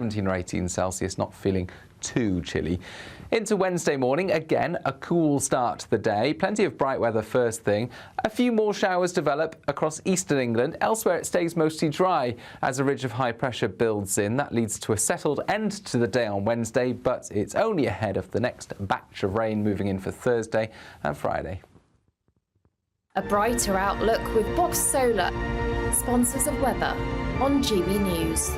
17 or 18 Celsius, not feeling too chilly. Into Wednesday morning, again, a cool start to the day. Plenty of bright weather first thing. A few more showers develop across eastern England. Elsewhere, it stays mostly dry as a ridge of high pressure builds in. That leads to a settled end to the day on Wednesday, but it's only ahead of the next batch of rain moving in for Thursday and Friday. A brighter outlook with Box Solar, sponsors of weather on GB News.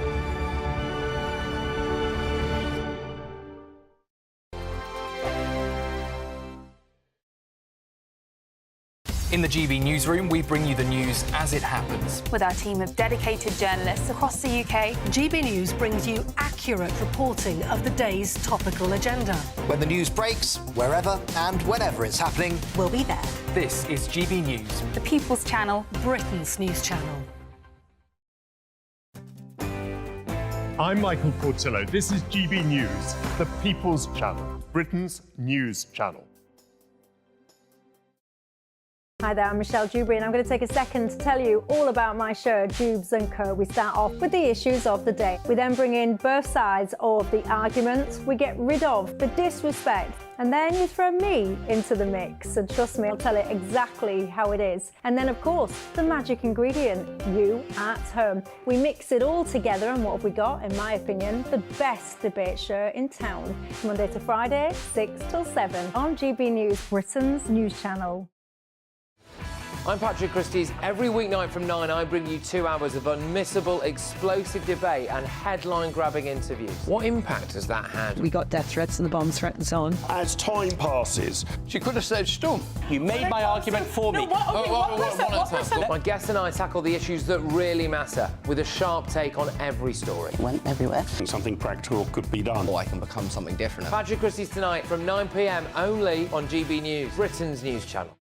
In the GB newsroom, we bring you the news as it happens. With our team of dedicated journalists across the UK, GB News brings you accurate reporting of the day's topical agenda. When the news breaks, wherever and whenever it's happening, We'll be there. This is GB News. the People's Channel. Britain's news channel. I'm Michael Portillo. This is GB News, the People's Channel, Britain's news channel. Hi there, I'm Michelle Dewberry and I'm going to take a second to tell you all about my show, Dubes & Co. We start off with the issues of the day. We then bring in both sides of the argument. We get rid of the disrespect. And then you throw me into the mix. And trust me, I'll tell it exactly how it is. And then, of course, the magic ingredient, you at home. We mix it all together and what have we got, in my opinion, the best debate show in town. Monday to Friday, 6 till 7 on GB News, Britain's news channel. I'm Patrick Christie's. Every weeknight from 9, I bring you 2 hours of unmissable, explosive debate and headline-grabbing interviews. What impact has that had? We got death threats and the bomb threat and so on. As time passes, She could have said Storm. You made my argument for me. My guest and I tackle the issues that really matter with a sharp take on every story. Went everywhere. something practical could be done. Or I can become something different. Patrick Christie's tonight from 9 p.m. only on GB News, Britain's news channel.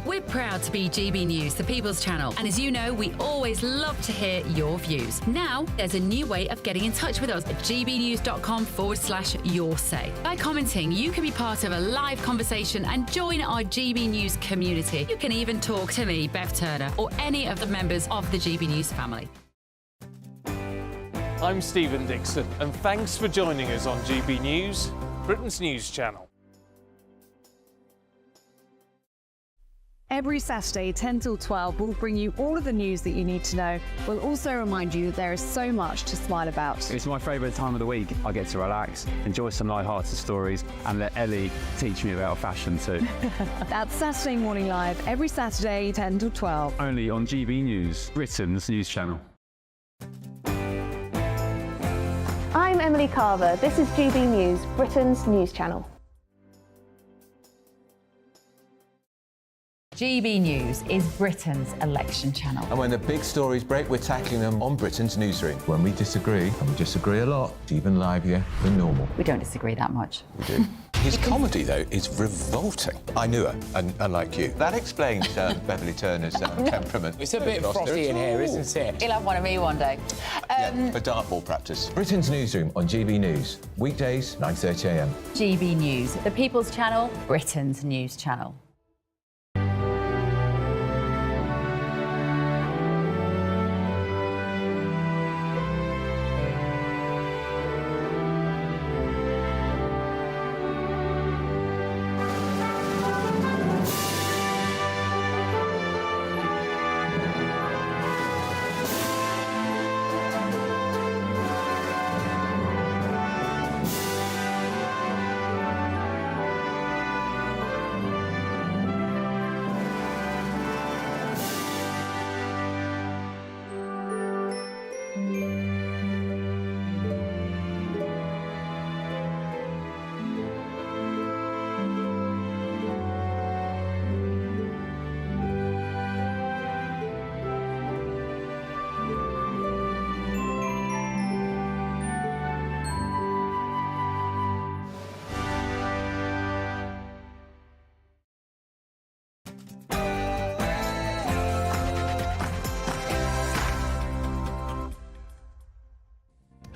We're proud to be GB News, the People's Channel. And as you know, we always love to hear your views. Now, there's a new way of getting in touch with us at gbnews.com/yoursay. By commenting, you can be part of a live conversation and join our GB News community. You can even talk to me, Bev Turner, or any of the members of the GB News family. I'm Stephen Dixon, and thanks for joining us on GB News, Britain's news channel. Every Saturday, 10 till 12, we'll bring you all of the news that you need to know. We'll also remind you that there is so much to smile about. It's my favourite time of the week. I get to relax, enjoy some light-hearted stories, and let Ellie teach me about fashion too. That's Saturday Morning Live, every Saturday, 10 till 12. Only on GB News, Britain's news channel. I'm Emily Carver. This is GB News, Britain's news channel. GB News is Britain's election channel. And when the big stories break, we're tackling them on Britain's newsroom. When we disagree, and we disagree a lot, it's even livelier than normal. We don't disagree that much. We do. His comedy, though, is revolting. I knew her, and unlike you. That explains Beverly Turner's temperament. It's a bit frosty in here, isn't it? You'll have one of me one day. For dartball practice. Britain's newsroom on GB News. Weekdays, 9:30 a.m. GB News, the People's Channel, Britain's news channel.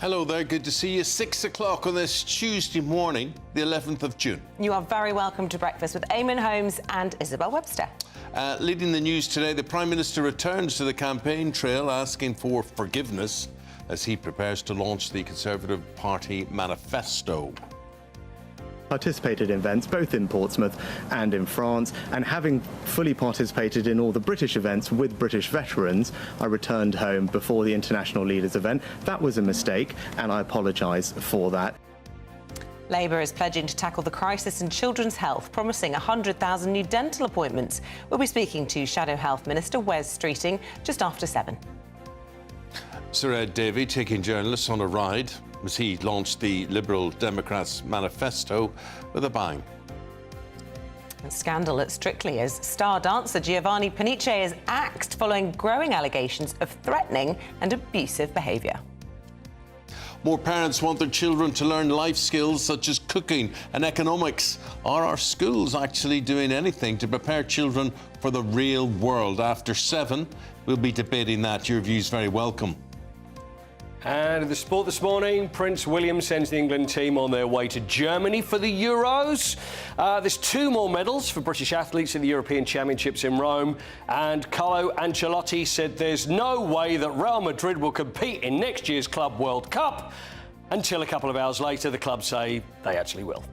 Hello there, good to see you. 6 o'clock on this Tuesday morning, the 11th of June. You are very welcome to breakfast with Eamonn Holmes and Isabel Webster. Leading the news today, the Prime Minister returns to the campaign trail asking for forgiveness. as he prepares to launch the Conservative Party manifesto. Participated in events both in Portsmouth and in France, and having fully participated in all the British events with British veterans, I returned home before the International Leaders event. That was a mistake, and I apologise for that. Labour is pledging to tackle the crisis in children's health, promising 100,000 new dental appointments. We'll be speaking to Shadow Health Minister Wes Streeting just after 7. Sir Ed Davey taking journalists on a ride as he launched the Liberal Democrats manifesto with a bang. A scandal at Strictly as star dancer Giovanni Panice is axed following growing allegations of threatening and abusive behaviour. More parents want their children to learn life skills such as cooking and economics. Are our schools actually doing anything to prepare children for the real world? After 7, we'll be debating that. Your views very welcome. And in the sport this morning, Prince William sends the England team on their way to Germany for the Euros. There's 2 more medals for British athletes in the European Championships in Rome. And Carlo Ancelotti said there's no way that Real Madrid will compete in next year's Club World Cup until a couple of hours later the club say they actually will.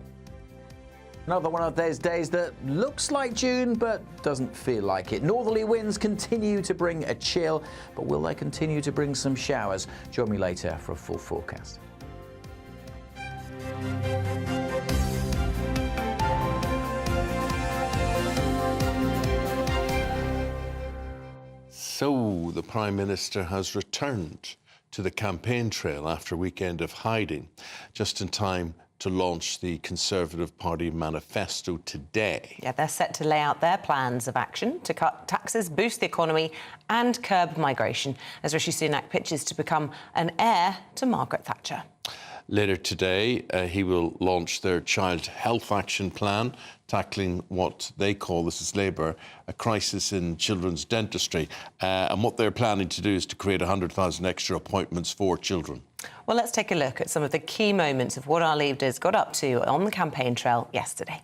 Another one of those days that looks like June but doesn't feel like it. Northerly winds continue to bring a chill, but will they continue to bring some showers? Join me later for a full forecast. So the Prime Minister has returned to the campaign trail after a weekend of hiding, just in time to launch the Conservative Party manifesto today. Yeah, they're set to lay out their plans of action to cut taxes, boost the economy and curb migration, as Rishi Sunak pitches to become an heir to Margaret Thatcher. Later today, he will launch their Child Health Action Plan, tackling what they call, this is Labour, a crisis in children's dentistry. And what they're planning to do is to create 100,000 extra appointments for children. Well, let's take a look at some of the key moments of what our leaders got up to on the campaign trail yesterday.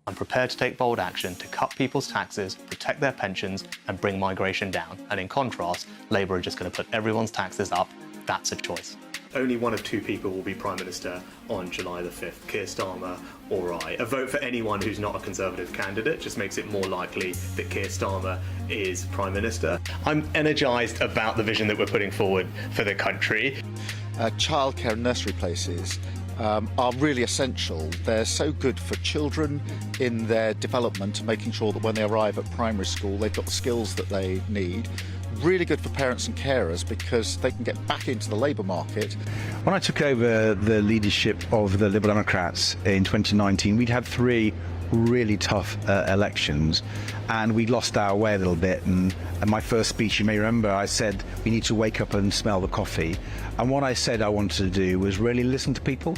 I'm prepared to take bold action to cut people's taxes, protect their pensions and bring migration down. And in contrast, Labour are just going to put everyone's taxes up. That's a choice. Only one of 2 people will be Prime Minister on July the 5th, Keir Starmer or I. A vote for anyone who's not a Conservative candidate just makes it more likely that Keir Starmer is Prime Minister. I'm energised about the vision that we're putting forward for the country. Childcare and nursery places are really essential. They're so good for children in their development and making sure that when they arrive at primary school they've got the skills that they need. Really good for parents and carers because they can get back into the labour market. When I took over the leadership of the Liberal Democrats in 2019, we'd had 3 really tough elections and we lost our way a little bit. And my first speech, you may remember, I said we need to wake up and smell the coffee. And what I said I wanted to do was really listen to people,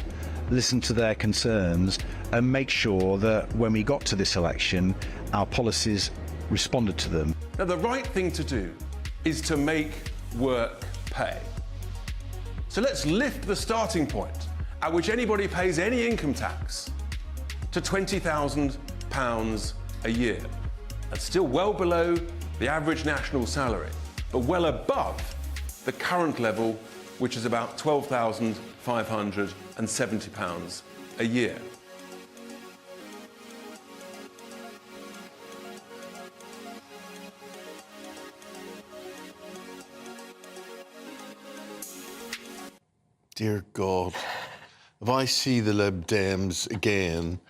listen to their concerns and make sure that when we got to this election, our policies responded to them. Now, the right thing to do is to make work pay. So let's lift the starting point at which anybody pays any income tax to £20,000 a year. That's still well below the average national salary, but well above the current level, which is about £12,570 a year. Dear God, if I see the Lib Dems again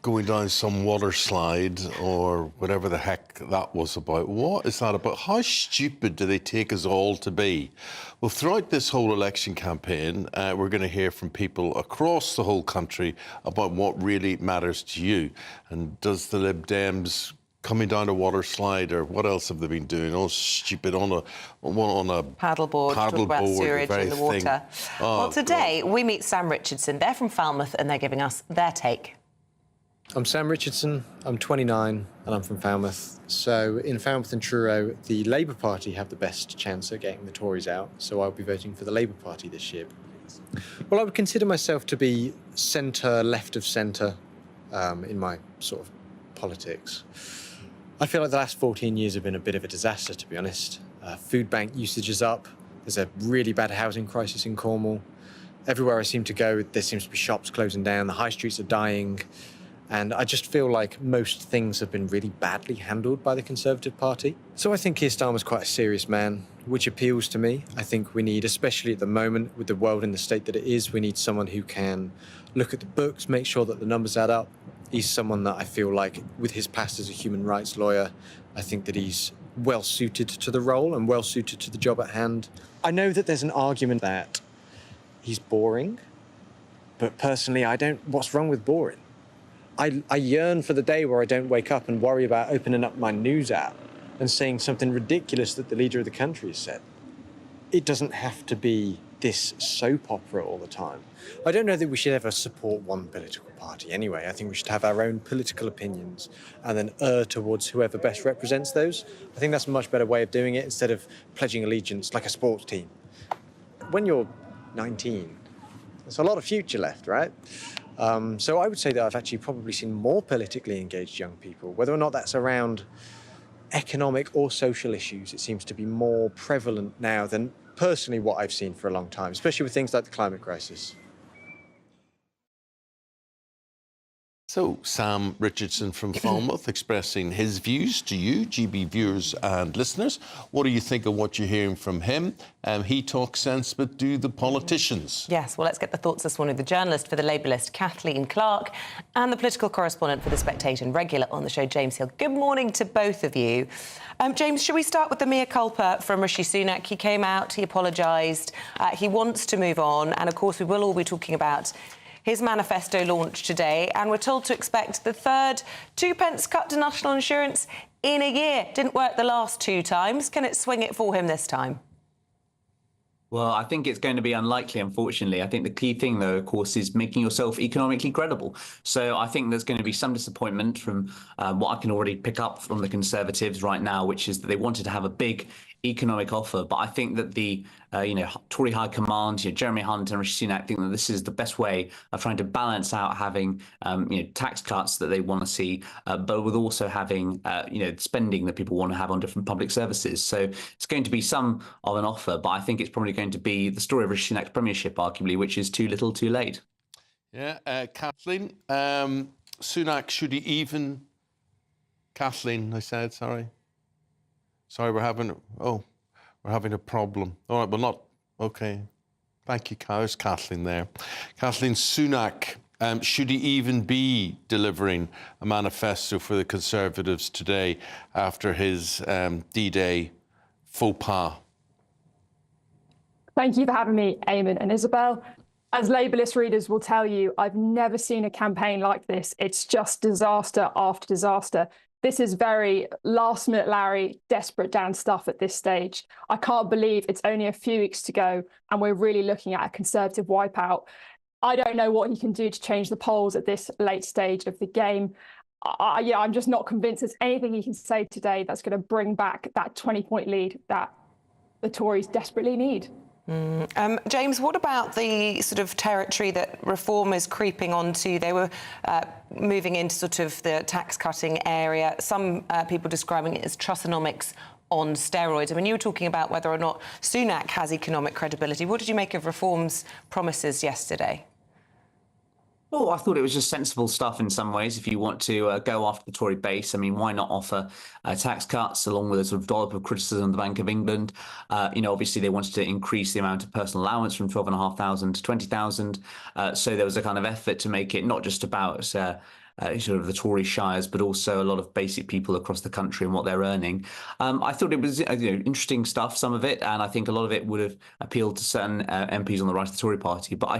going down some water slide or whatever the heck that was about, what is that about? How stupid do they take us all to be? Well, throughout this whole election campaign, we're going to hear from people across the whole country about what really matters to you. And does the Lib Dems coming down a water slide, or what else have they been doing? Oh, stupid, on a paddleboard, talk about sewerage in the water. Oh, well, today we meet Sam Richardson. They're from Falmouth and they're giving us their take. I'm Sam Richardson, I'm 29 and I'm from Falmouth. So in Falmouth and Truro, the Labour Party have the best chance of getting the Tories out, so I'll be voting for the Labour Party this year. Well, I would consider myself to be centre, left of centre in my sort of politics. I feel like the last 14 years have been a bit of a disaster, to be honest. Food bank usage is up, There's a really bad housing crisis in Cornwall. Everywhere I seem to go, there seems to be shops closing down, the high streets are dying, and I just feel like most things have been really badly handled by the Conservative Party. So I think Keir Starmer's quite a serious man, which appeals to me. I think we need, especially at the moment, with the world in the state that it is, we need someone who can look at the books, make sure that the numbers add up. He's someone that I feel like, with his past as a human rights lawyer, I think that he's well suited to the role and well suited to the job at hand. I know that there's an argument that he's boring, but personally, I don't. What's wrong with boring? I yearn for the day where I don't wake up and worry about opening up my news app and seeing something ridiculous that the leader of the country has said. It doesn't have to be this soap opera all the time. I don't know that we should ever support one political party anyway. I think we should have our own political opinions and then err towards whoever best represents those. I think that's a much better way of doing it instead of pledging allegiance like a sports team. When you're 19, there's a lot of future left, right? So I would say that I've actually probably seen more politically engaged young people. Whether or not that's around economic or social issues, it seems to be more prevalent now than personally what I've seen for a long time, especially with things like the climate crisis. So, Sam Richardson from Falmouth expressing his views to you, GB viewers and listeners. What do you think of what you're hearing from him? He talks sense, but do the politicians? Yes, well, let's get the thoughts this morning of the journalist for the Labour list, Kathleen Clark, and the political correspondent for The Spectator and regular on the show, James Hill. Good morning to both of you. James, should we start with the mea culpa from Rishi Sunak? He came out, he apologised, he wants to move on, and, of course, we will all be talking about his manifesto launch today, and we're told to expect the third 2p cut to national insurance in a year. Didn't work the last two times. Can it swing it for him this time? Well, I think it's going to be unlikely, unfortunately. I think the key thing, though, of course, is making yourself economically credible. So I think there's going to be some disappointment from what I can already pick up from the Conservatives right now, which is that they wanted to have a big economic offer. But I think that the Tory high command, Jeremy Hunt and Rishi Sunak, think that this is the best way of trying to balance out having tax cuts that they want to see, but with also having spending that people want to have on different public services. So it's going to be some of an offer, but I think it's probably going to be the story of Rishi Sunak's premiership, arguably, which is too little, too late. Yeah, Kathleen, Sunak, should he even? Kathleen, I said, sorry. Sorry, we're having a problem. All right, well, not... OK. Thank you, there's Kathleen there. Kathleen, Sunak, should he even be delivering a manifesto for the Conservatives today after his D-Day faux pas? Thank you for having me, Eamonn and Isabel. As Labour list readers will tell you, I've never seen a campaign like this. It's just disaster after disaster. This is very last-minute Larry, desperate Dan stuff at this stage. I can't believe it's only a few weeks to go and we're really looking at a Conservative wipeout. I don't know what he can do to change the polls at this late stage of the game. I'm just not convinced there's anything he can say today that's going to bring back that 20-point lead that the Tories desperately need. James, what about the sort of territory that Reform is creeping onto? They were moving into sort of the tax-cutting area. Some people describing it as Trussonomics on steroids. I mean, you were talking about whether or not Sunak has economic credibility. What did you make of Reform's promises yesterday? Oh, I thought it was just sensible stuff in some ways. If you want to go after the Tory base, I mean, why not offer tax cuts along with a sort of dollop of criticism of the Bank of England? Obviously they wanted to increase the amount of personal allowance from 12,500 to 20,000. So there was a kind of effort to make it not just about sort of the Tory shires, but also a lot of basic people across the country and what they're earning. I thought it was interesting stuff, some of it, and I think a lot of it would have appealed to certain MPs on the right of the Tory party. But I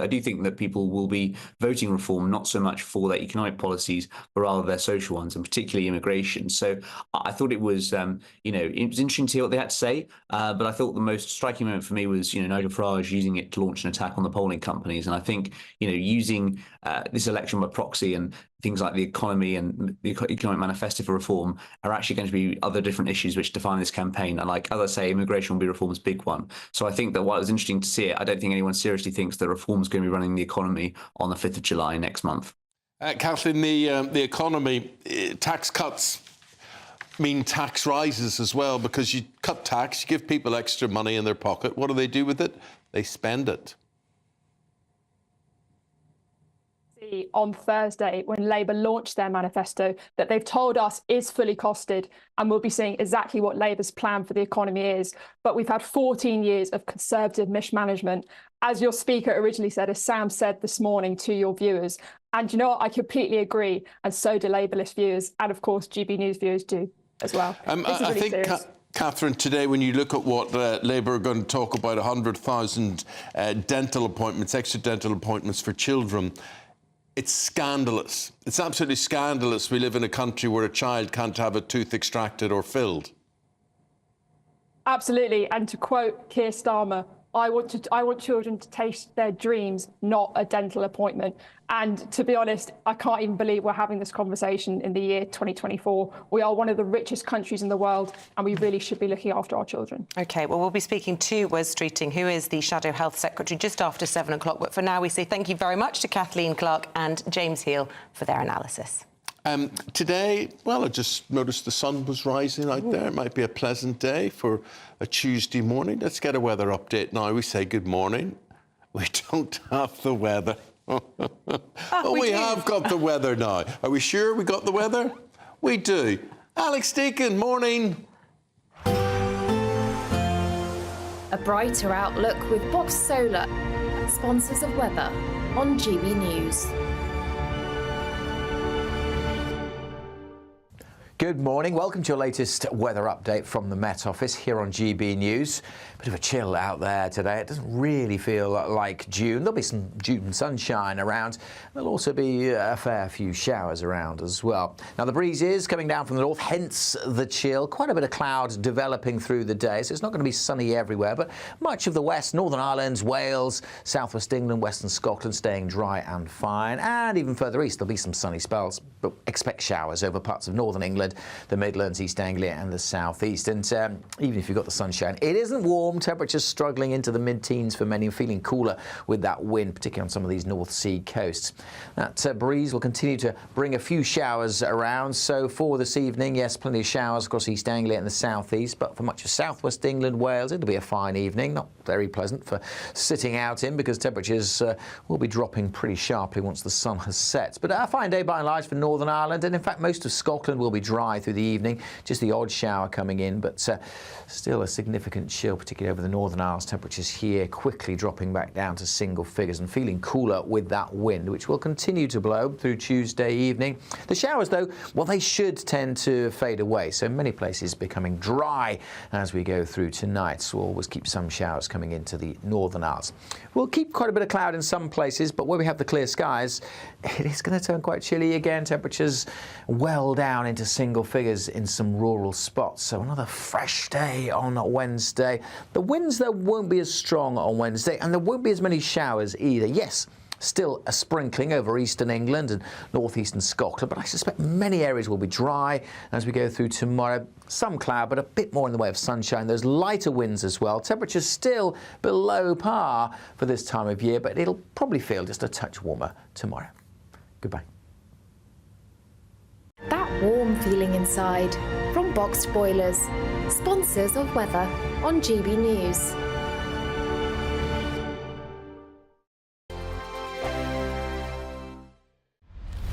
do think that people will be voting Reform not so much for their economic policies, but rather their social ones, and particularly immigration. So I thought it was, it was interesting to hear what they had to say. But I thought the most striking moment for me was, Nigel Farage using it to launch an attack on the polling companies. And I think, using this election by proxy and things like the economy and the economic manifesto for Reform are actually going to be other different issues which define this campaign. And as I say, immigration will be Reform's big one. So I think that while it was interesting to see it, I don't think anyone seriously thinks that Reform's going to be running the economy on the 5th of July next month. Kathleen, the economy, tax cuts mean tax rises as well, because you cut tax, you give people extra money in their pocket. What do they do with it? They spend it. On Thursday, when Labour launched their manifesto, that they've told us is fully costed, and we'll be seeing exactly what Labour's plan for the economy is. But we've had 14 years of Conservative mismanagement, as your speaker originally said, as Sam said this morning to your viewers. And you know what? I completely agree, and so do Labour-list viewers, and of course GB News viewers do as well. I think, Catherine, today when you look at what Labour are going to talk about, 100,000 dental appointments, extra dental appointments for children, it's scandalous. It's absolutely scandalous. We live in a country where a child can't have a tooth extracted or filled. Absolutely. And to quote Keir Starmer, I want children to taste their dreams, not a dental appointment. And to be honest, I can't even believe we're having this conversation in the year 2024. We are one of the richest countries in the world, and we really should be looking after our children. OK, well, we'll be speaking to Wes Streeting, who is the Shadow Health Secretary, just after 7 o'clock. But for now, we say thank you very much to Kathleen Clark and James Heal for their analysis. Today, well, I just noticed the sun was rising out there. It might be a pleasant day for a Tuesday morning. Let's get a weather update now. We say good morning. We don't have the weather. We have got the weather now. Are we sure we got the weather? We do. Alex Deacon, morning. A brighter outlook with Box Solar, sponsors of weather on GB News. Good morning. Welcome to your latest weather update from the Met Office here on GB News. Bit of a chill out there today. It doesn't really feel like June. There'll be some June sunshine around. There'll also be a fair few showers around as well. Now, the breeze is coming down from the north, hence the chill. Quite a bit of cloud developing through the day, so it's not going to be sunny everywhere, but much of the west, Northern Ireland, Wales, southwest England, western Scotland staying dry and fine. And even further east, there'll be some sunny spells, but expect showers over parts of northern England, the Midlands, East Anglia and the southeast. And even if you've got the sunshine, it isn't warm. Temperatures struggling into the mid-teens for many, feeling cooler with that wind, particularly on some of these North Sea coasts. That breeze will continue to bring a few showers around. So for this evening, yes, plenty of showers across East Anglia and the southeast, but for much of southwest England, Wales, it'll be a fine evening. Not very pleasant for sitting out in, because temperatures will be dropping pretty sharply once the sun has set. But a fine day by and large for Northern Ireland, and in fact most of Scotland will be dry through the evening. Just the odd shower coming in, but still a significant chill, particularly over the Northern Isles. Temperatures here quickly dropping back down to single figures and feeling cooler with that wind, which will continue to blow through Tuesday evening. The showers, though, well, they should tend to fade away, so many places becoming dry as we go through tonight. So we'll always keep some showers coming into the Northern Isles. We'll keep quite a bit of cloud in some places, but where we have the clear skies, it is going to turn quite chilly again. Temperatures well down into single figures in some rural spots. So another fresh day on Wednesday. The winds, though, won't be as strong on Wednesday, and there won't be as many showers either. Yes, still a sprinkling over eastern England and northeastern Scotland, but I suspect many areas will be dry as we go through tomorrow. Some cloud, but a bit more in the way of sunshine. Those lighter winds as well. Temperatures still below par for this time of year, but it'll probably feel just a touch warmer tomorrow. Goodbye. That warm feeling inside from Boxed Boilers, sponsors of weather on GB News.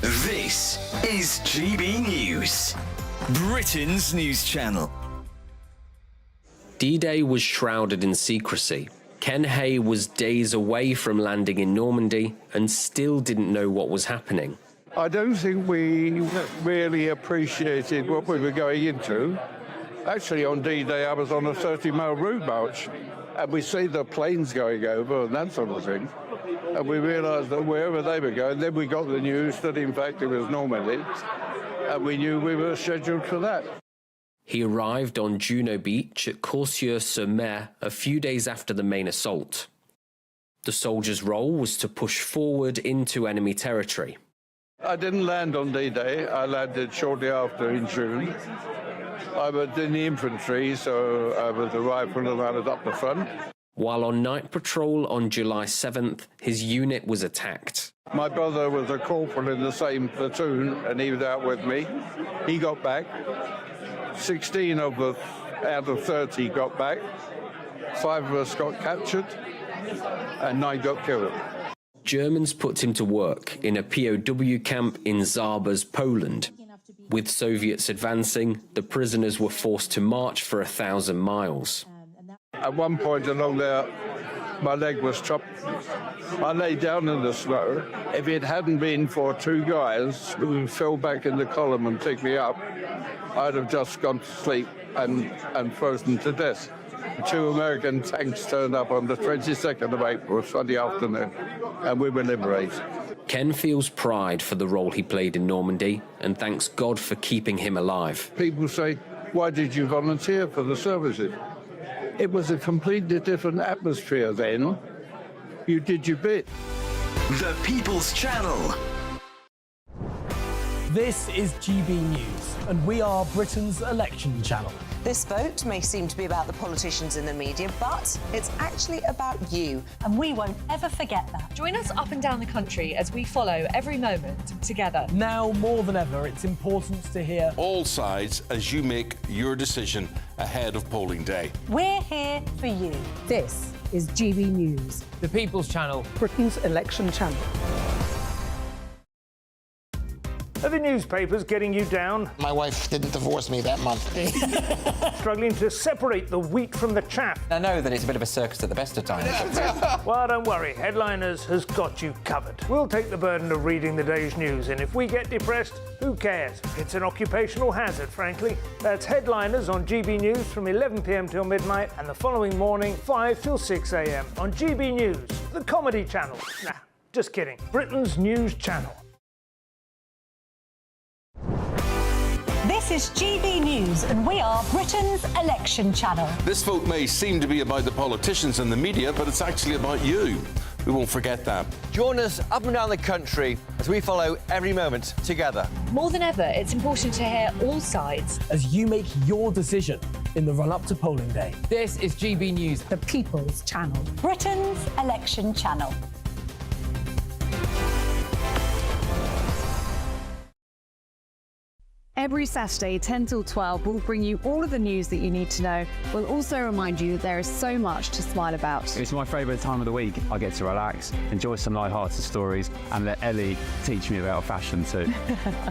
This is GB News, Britain's news channel. D-Day was shrouded in secrecy. Ken Hay was days away from landing in Normandy and still didn't know what was happening. I don't think we really appreciated what we were going into. Actually, on D-Day, I was on a 30-mile route march, and we see the planes going over and that sort of thing. And we realised that wherever they were going, then we got the news that, in fact, it was Normandy, and we knew we were scheduled for that. He arrived on Juno Beach at Coursieux-sur-Mer a few days after the main assault. The soldiers' role was to push forward into enemy territory. I didn't land on D-Day. I landed shortly after in June. I was in the infantry, so I was a rifleman and I was up the front. While on night patrol on July 7th, his unit was attacked. My brother was a corporal in the same platoon, and he was out with me. He got back, 16 of us out of 30 got back. 5 of us got captured, and 9 got killed. Germans put him to work in a POW camp in Zabas, Poland. With Soviets advancing, the prisoners were forced to march for 1,000 miles. At one point along there, my leg was chopped. I lay down in the snow. If it hadn't been for 2 guys who fell back in the column and picked me up, I'd have just gone to sleep and frozen to death. 2 American tanks turned up on the 22nd of April, Sunday afternoon, and we were liberated. Ken feels pride for the role he played in Normandy and thanks God for keeping him alive. People say, why did you volunteer for the services? It was a completely different atmosphere then. You did your bit. The People's Channel. This is GB News, and we are Britain's election channel. This vote may seem to be about the politicians in the media, but it's actually about you. And we won't ever forget that. Join us up and down the country as we follow every moment together. Now, more than ever, it's important to hear all sides as you make your decision ahead of polling day. We're here for you. This is GB News. The People's Channel. Britain's election channel. Are the newspapers getting you down? My wife didn't divorce me that month. Struggling to separate the wheat from the chaff? I know that it's a bit of a circus at the best of times. Well, don't worry. Headliners has got you covered. We'll take the burden of reading the day's news, and if we get depressed, who cares? It's an occupational hazard, frankly. That's Headliners on GB News from 11 p.m. till midnight, and the following morning, 5 till 6 a.m. on GB News, the comedy channel. Nah, just kidding. Britain's news channel. This is GB News, and we are Britain's election channel. This vote may seem to be about the politicians and the media, but it's actually about you. We won't forget that. Join us up and down the country as we follow every moment together. More than ever, it's important to hear all sides as you make your decision in the run-up to polling day. This is GB News, the People's Channel. Britain's election channel. Every Saturday, 10 till 12, we'll bring you all of the news that you need to know. We'll also remind you that there is so much to smile about. It's my favourite time of the week. I get to relax, enjoy some light-hearted stories, and let Ellie teach me about fashion too.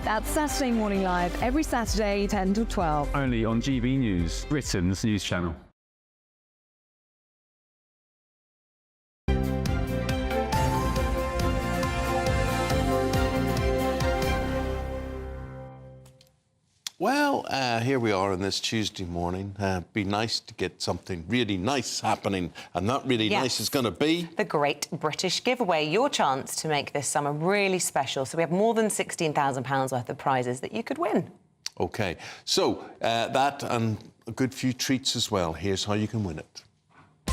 That's Saturday Morning Live, every Saturday, 10 till 12. Only on GB News, Britain's news channel. Well, here we are on this Tuesday morning. Be nice to get something really nice happening, and that really nice is going to be the Great British Giveaway. Your chance to make this summer really special. So we have more than £16,000 worth of prizes that you could win. OK, so that and a good few treats as well. Here's how you can win it.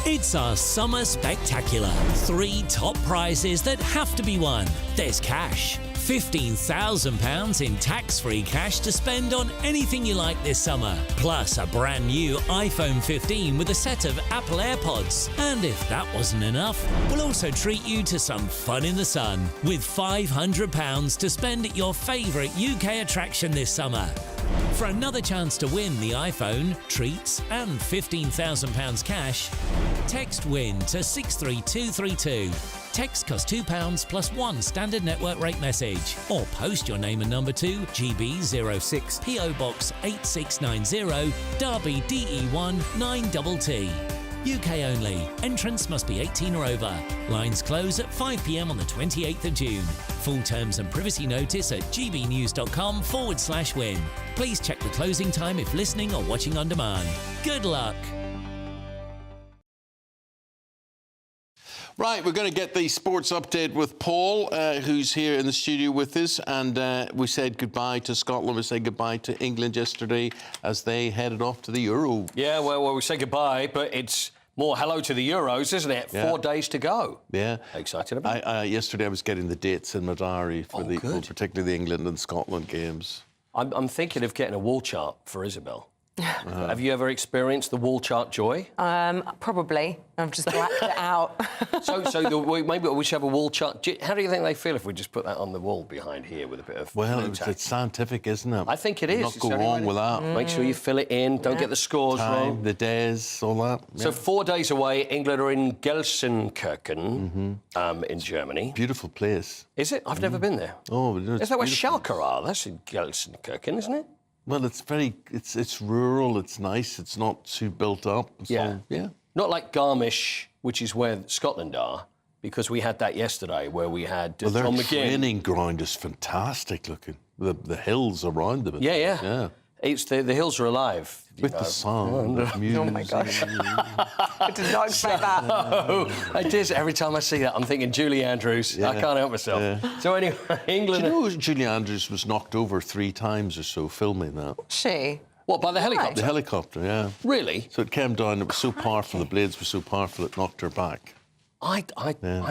It's our Summer Spectacular. 3 top prizes that have to be won. There's cash. £15,000 in tax-free cash to spend on anything you like this summer. Plus a brand new iPhone 15 with a set of Apple AirPods. And if that wasn't enough, we'll also treat you to some fun in the sun with £500 to spend at your favourite UK attraction this summer. For another chance to win the iPhone, treats and £15,000 cash, text WIN to 63232. Text costs £2 plus 1 standard network rate message. Or post your name and number to GB06 PO Box 8690 Derby DE1 9TT. UK only. Entrance must be 18 or over. Lines close at 5 p.m. on the 28th of June. Full terms and privacy notice at gbnews.com/win. Please check the closing time if listening or watching on demand. Good luck. Right, we're going to get the sports update with Paul, who's here in the studio with us. And we said goodbye to Scotland. We said goodbye to England yesterday as they headed off to the Euro. Yeah, well, we say goodbye, but it's more hello to the Euros, isn't it? Yeah. 4 days to go. Yeah. Excited about it? Yesterday I was getting the dates in my diary for particularly the England and Scotland games. I'm thinking of getting a wall chart for Isabel. Have you ever experienced the wall chart joy? Probably. I've just blacked it out. Maybe we should have a wall chart. How do you think they feel if we just put that on the wall behind here with a bit of... Well, it's scientific, isn't it? I think it is. Not go wrong with that. Make sure you fill it in. Don't get the scores wrong. The days, all that. So 4 days away, England are in Gelsenkirchen in Germany. Beautiful place. Is it? I've never been there. Oh, is that where Schalke are? That's in Gelsenkirchen, isn't it? Well, it's rural, it's nice, it's not too built up. So, yeah. Not like Garmisch, which is where Scotland are, because we had that yesterday where we had their John McGinn. training ground is fantastic looking. The hills around them. Yeah. It's the hills are alive. With the song, the music. Oh, my gosh. I did not expect that. No, I did. Every time I see that, I'm thinking Julie Andrews. I can't help myself. Yeah. So anyway, England... Do you know Julie Andrews was knocked over 3 times or so filming that? She? What, by the helicopter? The helicopter, yeah. Really? So it came down, it was so powerful, the blades were so powerful, it knocked her back. I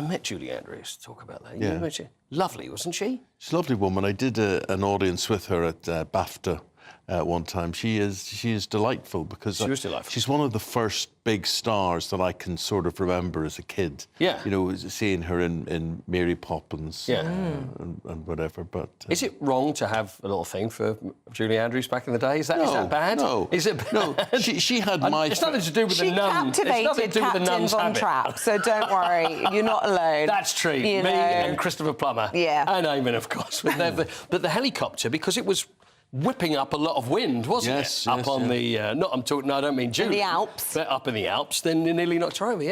met Julie Andrews. Talk about that. Yeah. You know, lovely, wasn't she? She's a lovely woman. I did an audience with her at BAFTA one time. She is delightful because she was delightful. She's one of the first big stars that I can sort of remember as a kid. Yeah. You know, seeing her in Mary Poppins and whatever. But is it wrong to have a little thing for Julie Andrews back in the day? Is that bad? No. Is it bad? No. She had my... It's nothing to do with the nun. She captivated captains on habit. Trap, so don't worry, you're not alone. That's true. You Me know. and Christopher Plummer. Yeah. And Eamonn, of course. But the helicopter, because it was whipping up a lot of wind, wasn't it? Up on the... I don't mean Julie. In the Alps. But up in the Alps, then they nearly knocked her over,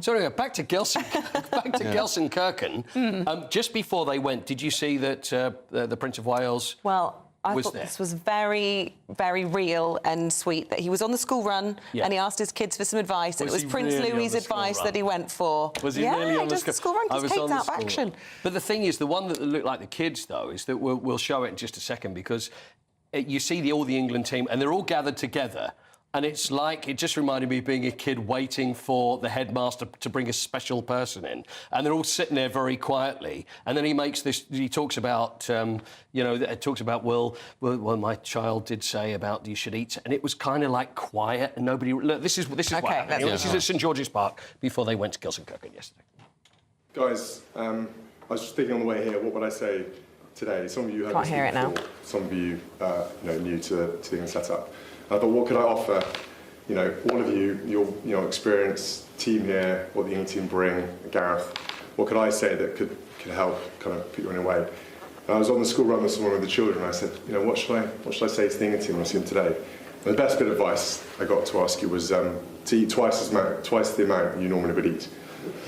So anyway, back to Gelsenkirchen. Just before they went, did you see that the Prince of Wales I was thought there? this was very, very real and sweet, that he was on the school run and he asked his kids for some advice, and it was Prince Louis's advice that he went for. Was he really on the school run? Because Kate's out of action. But the thing is, the one that looked like the kids, though, is that we'll show it in just a second, because you see all the England team, and they're all gathered together. And it's like, it just reminded me of being a kid waiting for the headmaster to bring a special person in. And they're all sitting there very quietly. And then he makes this, he talks about, well, my child did say about you should eat. And it was kind of like quiet, and nobody, look, this is what happened. This is at St George's Park before they went to Gelsenkirchen yesterday. Guys, I was just thinking on the way here, what would I say today? Some of you heard Can't hear it now. Some of you, new to the England setup. I thought, what could I offer? All of you, your experienced team here, what the England team bring, Gareth. What could I say that could help kind of put you on your way? And I was on the school run with someone with the children, and I said, what should I say to the England team when I see them today? And the best bit of advice I got to ask you was to eat twice the amount you normally would eat.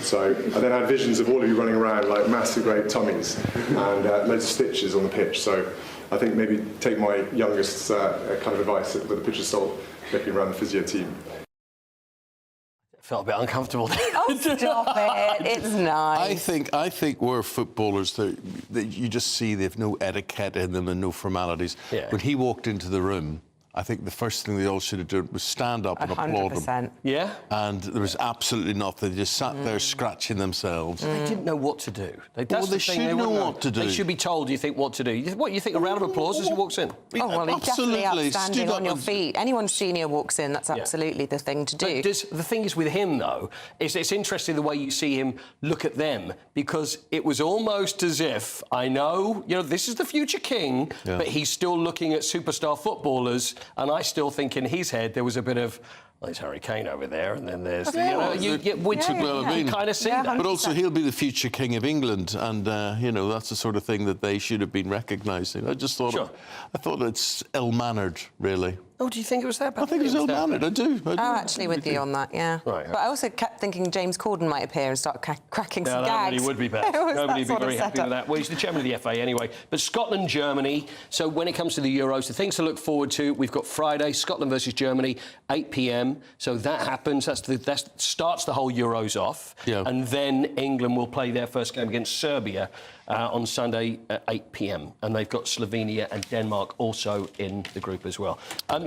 So I then had visions of all of you running around like massive great tummies and loads of stitches on the pitch. So I think maybe take my youngest kind of advice with a pinch of salt, looking around the physio team. Felt a bit uncomfortable. Oh, stop it! It's nice. I think we're footballers that you just see they've no etiquette in them and no formalities. Yeah. When he walked into the room, I think the first thing they all should have done was stand up and applaud him. Yeah? And there was absolutely nothing. They just sat there scratching themselves. They didn't know what to do. They should know what to do. They should be told, you think, what to do. You think a round of applause as he walks in? Oh, well, he's definitely upstanding on your feet. Anyone senior walks in, that's absolutely the thing to do. The thing is with him, though, is it's interesting the way you see him look at them, because it was almost as if, I know, this is the future king, but he's still looking at superstar footballers. And I still think in his head there was a bit of, well, there's Harry Kane over there, and then there's, you kind of see that. But also, he'll be the future king of England, and that's the sort of thing that they should have been recognising. I just thought, I thought it's ill-mannered, really. Oh, do you think it was that bad? I think it was ill-mannered. I do. I'm actually with you on that, yeah. Right. But I also kept thinking James Corden might appear and start cracking some gags. Nobody would be bad. Nobody would be very happy with that. Well, he's the chairman of the FA anyway. But Scotland, Germany. So when it comes to the Euros, the things to look forward to, we've got Friday, Scotland versus Germany, 8 p.m. So that happens. That starts the whole Euros off. Yeah. And then England will play their first game against Serbia on Sunday at 8 p.m. And they've got Slovenia and Denmark also in the group as well.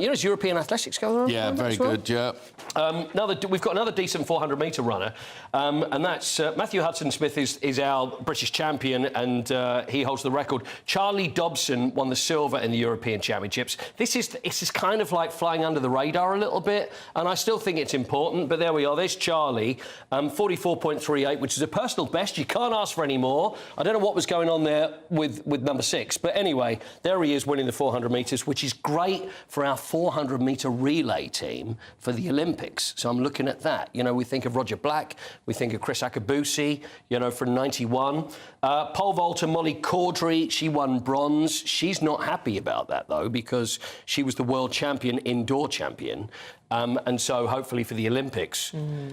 You know, is European athletics going on? Yeah, very good, yeah. We've got another decent 400-metre runner, and that's Matthew Hudson-Smith is our British champion, and he holds the record. Charlie Dobson won the silver in the European Championships. This is kind of like flying under the radar a little bit, and I still think it's important, but there we are. There's Charlie, 44.38, which is a personal best. You can't ask for any more. I don't know what was going on there with number 6, but anyway, there he is winning the 400 metres, which is great for our 400-metre relay team for the Olympics. So I'm looking at that. You know, we think of Roger Black, we think of Chris Akabusi, you know, from 91. Pole vaulter Molly Caudry, she won bronze. She's not happy about that, though, because she was the world champion, indoor champion. And so hopefully for the Olympics.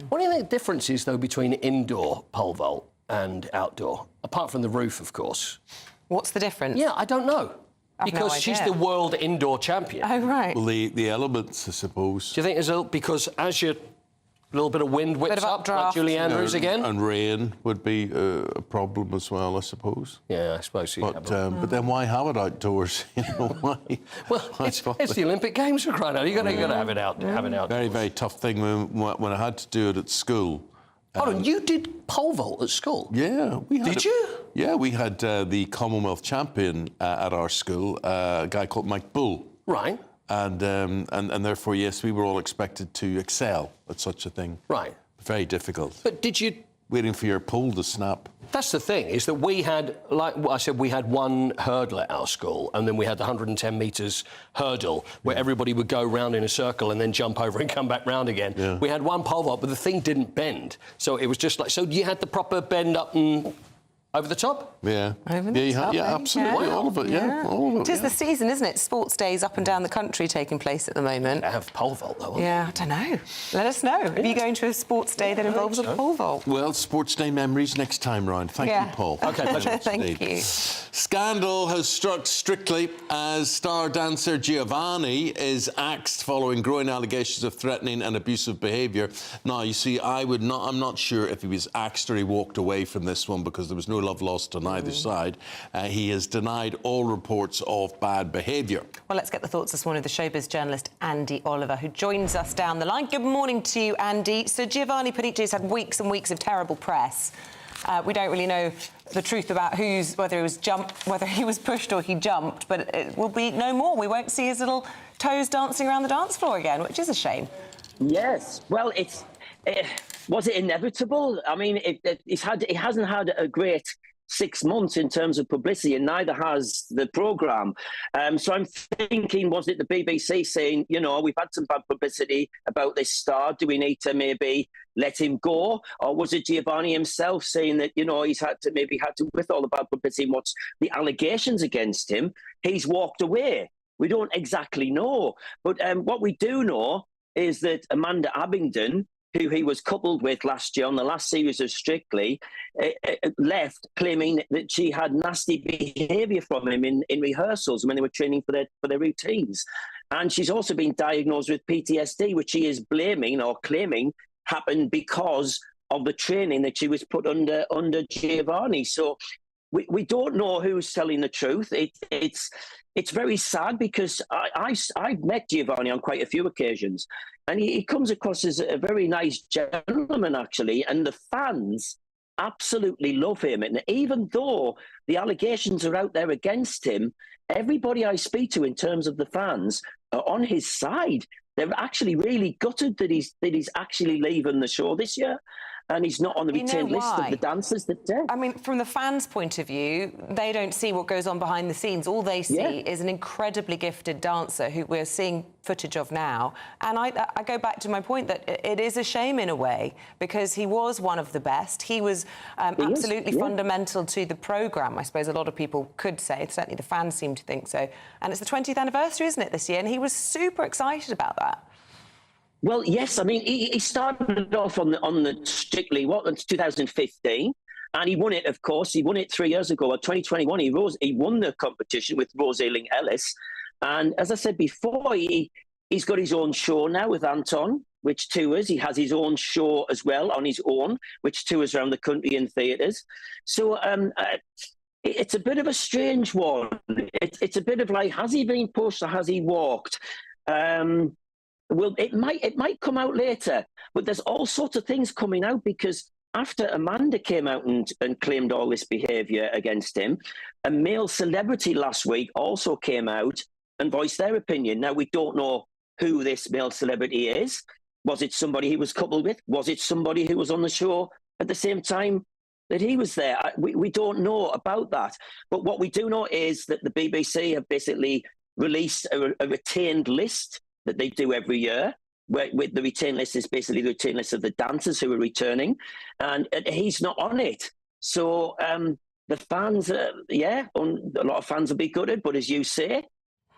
What do you think the difference is, though, between indoor pole vault and outdoor? Apart from the roof, of course. What's the difference? Yeah, I don't know. Because she's the world indoor champion. Oh, right. Well, the elements, I suppose. Do you think there's because as you... A little bit of wind whips up, like Julie Andrews again? And rain would be a problem as well, I suppose. Yeah, I suppose so. But then why have it outdoors? You know, why? Well, it's the Olympic Games, for crying out. You've got to have it out. Have it out. Very, very tough thing when I had to do it at school. Hold on, you did pole vault at school? Yeah. Did you? Yeah, we had the Commonwealth champion at our school, a guy called Mike Bull. Right. And therefore, yes, we were all expected to excel at such a thing. Right. Very difficult. But did you... Waiting for your pole to snap. That's the thing, is that we had, like I said, we had one hurdle at our school, and then we had the 110 metres hurdle, where everybody would go round in a circle and then jump over and come back round again. Yeah. We had one pole vault, but the thing didn't bend. So it was just like... So you had the proper bend up and... Over the top? Yeah. Over the top, yeah, absolutely. Yeah. All of it, yeah. All of it. It is the season, isn't it? Sports days up and down the country taking place at the moment. They have pole vault, though. Yeah, I don't know. Let us know. Are you going to a sports day that involves a pole vault? Well, sports day memories next time round. Thank you, Paul. OK, pleasure. Thank you. Scandal has struck Strictly as star dancer Giovanni is axed following growing allegations of threatening and abusive behaviour. Now, you see, I'm not sure if he was axed or he walked away from this one because there was no love lost on either side. He has denied all reports of bad behaviour. Well, let's get the thoughts this morning of the Showbiz journalist Andy Oliver, who joins us down the line. Good morning to you, Andy. So Giovanni Panici has had weeks and weeks of terrible press. We don't really know the truth about whether he was pushed or he jumped, but it will be no more. We won't see his little toes dancing around the dance floor again, which is a shame. Yes. Well, was it inevitable? I mean, it hasn't had a great 6 months in terms of publicity, and neither has the programme. So I'm thinking, was it the BBC saying, you know, we've had some bad publicity about this star, do we need to maybe let him go? Or was it Giovanni himself saying that, you know, he's had to, with all the bad publicity and what's the allegations against him, he's walked away? We don't exactly know. But what we do know is that Amanda Abingdon, who he was coupled with last year on the last series of Strictly, left claiming that she had nasty behaviour from him in rehearsals when they were training for their routines. And she's also been diagnosed with PTSD, which she is blaming or claiming happened because of the training that she was put under Giovanni. So we don't know who's telling the truth. It's very sad because I've met Giovanni on quite a few occasions, and he comes across as a very nice gentleman, actually, and the fans absolutely love him. And even though the allegations are out there against him, everybody I speak to in terms of the fans are on his side. They're actually really gutted that he's actually leaving the show this year. And he's not on the retained list of the dancers that day. I mean, from the fans' point of view, they don't see what goes on behind the scenes. All they see is an incredibly gifted dancer who we're seeing footage of now. And I go back to my point that it is a shame in a way, because he was one of the best. He was absolutely fundamental to the programme, I suppose a lot of people could say. Certainly the fans seem to think so. And it's the 20th anniversary, isn't it, this year? And he was super excited about that. Well, yes. I mean, he started off on the Strictly, 2015, and he won it, of course. He won it 3 years ago. 2021, he won the competition with Rose Ayling-Ellis. And as I said before, he's got his own show now with Anton, which tours. He has his own show as well on his own, which tours around the country in theatres. So it's a bit of a strange one. It's a bit of like, has he been pushed or has he walked? Well, it might come out later, but there's all sorts of things coming out because after Amanda came out and claimed all this behaviour against him, a male celebrity last week also came out and voiced their opinion. Now, we don't know who this male celebrity is. Was it somebody he was coupled with? Was it somebody who was on the show at the same time that he was there? We don't know about that. But what we do know is that the BBC have basically released a retained list that they do every year, where with the retain list is basically the retain list of the dancers who are returning, and he's not on it. So the fans, a lot of fans will be gutted, but as you say,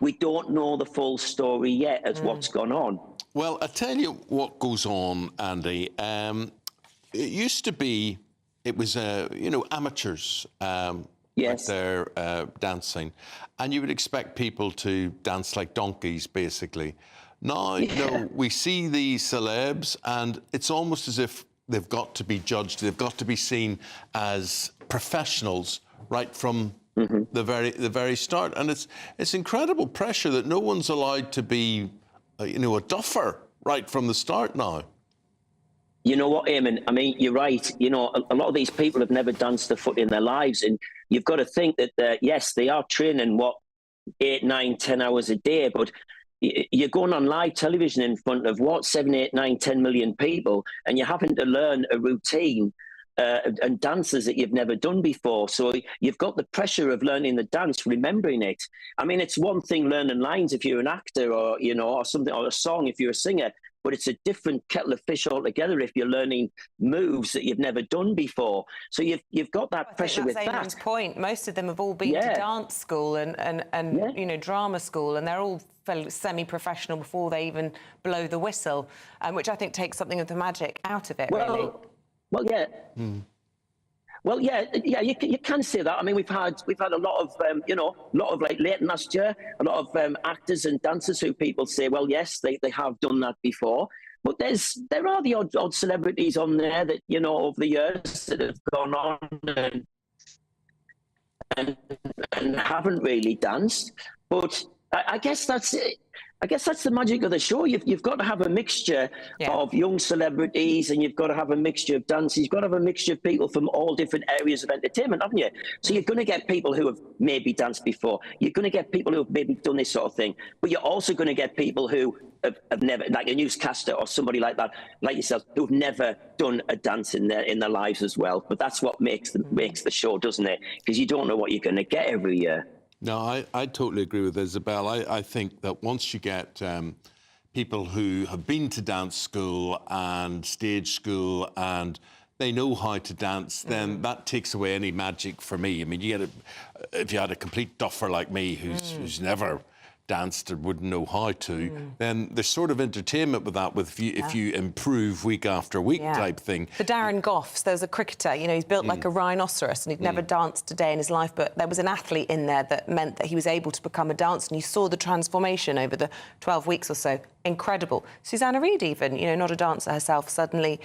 we don't know the full story yet as what's gone on. Well, I tell you what goes on, Andy. It used to be, it was, amateurs yes. out there dancing, and you would expect people to dance like donkeys, basically. Now, we see these celebs, and it's almost as if they've got to be judged. They've got to be seen as professionals right from the very start. And it's incredible pressure that no one's allowed to be, a duffer right from the start now. You know what, Eamonn? I mean, you're right. A lot of these people have never danced a foot in their lives, and you've got to think that, yes, they are training, 8, 9, 10 hours a day, but you're going on live television in front of 7, 8, 9, 10 million people, and you're having to learn a routine and dances that you've never done before. So you've got the pressure of learning the dance, remembering it. I mean, it's one thing learning lines if you're an actor or, or something, or a song if you're a singer, but it's a different kettle of fish altogether if you're learning moves that you've never done before. So you've got that pressure with that. That's Eamonn's point. Most of them have all been to dance school and drama school, and they're all semi-professional before they even blow the whistle, which I think takes something of the magic out of it, really. Well, yeah. Well, yeah, you can say that. I mean, we've had a lot of like late last year, a lot of actors and dancers who people say, well, yes, they have done that before. But there are the odd celebrities on there that, over the years that have gone on and haven't really danced. But I guess that's it. I guess that's the magic of the show. You've got to have a mixture of young celebrities, and you've got to have a mixture of dancers. You've got to have a mixture of people from all different areas of entertainment, haven't you? So you're going to get people who have maybe danced before. You're going to get people who have maybe done this sort of thing. But you're also going to get people who have never, like a newscaster or somebody like that, like yourself, who've never done a dance in their lives as well. But that's what makes the show, doesn't it? Because you don't know what you're going to get every year. No, I totally agree with Isabel. I think that once you get people who have been to dance school and stage school and they know how to dance, then that takes away any magic for me. I mean, if you had a complete duffer like me who's never danced or wouldn't know how to, then there's sort of entertainment with that, if you improve week after week type thing. The Darren Goffs, there's a cricketer, he's built like a rhinoceros and he'd never danced a day in his life, but there was an athlete in there that meant that he was able to become a dancer, and you saw the transformation over the 12 weeks or so. Incredible. Susanna Reid even, not a dancer herself, suddenly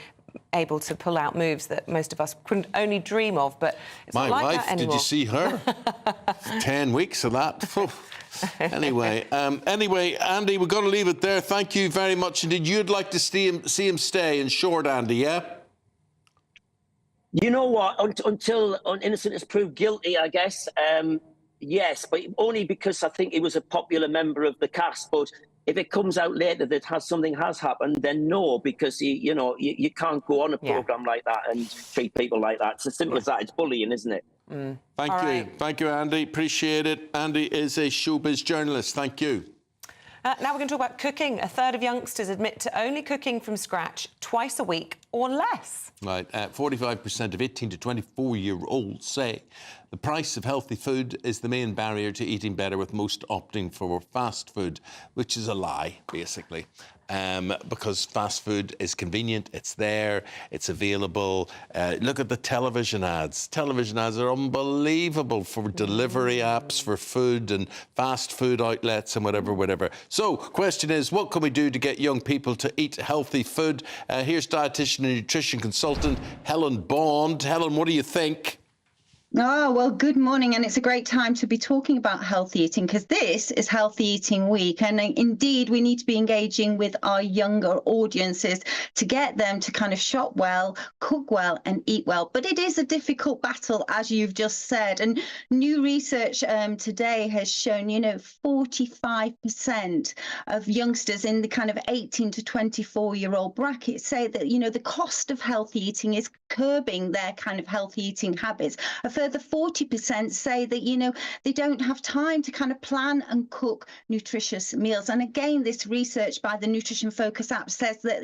able to pull out moves that most of us couldn't only dream of, but it's not like that anymore. Did you see her? 10 weeks of that. Anyway, Andy, we're going to leave it there. Thank you very much indeed. You'd like to see him stay, in short, Andy, yeah? You know what? Until innocent is proved guilty, I guess. Yes, but only because I think he was a popular member of the cast. But if it comes out later that something has happened, then no, because you can't go on a programme like that and treat people like that. It's as simple as that. It's bullying, isn't it? Thank you, Andy. Appreciate it. Andy is a showbiz journalist. Thank you. Now we're going to talk about cooking. A third of youngsters admit to only cooking from scratch twice a week or less. Right. 45% of 18 to 24-year-olds say the price of healthy food is the main barrier to eating better, with most opting for fast food, which is a lie, basically. Because fast food is convenient, it's there, it's available. Look at the television ads. Television ads are unbelievable for delivery apps, for food and fast food outlets and whatever. So, question is, what can we do to get young people to eat healthy food? Here's dietitian and nutrition consultant Helen Bond. Helen, what do you think? Oh, well, good morning. And it's a great time to be talking about healthy eating because this is Healthy Eating Week. And indeed, we need to be engaging with our younger audiences to get them to kind of shop well, cook well and eat well. But it is a difficult battle, as you've just said. And new research today has shown, 45% of youngsters in the kind of 18 to 24-year-old bracket say that, the cost of healthy eating is curbing their kind of healthy eating habits. A further 40% say that, they don't have time to kind of plan and cook nutritious meals. And again, this research by the Nutrition Focus app says that,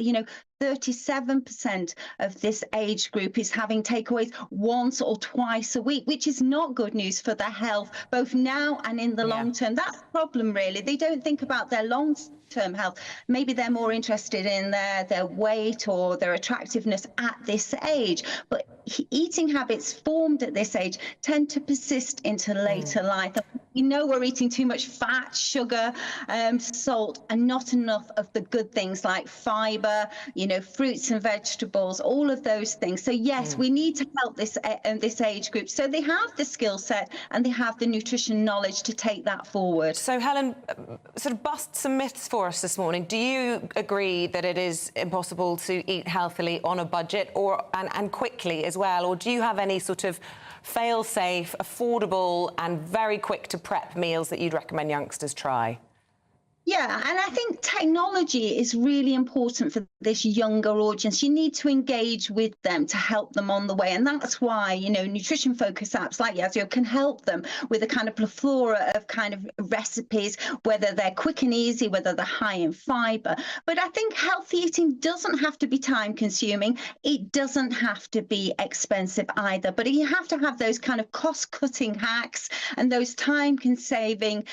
37% of this age group is having takeaways once or twice a week, which is not good news for their health, both now and in the long term. That's the problem, really. They don't think about their long-term health. Maybe they're more interested in their weight or their attractiveness at this age. But eating habits formed at this age tend to persist into later life. We know we're eating too much fat, sugar, salt, and not enough of the good things like fiber, fruits and vegetables, all of those things. So yes, we need to help this age group so they have the skill set and they have the nutrition knowledge to take that forward. So Helen, sort of bust some myths for us this morning. Do you agree that it is impossible to eat healthily on a budget and quickly as well? Or do you have any sort of fail-safe, affordable and very quick to prep meals that you'd recommend youngsters try? Yeah, and I think technology is really important for this younger audience. You need to engage with them to help them on the way. And that's why, nutrition focus apps like Yazio can help them with a kind of plethora of kind of recipes, whether they're quick and easy, whether they're high in fiber. But I think healthy eating doesn't have to be time consuming. It doesn't have to be expensive either. But you have to have those kind of cost cutting hacks and those time saving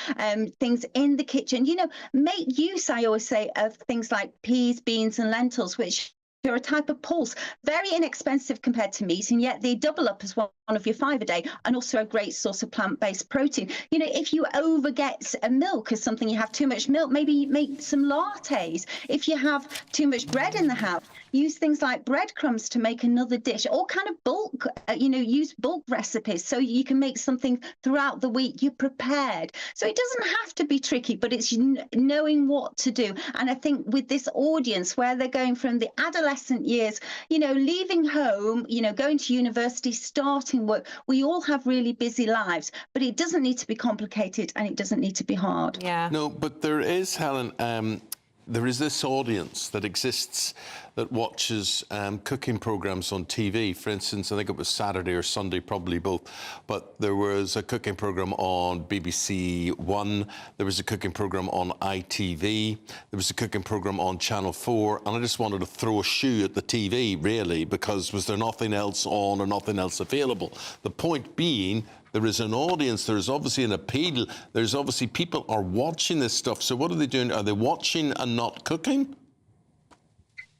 things in the kitchen. Make use, I always say, of things like peas, beans and lentils, which are a type of pulse, very inexpensive compared to meat, and yet they double up as one of your 5 a day and also a great source of plant-based protein. If you overget a milk as something, you have too much milk, maybe make some lattes. If you have too much bread in the house, use things like breadcrumbs to make another dish, or kind of bulk, use bulk recipes so you can make something throughout the week. You're prepared. So it doesn't have to be tricky, but it's knowing what to do. And I think with this audience where they're going from the adolescent years, leaving home, going to university, starting work, we all have really busy lives, but it doesn't need to be complicated and it doesn't need to be hard. Yeah. No, but there is, Helen, there is this audience that exists that watches cooking programmes on TV. For instance, I think it was Saturday or Sunday, probably both, but there was a cooking programme on BBC One, there was a cooking programme on ITV, there was a cooking programme on Channel 4, and I just wanted to throw a shoe at the TV, really, because was there nothing else on or nothing else available? The point being, there is an audience, there's obviously an appeal, there's obviously people are watching this stuff. So what are they doing? Are they watching and not cooking?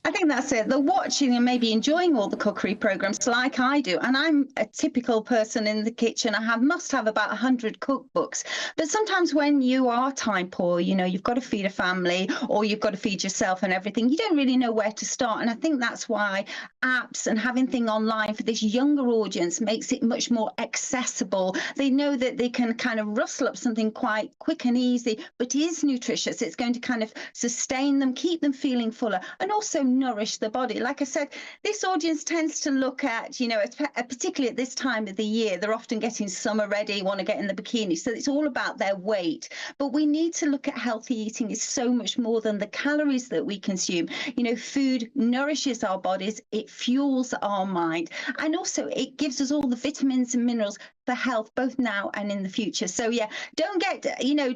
I think that's it. They're watching and maybe enjoying all the cookery programs like I do. And I'm a typical person in the kitchen. I must have about 100 cookbooks. But sometimes when you are time poor, you've got to feed a family or you've got to feed yourself and everything, you don't really know where to start. And I think that's why apps and having things online for this younger audience makes it much more accessible. They know that they can kind of rustle up something quite quick and easy, but is nutritious. It's going to kind of sustain them, keep them feeling fuller, and also nourish the body. Like I said, this audience tends to look at, particularly at this time of the year, they're often getting summer ready, want to get in the bikini. So it's all about their weight. But we need to look at healthy eating is so much more than the calories that we consume. Food nourishes our bodies, it fuels our mind, and also it gives us all the vitamins and minerals for health, both now and in the future. So yeah, don't get,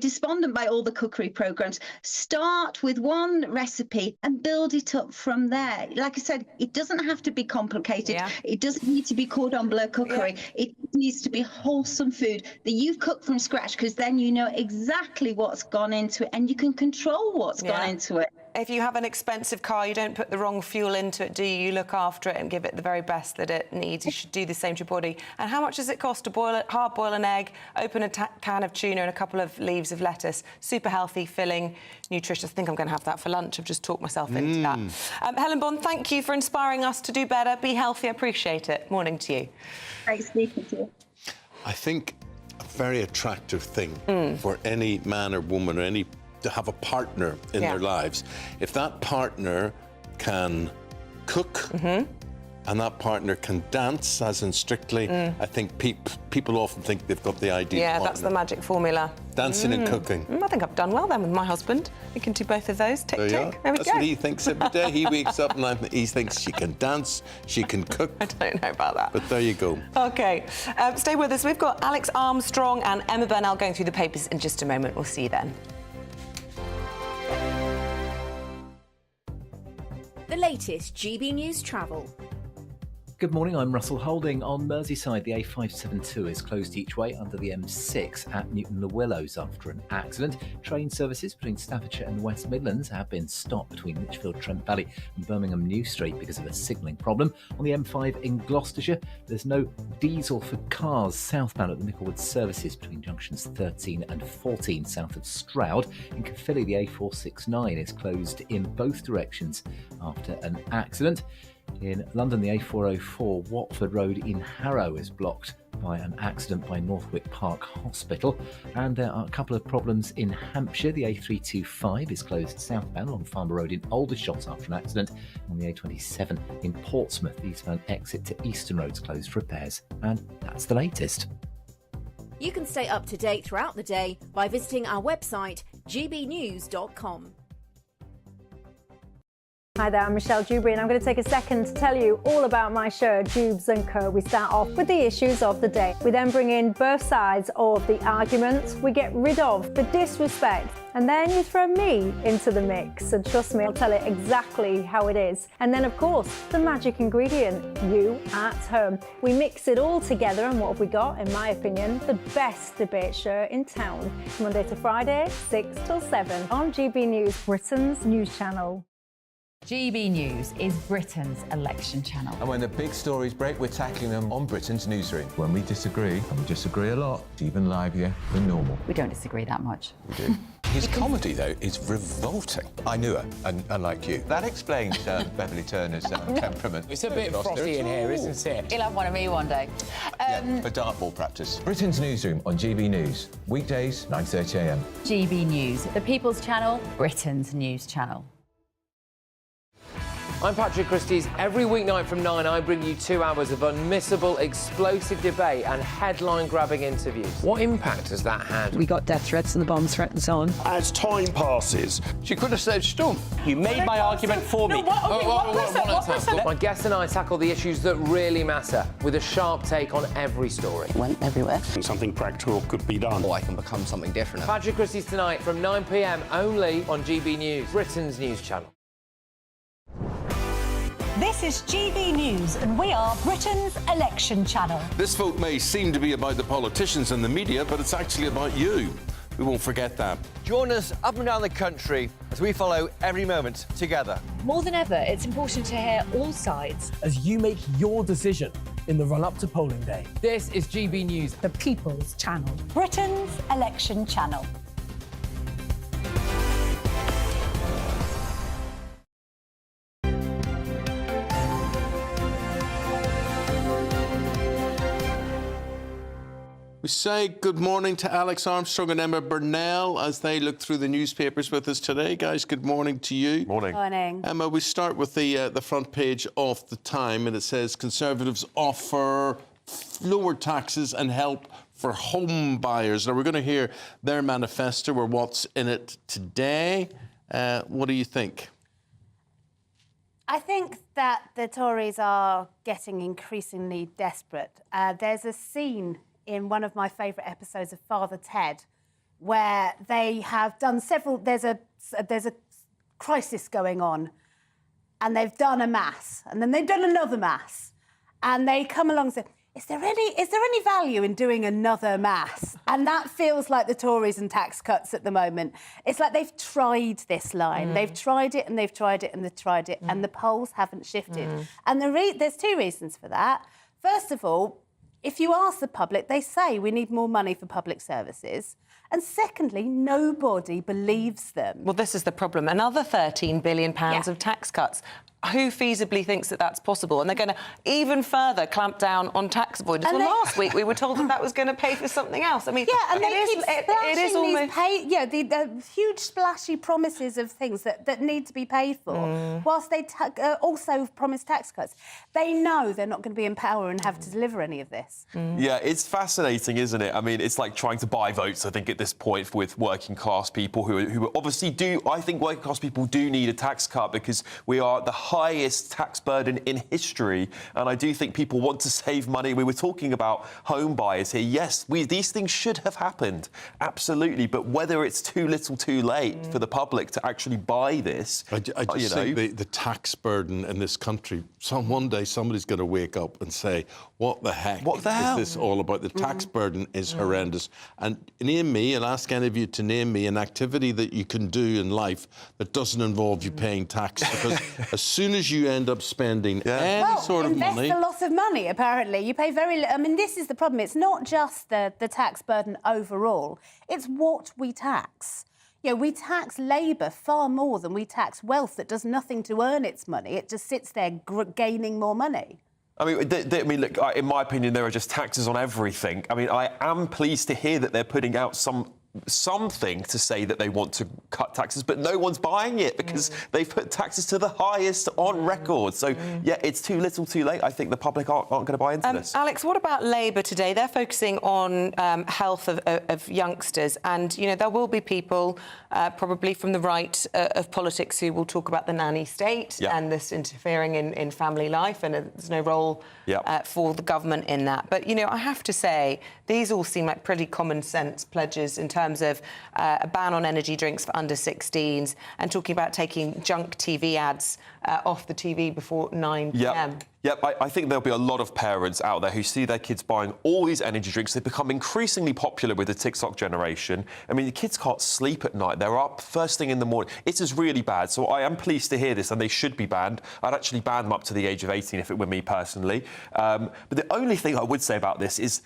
despondent by all the cookery programs. Start with one recipe and build it up from there. Like I said, it doesn't have to be complicated. Yeah. It doesn't need to be cordon bleu cookery. Yeah. It needs to be wholesome food that you've cooked from scratch, because then you know exactly what's gone into it and you can control what's gone into it. If you have an expensive car, you don't put the wrong fuel into it, do you? You look after it and give it the very best that it needs. You should do the same to your body. And how much does it cost to hard boil an egg, open a can of tuna and a couple of leaves of lettuce? Super healthy, filling, nutritious. I think I'm going to have that for lunch. I've just talked myself into that. Helen Bond, thank you for inspiring us to do better, be healthy. I appreciate it. Morning to you. Great speaking to you. I think, a very attractive thing for any man or woman or to have a partner in their lives. If that partner can cook and that partner can dance, as in Strictly, I think people often think they've got the ideal partner. That's the magic formula. Dancing and cooking. I think I've done well then with my husband. We can do both of those. Tick, tick. There we That's go. what he thinks every day. He wakes up and he thinks she can dance, she can cook. I don't know about that. But there you go. OK, stay with us. We've got Alex Armstrong and Emma Burnell going through the papers in just a moment. We'll see you then. The latest GB News travel. Good morning, I'm Russell Holding. On Merseyside, the A572 is closed each way under the M6 at Newton-le-Willows after an accident. Train services between Staffordshire and the West Midlands have been stopped between Lichfield, Trent Valley and Birmingham New Street because of a signalling problem. On the M5 in Gloucestershire, there's no diesel for cars southbound at the Micklewood services between junctions 13 and 14 south of Stroud. In Caerphilly, the A469 is closed in both directions after an accident. In London, the A404 Watford Road in Harrow is blocked by an accident by Northwick Park Hospital. And there are a couple of problems in Hampshire. The A325 is closed southbound along Farmer Road in Aldershot after an accident. On the A27 in Portsmouth, the eastbound exit to Eastern Road's closed for repairs. And that's the latest. You can stay up to date throughout the day by visiting our website, gbnews.com. Hi there, I'm Michelle Dewberry and I'm going to take a second to tell you all about my show, Jubes & Co. We start off with the issues of the day. We then bring in both sides of the argument. We get rid of the disrespect. And then you throw me into the mix. And trust me, I'll tell it exactly how it is. And then, of course, the magic ingredient, you at home. We mix it all together and what have we got, in my opinion, the best debate show in town. Monday to Friday, 6 till 7 on GB News, Britain's news channel. GB News is Britain's election channel. And when the big stories break, we're tackling them on Britain's newsroom. When we disagree, and we disagree a lot, it's even livelier than normal. We don't disagree that much. We do. His comedy, though, is revolting. I knew her, and unlike you. That explains Beverly Turner's temperament. It's a bit frosty in here, isn't it? You'll have one of me one day. For dartball practice. Britain's newsroom on GB News. Weekdays, 9:30 a.m. GB News, the People's Channel, Britain's news channel. I'm Patrick Christys. Every weeknight from 9, I bring you 2 hours of unmissable, explosive debate and headline-grabbing interviews. What impact has that had? We got death threats and the bomb threat and so on. As time passes, she could have said Storm. You made my argument for me. My guest and I tackle the issues that really matter with a sharp take on every story. Went everywhere. Something practical could be done. Or I can become something different. Patrick Christys tonight from 9 p.m. only on GB News, Britain's news channel. This is GB News and we are Britain's election channel. This vote may seem to be about the politicians and the media, but it's actually about you. We won't forget that. Join us up and down the country as we follow every moment together. More than ever, it's important to hear all sides. As you make your decision in the run-up to polling day. This is GB News, the People's Channel. Britain's election channel. We say good morning to Alex Armstrong and Emma Burnell as they look through the newspapers with us today. Guys, good morning to you. Morning. Morning. Emma, we start with the front page of the Time, and it says Conservatives offer lower taxes and help for home buyers. Now, we're going to hear their manifesto or what's in it today. What do you think? I think that the Tories are getting increasingly desperate. There's a scene in one of my favourite episodes of Father Ted, where they have done several. There's a crisis going on, and they've done a mass, and then they've done another mass, and they come along and say, "Is there any value in doing another mass?" And that feels like the Tories and tax cuts at the moment. It's like they've tried this line. They've tried it, and they've tried it, and they've tried it, and the polls haven't shifted. And there's two reasons for that. First of all, if you ask the public, they say we need more money for public services. And secondly, nobody believes them. Well, this is the problem. Another £13 billion of tax cuts. who feasibly thinks that that's possible? And they're going to even further clamp down on tax avoidance. Well, last week we were told that was going to pay for something else. I mean, yeah, and it is almost... the huge splashy promises of things that need to be paid for, whilst they also promise tax cuts. They know they're not going to be in power and have to deliver any of this. Yeah, it's fascinating, isn't it? I mean, it's like trying to buy votes, I think, at this point with working class people who obviously do... I think working class people do need a tax cut because we are at the highest tax burden in history, and I do think people want to save money. We were talking about home buyers here. Yes, these things should have happened, absolutely, but whether it's too little too late for the public to actually buy this... I just think the tax burden in this country, one day somebody's going to wake up and say, what the heck is this all about? The tax burden is horrendous. And name me, and ask any of you to name me, an activity that you can do in life that doesn't involve you paying tax, because as soon as you end up spending any sort of money... invest a lot of money, apparently. You pay very little. I mean, this is the problem. It's not just the tax burden overall. It's what we tax. You know, we tax labour far more than we tax wealth that does nothing to earn its money. It just sits there gaining more money. I mean, look, in my opinion, there are just taxes on everything. I mean, I am pleased to hear that they're putting out something to say that they want to cut taxes, but no one's buying it because they've put taxes to the highest on record. So, yeah, it's too little too late. I think the public aren't going to buy into this. Alex, what about Labour today? They're focusing on health of youngsters, and, you know, there will be people probably from the right of politics who will talk about the nanny state and this interfering in family life, and there's no role for the government in that. But, you know, I have to say, these all seem like pretty common sense pledges in terms of a ban on energy drinks for under 16s and talking about taking junk TV ads off the TV before 9 p.m. Yep, I think there'll be a lot of parents out there who see their kids buying all these energy drinks. They've become increasingly popular with the TikTok generation. I mean, the kids can't sleep at night. They're up first thing in the morning. It is really bad. So I am pleased to hear this, and they should be banned. I'd actually ban them up to the age of 18 if it were me personally. But the only thing I would say about this is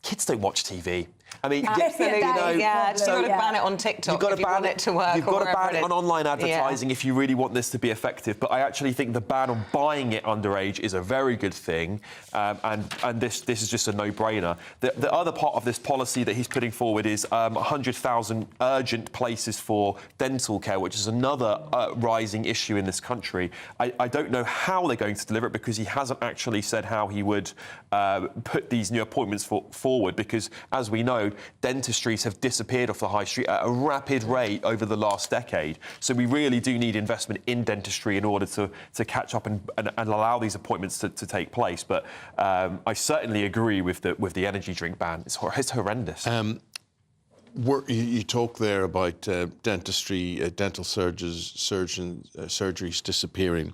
kids don't watch TV. I mean, you've got to ban it on TikTok if you want it to work. You've got to ban it on online advertising if you really want this to be effective. But I actually think the ban on buying it underage is a very good thing, and this is just a no-brainer. The other part of this policy that he's putting forward is 100,000 urgent places for dental care, which is another rising issue in this country. I don't know how they're going to deliver it because he hasn't actually said how he would put these new appointments forward, because, as we know, dentistries have disappeared off the high street at a rapid rate over the last decade. So we really do need investment in dentistry in order to catch up and allow these appointments to take place. But I certainly agree with the energy drink ban. It's horrendous. You talk there about dentistry, dental surgeries disappearing.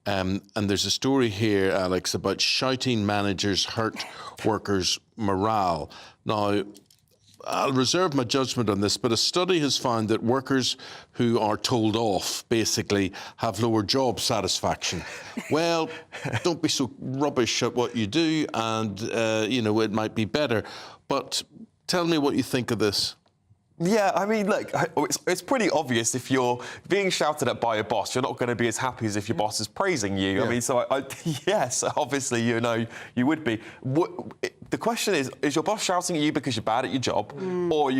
And there's a story here, Alex, about shouting managers hurt workers' morale. Now, I'll reserve my judgment on this, but a study has found that workers who are told off basically have lower job satisfaction. Well, don't be so rubbish at what you do, and, you know, it might be better. But tell me what you think of this. Yeah, I mean, look, it's pretty obvious if you're being shouted at by your boss, you're not going to be as happy as if your boss is praising you. Yeah. I mean, so yes, obviously, you know, you would be. The question is your boss shouting at you because you're bad at your job, or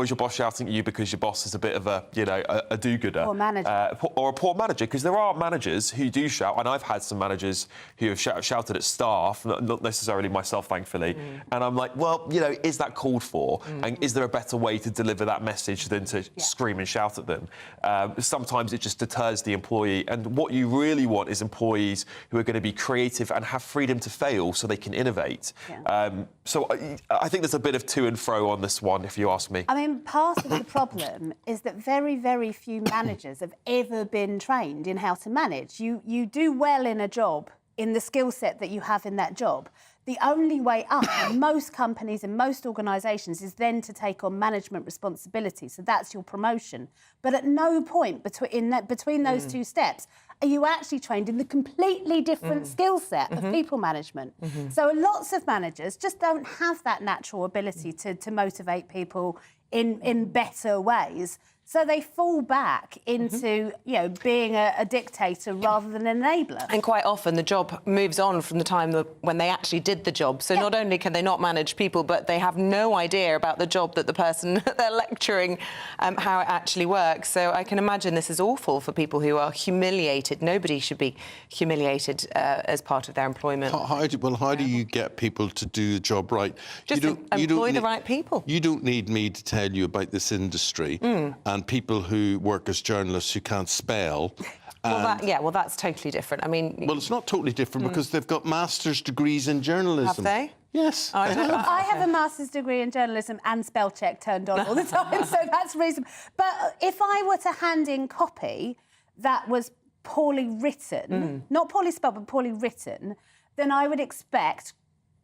is your boss shouting at you because your boss is a bit of a, you know, a do-gooder? Poor manager. Or a poor manager, because there are managers who do shout, and I've had some managers who have shouted at staff, not necessarily myself, thankfully, and I'm like, well, you know, is that called for? And is there a better way to deliver that message than to scream and shout at them? Sometimes it just deters the employee, and what you really want is employees who are going to be creative and have freedom to fail so they can innovate. So I think there's a bit of to and fro on this one, if you ask me. I mean, part of the problem is that very, very few managers have ever been trained in how to manage. You do well in a job in the skill set that you have in that job. The only way up in most companies and most organisations is then to take on management responsibility. So that's your promotion. But at no point between those two steps are you actually trained in the completely different skill set of people management. So lots of managers just don't have that natural ability to motivate people in better ways. So they fall back into, being a dictator rather than an enabler. And quite often the job moves on from the time when they actually did the job. So not only can they not manage people, but they have no idea about the job that the person they're lecturing, how it actually works. So I can imagine this is awful for people who are humiliated. Nobody should be humiliated as part of their employment. How do you get people to do the job right? Just employ the right people. You don't need me to tell you about this industry and people who work as journalists who can't spell. Well, that's totally different. I mean... Well, it's not totally different because they've got master's degrees in journalism. Have they? Yes. I have a master's degree in journalism and spell check turned on all the time, so that's reasonable. But if I were to hand in copy that was poorly written, not poorly spelled, but poorly written, then I would expect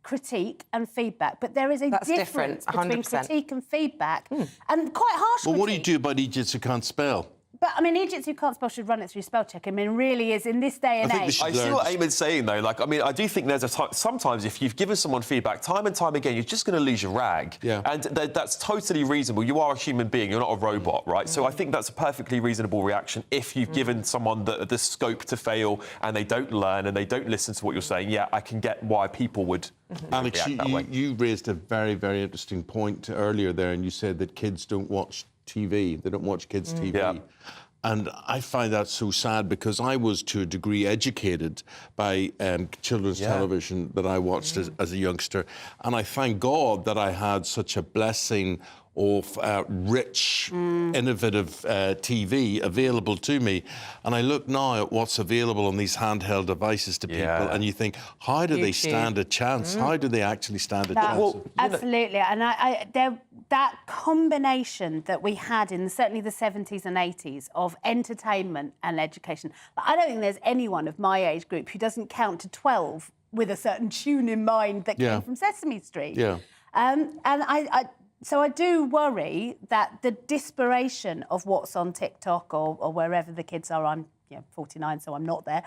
critique and feedback. But there is a difference between critique and feedback, and quite harsh Well, critique. what do you do about idiots who can't spell? But, I mean, idiots who can't spell should run it through spell check. I mean, really is, in this day and age... I see what Eamonn's saying, though. Like, I mean, I do think there's sometimes if you've given someone feedback time and time again, you're just going to lose your rag. Yeah. And that's totally reasonable. You are a human being. You're not a robot, right? So I think that's a perfectly reasonable reaction if you've given someone the scope to fail and they don't learn and they don't listen to what you're saying. Yeah, I can get why people would Alex, react that way. you raised a very, very interesting point earlier there, and you said that kids don't watch TV. They don't watch kids' TV. Yeah. And I find that so sad because I was, to a degree, educated by children's television that I watched as a youngster. And I thank God that I had such a blessing of rich, innovative TV available to me. And I look now at what's available on these handheld devices to people, and you think, how do they stand a chance? How do they actually stand a chance? Well, absolutely. And that combination that we had in certainly the 70s and 80s of entertainment and education, I don't think there's anyone of my age group who doesn't count to 12 with a certain tune in mind that came from Sesame Street. Yeah. So I do worry that the desperation of what's on TikTok or wherever the kids are, I'm 49, so I'm not there,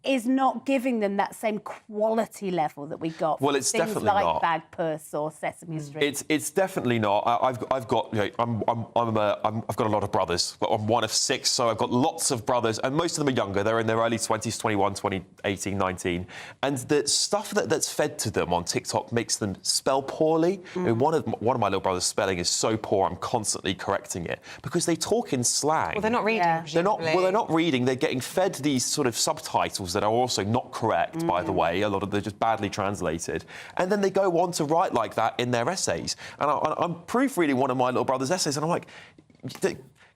is not giving them that same quality level that we got. Well, it's things definitely like not. Bag Puss or Sesame Street. It's definitely not. I've got I've got a lot of brothers. I'm one of 6, so I've got lots of brothers, and most of them are younger. They're in their early 20s, 21, 20, 18, 19, and the stuff that's fed to them on TikTok makes them spell poorly. I mean, one of my little brother's spelling is so poor, I'm constantly correcting it because they talk in slang. Well, they're not reading. They're not reading. They're getting fed these sort of subtitles that are also not correct, by the way. A lot of they're just badly translated. And then they go on to write like that in their essays. And I'm proofreading one of my little brother's essays, and I'm like,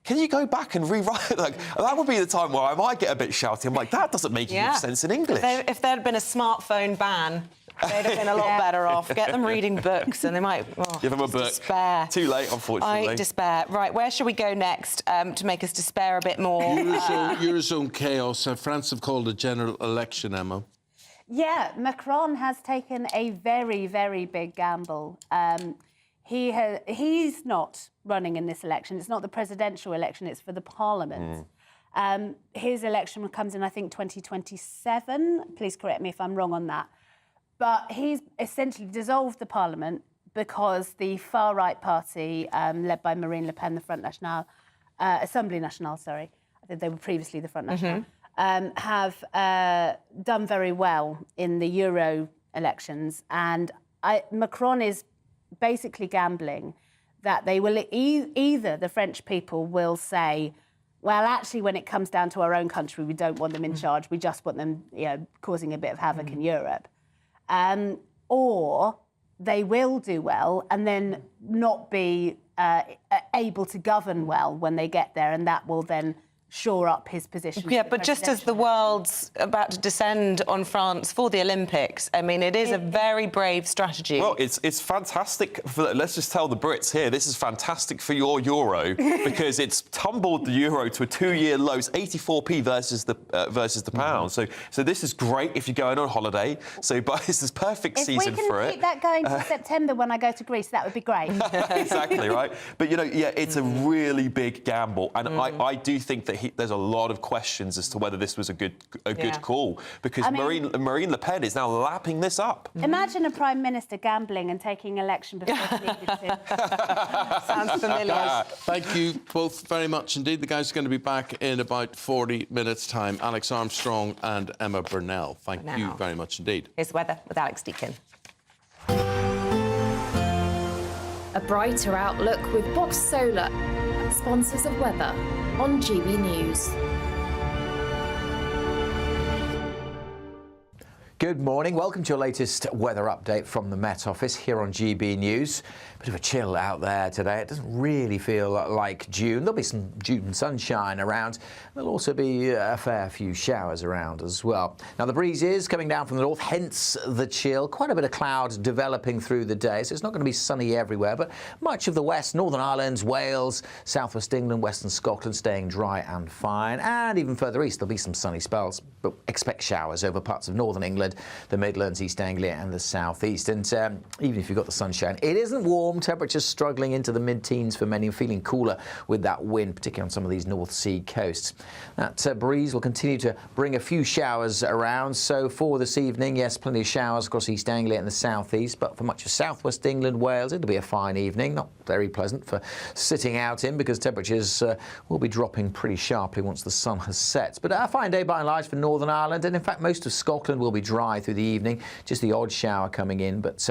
can you go back and rewrite it? Like, that would be the time where I might get a bit shouty. I'm like, that doesn't make any sense in English. If there had been a smartphone ban, they'd have been a lot better off. Get them reading books and they might... Give them a book. Despair. Too late, unfortunately. I despair. Right, where should we go next to make us despair a bit more? Eurozone chaos. France have called a general election, Emma. Yeah, Macron has taken a very, very big gamble. He's not running in this election. It's not the presidential election, it's for the parliament. His election comes in, I think, 2027. Please correct me if I'm wrong on that. But he's essentially dissolved the parliament because the far-right party, led by Marine Le Pen, the Front National, Assembly Nationale, sorry, I think they were previously the Front National, have done very well in the Euro elections. And Macron is basically gambling that they will either the French people will say, well, actually, when it comes down to our own country, we don't want them in charge. We just want them, causing a bit of havoc in Europe. Or they will do well and then not be able to govern well when they get there, and that will then shore up his position. Yeah, but just as the world's about to descend on France for the Olympics, I mean, it is a very brave strategy. Well, it's fantastic. Let's just tell the Brits here, this is fantastic for your euro because it's tumbled the euro to a 2-year low. It's 84p versus the pound. So this is great if you're going on holiday. But this is perfect season for it. If we can keep that going to September when I go to Greece, that would be great. Exactly, right? But, it's a really big gamble. And I do think that there's a lot of questions as to whether this was a good call, because I mean, Marine Le Pen is now lapping this up. Imagine a Prime Minister gambling and taking election before he needed to. Sounds familiar. Thank you both very much indeed. The guys are going to be back in about 40 minutes' time. Alex Armstrong and Emma Burnell. Thank you very much indeed. Here's weather with Alex Deakin. A brighter outlook with Box Solar, sponsors of weather on GB News. Good morning. Welcome to your latest weather update from the Met Office here on GB News. Bit of a chill out there today. It doesn't really feel like June. There'll be some June sunshine around. There'll also be a fair few showers around as well. Now, the breeze is coming down from the north, hence the chill. Quite a bit of cloud developing through the day, so it's not going to be sunny everywhere, but much of the west, Northern Ireland, Wales, southwest England, western Scotland staying dry and fine. And even further east, there'll be some sunny spells, but expect showers over parts of northern England, the Midlands, East Anglia and the southeast. And even if you've got the sunshine, it isn't warm. Temperatures struggling into the mid-teens for many, feeling cooler with that wind, particularly on some of these North Sea coasts. That breeze will continue to bring a few showers around. So for this evening, yes, plenty of showers across East Anglia and the southeast, but for much of southwest England, Wales, it'll be a fine evening. Not very pleasant for sitting out in, because temperatures will be dropping pretty sharply once the sun has set. But a fine day by and large for Northern Ireland, and in fact most of Scotland will be dry through the evening. Just the odd shower coming in, but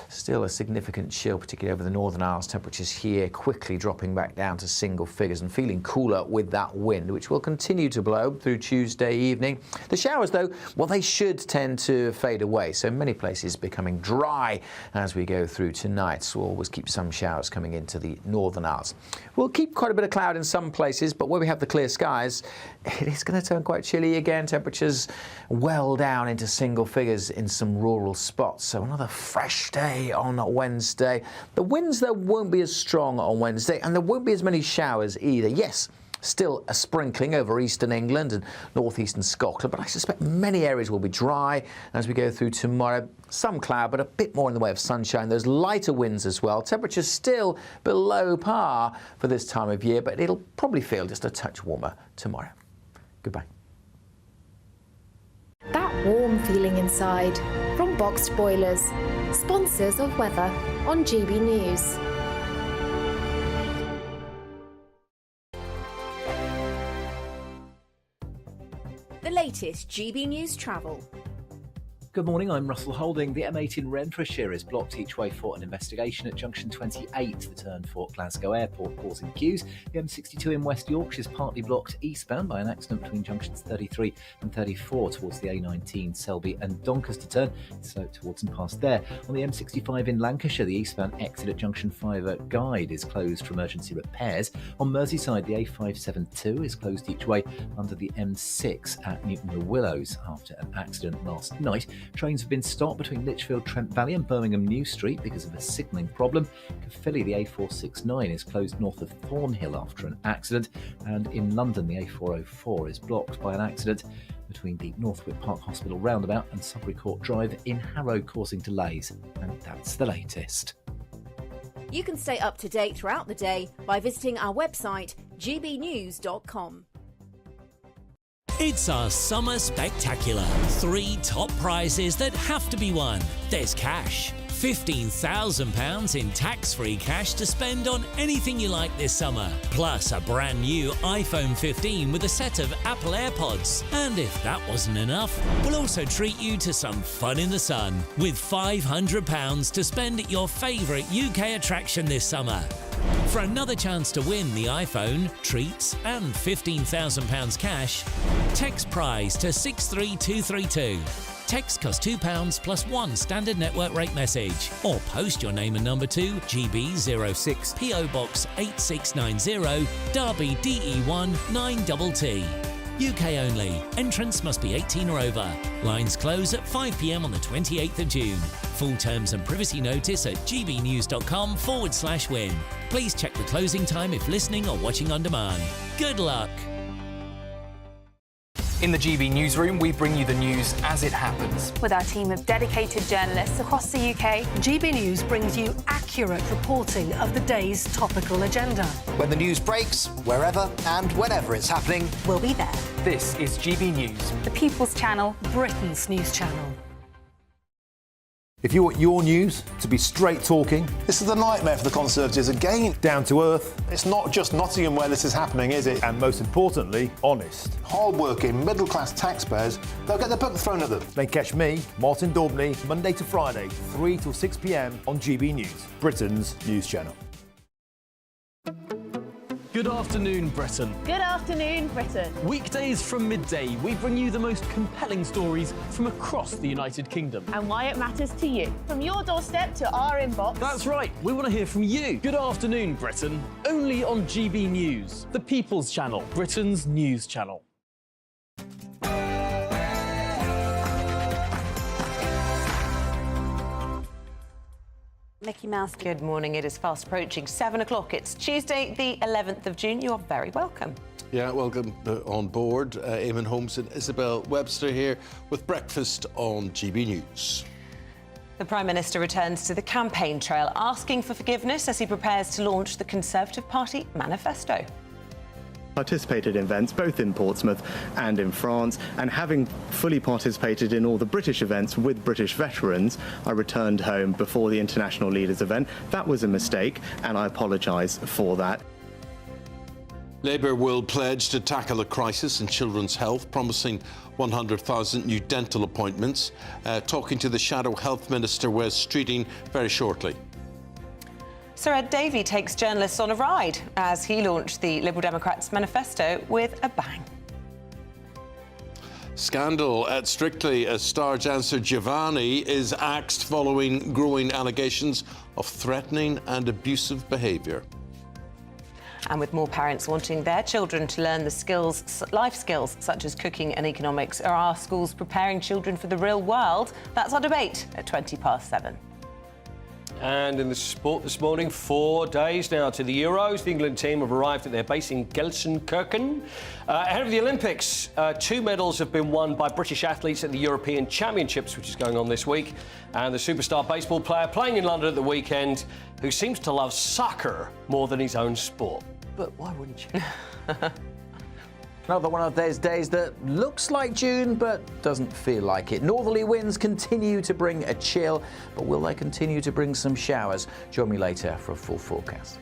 still a significant chill, particularly over the Northern Isles. Temperatures here quickly dropping back down to single figures and feeling cooler with that wind, which will continue to blow through Tuesday evening. The showers, though, well, they should tend to fade away, so many places becoming dry as we go through tonight. So we'll always keep some showers coming into the Northern Isles. We'll keep quite a bit of cloud in some places, but where we have the clear skies, it is going to turn quite chilly again. Temperatures well down into single figures in some rural spots. So another fresh day on Wednesday. The winds, though, won't be as strong on Wednesday, and there won't be as many showers either. Yes, still a sprinkling over eastern England and northeastern Scotland, but I suspect many areas will be dry as we go through tomorrow. Some cloud, but a bit more in the way of sunshine. Those lighter winds as well. Temperatures still below par for this time of year, but it'll probably feel just a touch warmer tomorrow. Goodbye. That warm feeling inside from Boxed Boilers, sponsors of weather on GB News. The latest GB News travel. Good morning, I'm Russell Holding. The M8 in Renfrewshire is blocked each way for an investigation at junction 28, the turn for Glasgow Airport, causing queues. The M62 in West Yorkshire is partly blocked eastbound by an accident between junctions 33 and 34 towards the A19 Selby and Doncaster turn. It's slow towards and past there. On the M65 in Lancashire, the eastbound exit at junction 5 at Guide is closed for emergency repairs. On Merseyside, the A572 is closed each way under the M6 at Newton-le-Willows after an accident last night. Trains have been stopped between Lichfield, Trent Valley and Birmingham New Street because of a signalling problem. Caerphilly, the A469 is closed north of Thornhill after an accident. And in London, the A404 is blocked by an accident between the Northwick Park Hospital roundabout and Sudbury Court Drive in Harrow, causing delays. And that's the latest. You can stay up to date throughout the day by visiting our website, gbnews.com. It's our summer spectacular. 3 top prizes that have to be won. There's cash. £15,000 in tax-free cash to spend on anything you like this summer. Plus a brand new iPhone 15 with a set of Apple AirPods. And if that wasn't enough, we'll also treat you to some fun in the sun with £500 to spend at your favourite UK attraction this summer. For another chance to win the iPhone, treats and £15,000 cash, text prize to 63232. Text costs £2 plus 1 standard network rate message. Or post your name and number to GB06 PO Box 8690 Derby DE1 9TT. UK only. Entrance must be 18 or over. Lines close at 5 p.m. on the 28th of June. Full terms and privacy notice at gbnews.com/win. Please check the closing time if listening or watching on demand. Good luck. In the GB newsroom, we bring you the news as it happens. With our team of dedicated journalists across the UK, GB News brings you accurate reporting of the day's topical agenda. When the news breaks, wherever and whenever it's happening, we'll be there. This is GB News, the People's Channel, Britain's news channel. If you want your news to be straight talking... This is a nightmare for the Conservatives again. Down to earth. It's not just Nottingham where this is happening, is it? And most importantly, honest. Hard-working, middle-class taxpayers, they'll get the book thrown at them. Then catch me, Martin Daubney, Monday to Friday, 3 till 6 p.m. on GB News, Britain's news channel. Good afternoon, Britain. Good afternoon, Britain. Weekdays from midday, we bring you the most compelling stories from across the United Kingdom. And why it matters to you. From your doorstep to our inbox. That's right, we want to hear from you. Good afternoon, Britain. Only on GB News, the People's Channel, Britain's news channel. Mickey Mouse. Good morning. It is fast approaching 7 o'clock. It's Tuesday, the 11th of June. You're very welcome. Yeah, welcome on board. Eamonn Holmes and Isabel Webster here with breakfast on GB News. The Prime Minister returns to the campaign trail, asking for forgiveness as he prepares to launch the Conservative Party manifesto. Participated in events both in Portsmouth and in France, and having fully participated in all the British events with British veterans, I returned home before the International Leaders event. That was a mistake, and I apologise for that. Labour will pledge to tackle the crisis in children's health, promising 100,000 new dental appointments. Talking to the Shadow Health Minister, Wes Streeting, very shortly. Sir Ed Davey takes journalists on a ride as he launched the Liberal Democrats' manifesto with a bang. Scandal at Strictly as star dancer Giovanni is axed following growing allegations of threatening and abusive behaviour. And with more parents wanting their children to learn the skills, life skills such as cooking and economics, are our schools preparing children for the real world? That's our debate at 7:20. And in the sport this morning, 4 days now to the Euros. The England team have arrived at their base in Gelsenkirchen. Ahead of the Olympics, 2 medals have been won by British athletes at the European Championships, which is going on this week. And the superstar baseball player playing in London at the weekend, who seems to love soccer more than his own sport. But why wouldn't you? Another one of those days that looks like June but doesn't feel like it. Northerly winds continue to bring a chill, but will they continue to bring some showers? Join me later for a full forecast.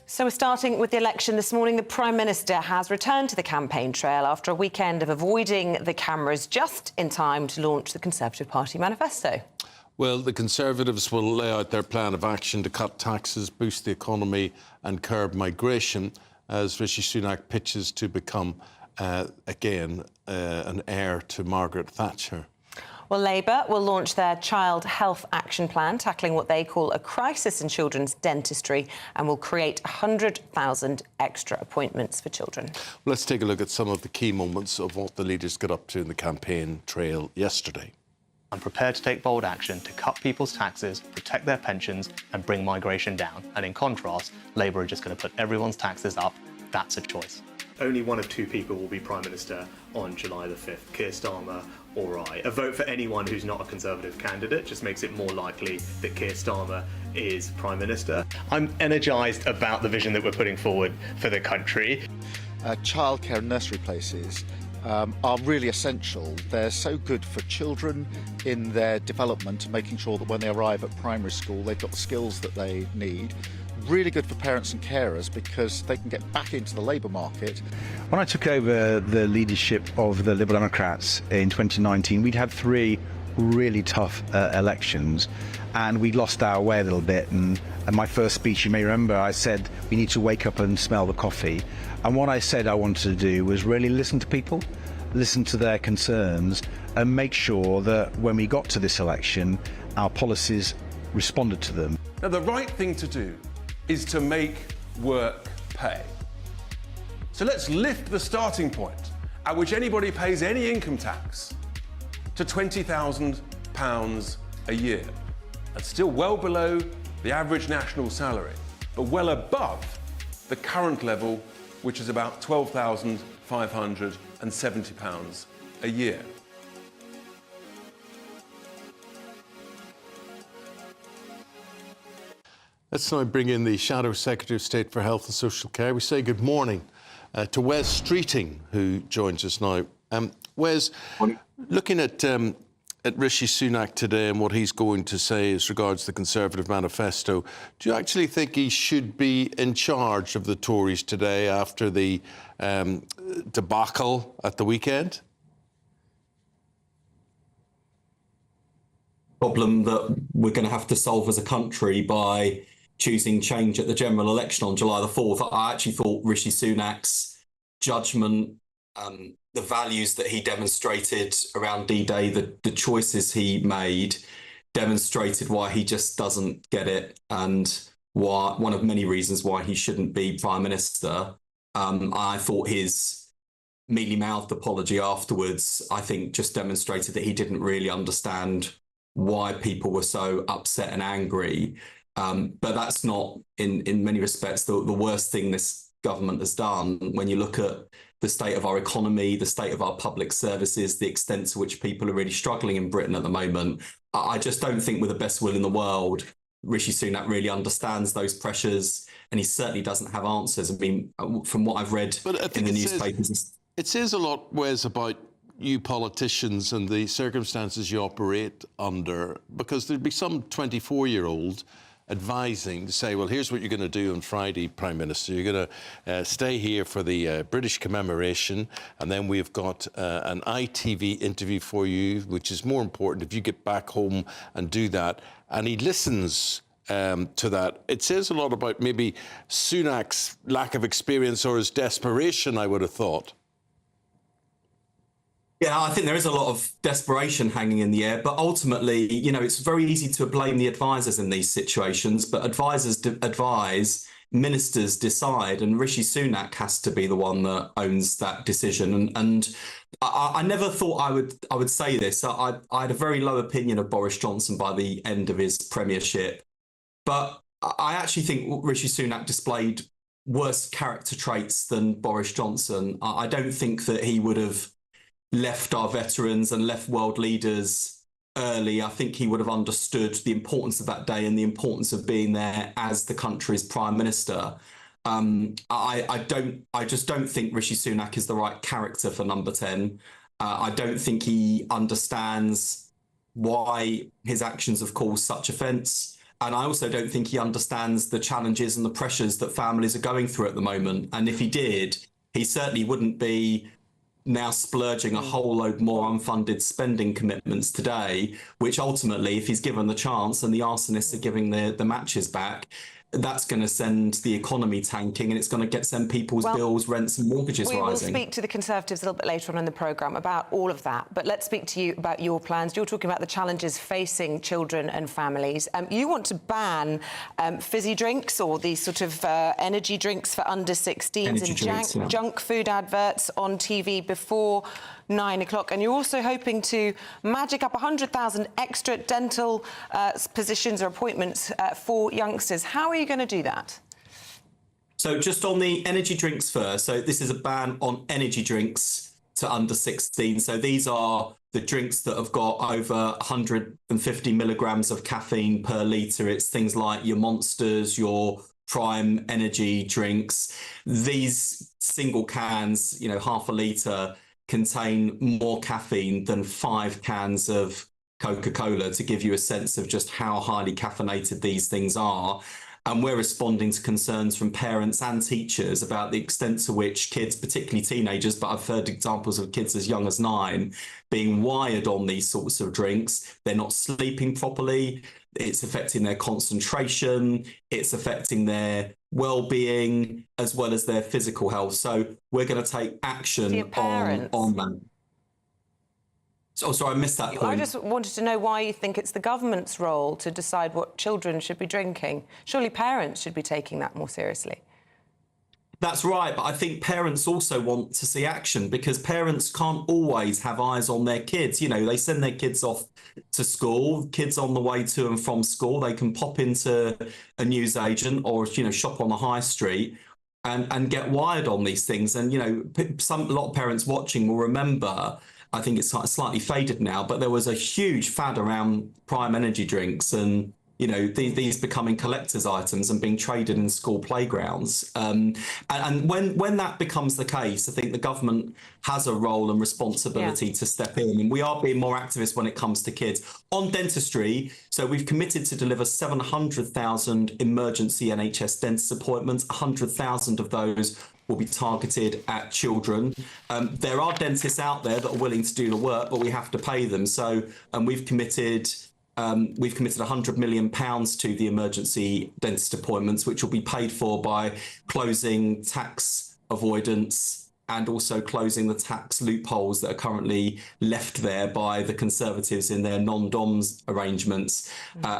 So we're starting with the election this morning. The Prime Minister has returned to the campaign trail after a weekend of avoiding the cameras just in time to launch the Conservative Party manifesto. Well, the Conservatives will lay out their plan of action to cut taxes, boost the economy and curb migration as Rishi Sunak pitches to become, again, an heir to Margaret Thatcher. Well, Labour will launch their Child Health Action Plan, tackling what they call a crisis in children's dentistry, and will create 100,000 extra appointments for children. Let's take a look at some of the key moments of what the leaders got up to in the campaign trail yesterday. I'm prepared to take bold action to cut people's taxes, protect their pensions and bring migration down. And in contrast, Labour are just going to put everyone's taxes up. That's a choice. Only one of 2 people will be Prime Minister on July the 5th, Keir Starmer or I. A vote for anyone who's not a Conservative candidate just makes it more likely that Keir Starmer is Prime Minister. I'm energised about the vision that we're putting forward for the country. Childcare and nursery places are really essential. They're so good for children in their development and making sure that when they arrive at primary school they've got the skills that they need. Really good for parents and carers because they can get back into the labour market. When I took over the leadership of the Liberal Democrats in 2019, we'd had 3 really tough elections and we lost our way a little bit. And my first speech, you may remember, I said we need to wake up and smell the coffee. And what I said I wanted to do was really listen to people, listen to their concerns and make sure that when we got to this election, our policies responded to them. Now, the right thing to do is to make work pay. So let's lift the starting point at which anybody pays any income tax to £20,000 a year. and still well below the average national salary, but well above the current level, which is about £12,570 a year. Let's now bring in the Shadow Secretary of State for Health and Social Care. We say good morning to Wes Streeting, who joins us now. Wes, looking at Rishi Sunak today and what he's going to say as regards the Conservative manifesto, do you actually think he should be in charge of the Tories today after the debacle at the weekend? Problem that we're going to have to solve as a country by choosing change at the general election on July the 4th. I actually thought Rishi Sunak's judgment, the values that he demonstrated around D-Day, the choices he made demonstrated why he just doesn't get it, and why one of many reasons why he shouldn't be Prime Minister. I thought his mealy-mouthed apology afterwards, I think, just demonstrated that he didn't really understand why people were so upset and angry. But that's not, in many respects, the worst thing this government has done. When you look at the state of our economy, the state of our public services, the extent to which people are really struggling in Britain at the moment, I just don't think, with the best will in the world, Rishi Sunak really understands those pressures, and he certainly doesn't have answers. I mean, from what I've read in the newspapers... It says a lot, Wes, about you politicians and the circumstances you operate under, because there'd be some 24-year-old advising to say, well, here's what you're going to do on Friday, Prime Minister. You're going to stay here for the British commemoration, and then we've got an ITV interview for you, which is more important if you get back home and do that. And he listens to that. It says a lot about maybe Sunak's lack of experience or his desperation, I would have thought. Yeah, I think there is a lot of desperation hanging in the air, but ultimately, you know, it's very easy to blame the advisors in these situations, but advisors advise, ministers decide, and Rishi Sunak has to be the one that owns that decision. And I never thought I would say this. I had a very low opinion of Boris Johnson by the end of his premiership, but I actually think Rishi Sunak displayed worse character traits than Boris Johnson. I don't think that he would have left our veterans and left world leaders early. I think he would have understood the importance of that day and the importance of being there as the country's Prime Minister. I just don't think Rishi Sunak is the right character for number 10. I don't think he understands why his actions have caused such offence. And I also don't think he understands the challenges and the pressures that families are going through at the moment. And if he did, he certainly wouldn't be now splurging a whole load more unfunded spending commitments today, which ultimately, if he's given the chance and the arsonists are giving the matches back, that's going to send the economy tanking, and it's going to send people's bills, rents and mortgages rising. We will speak to the Conservatives a little bit later on in the programme about all of that, but let's speak to you about your plans. You're talking about the challenges facing children and families. You want to ban fizzy drinks, or these sort of energy drinks for under 16s, and junk food adverts on TV before 9 o'clock, and you're also hoping to magic up 100,000 extra dental positions or appointments for youngsters. How are you going to do that? So just on the energy drinks first, so this is a ban on energy drinks to under 16. So these are the drinks that have got over 150 milligrams of caffeine per litre. It's things like your Monsters, your Prime energy drinks. These single cans, you know, half a litre, contain more caffeine than 5 cans of Coca-Cola, to give you a sense of just how highly caffeinated these things are. And we're responding to concerns from parents and teachers about the extent to which kids, particularly teenagers, but I've heard examples of kids as young as 9, being wired on these sorts of drinks. They're not sleeping properly. It's affecting their concentration. It's affecting their well-being as well as their physical health. So we're going to take action on that. Oh, sorry, I missed that point. I just wanted to know why you think it's the government's role to decide what children should be drinking. Surely parents should be taking that more seriously. That's right, but I think parents also want to see action because parents can't always have eyes on their kids. You know, they send their kids off to school, kids on the way to and from school, they can pop into a newsagent or, you know, shop on the high street and get wired on these things. And, you know, a lot of parents watching will remember, I think it's slightly faded now, but there was a huge fad around prime energy drinks and, you know, these becoming collector's items and being traded in school playgrounds. And when that becomes the case, I think the government has a role and responsibility to step in. And we are being more activist when it comes to kids. On dentistry, so we've committed to deliver 700,000 emergency NHS dentist appointments. 100,000 of those will be targeted at children. There are dentists out there that are willing to do the work, but we have to pay them. So we've committed £100 million to the emergency dentist appointments, which will be paid for by closing tax avoidance and also closing the tax loopholes that are currently left there by the Conservatives in their non-DOMS arrangements.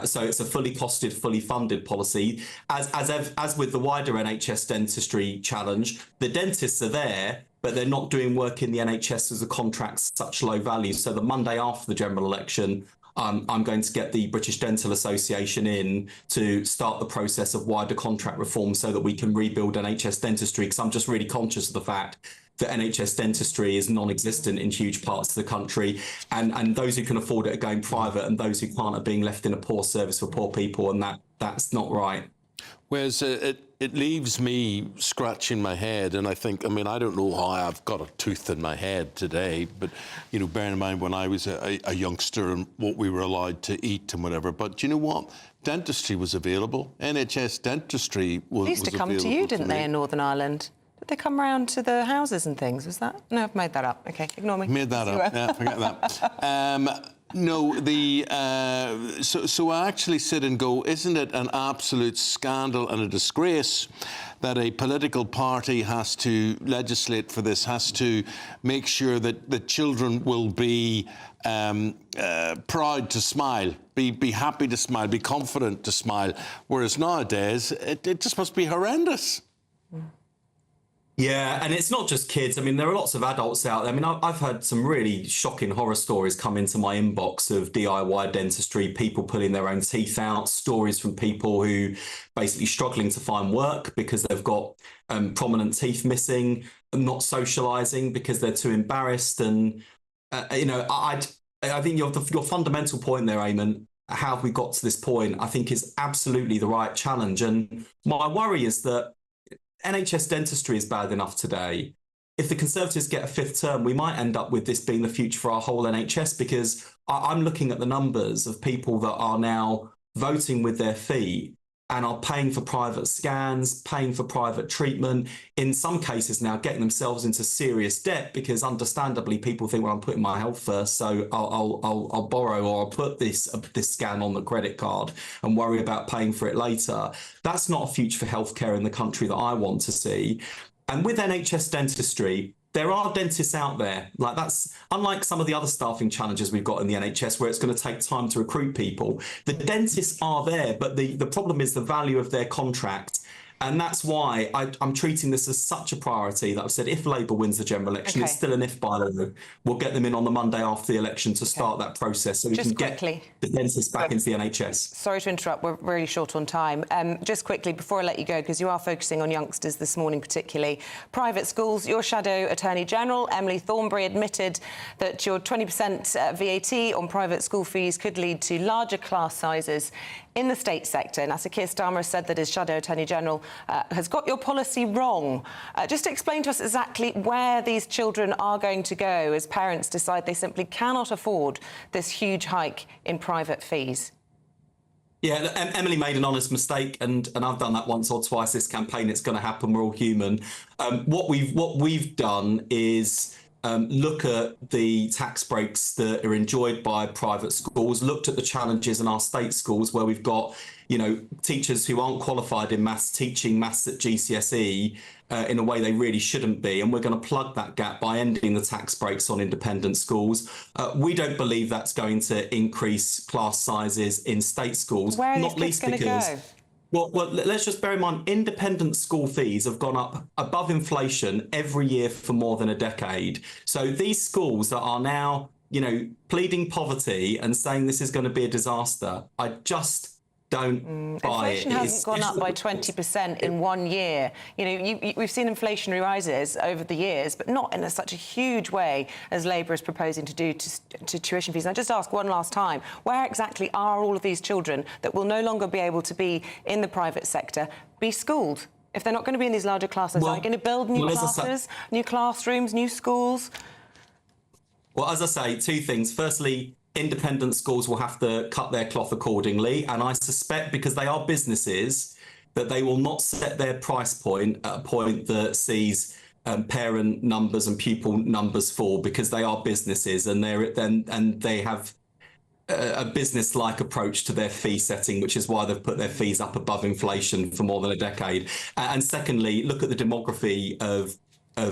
So it's a fully costed, fully funded policy. As with the wider NHS dentistry challenge, the dentists are there, but they're not doing work in the NHS as the contract's such low value. So the Monday after the general election, I'm going to get the British Dental Association in to start the process of wider contract reform so that we can rebuild NHS dentistry, because I'm just really conscious of the fact that NHS dentistry is non-existent in huge parts of the country, and those who can afford it are going private and those who can't are being left in a poor service for poor people, and that's not right. Whereas it leaves me scratching my head, and I think, I mean, I don't know how I've got a tooth in my head today, but, you know, bearing in mind when I was a youngster and what we were allowed to eat and whatever. But you know what? Dentistry was available. NHS dentistry was available. They used to come to you, didn't they, in Northern Ireland? Did they come round to the houses and things? Was that? No, I've made that up. OK, ignore me. Made that up, yeah, forget that. No, so I actually sit and go, isn't it an absolute scandal and a disgrace that a political party has to legislate for this, has to make sure that the children will be proud to smile, be happy to smile, be confident to smile, whereas nowadays it just must be horrendous. Yeah, and it's not just kids. I mean, there are lots of adults out there. I mean, I've had some really shocking horror stories come into my inbox of DIY dentistry, people pulling their own teeth out, stories from people who basically struggling to find work because they've got prominent teeth missing, not socialising because they're too embarrassed. And, you know, I think your fundamental point there, Eamonn, how have we got to this point, I think is absolutely the right challenge. And my worry is that NHS dentistry is bad enough today. If the Conservatives get a fifth term, we might end up with this being the future for our whole NHS, because I'm looking at the numbers of people that are now voting with their feet and are paying for private scans, paying for private treatment, in some cases now getting themselves into serious debt because understandably people think, well, I'm putting my health first, so I'll borrow or I'll put this scan on the credit card and worry about paying for it later. That's not a future for healthcare in the country that I want to see. And with NHS dentistry, there are dentists out there. Like, that's unlike some of the other staffing challenges we've got in the NHS where it's going to take time to recruit people. The dentists are there, but the problem is the value of their contract. And that's why I'm treating this as such a priority that I've said if Labour wins the general election, it's still an if by law. We'll get them in on the Monday after the election to start that process so we can get the dentists back into the NHS. Sorry to interrupt, we're really short on time. Just quickly, before I let you go, because you are focusing on youngsters this morning particularly, private schools, your Shadow Attorney General, Emily Thornberry, admitted that your 20% VAT on private school fees could lead to larger class sizes in the state sector. Now, Sir Keir Starmer said that his Shadow Attorney General has got your policy wrong. Just explain to us exactly where these children are going to go as parents decide they simply cannot afford this huge hike in private fees. Yeah, Emily made an honest mistake, and I've done that once or twice this campaign. It's going to happen. We're all human. What we've done is look at the tax breaks that are enjoyed by private schools, looked at the challenges in our state schools where we've got, you know, teachers who aren't qualified in maths teaching maths at GCSE in a way they really shouldn't be, and we're going to plug that gap by ending the tax breaks on independent schools. We don't believe that's going to increase class sizes in state schools, Where are not these kids least because go? Well, let's just bear in mind, independent school fees have gone up above inflation every year for more than a decade. So these schools that are now, pleading poverty and saying this is going to be a disaster, I just don't buy it. Inflation hasn't gone up by 20% in 1 year. We've seen inflationary rises over the years, but not in such a huge way as Labour is proposing to do to tuition fees. And I just ask one last time, where exactly are all of these children that will no longer be able to be in the private sector be schooled? If they're not going to be in these larger classes, are you going to build new classes, new classrooms, new schools? Well, as I say, two things. Firstly, independent schools will have to cut their cloth accordingly. And I suspect, because they are businesses, that they will not set their price point at a point that sees parent numbers and pupil numbers fall, because they are businesses and they have a business-like approach to their fee setting, which is why they've put their fees up above inflation for more than a decade. And secondly, look at the demography of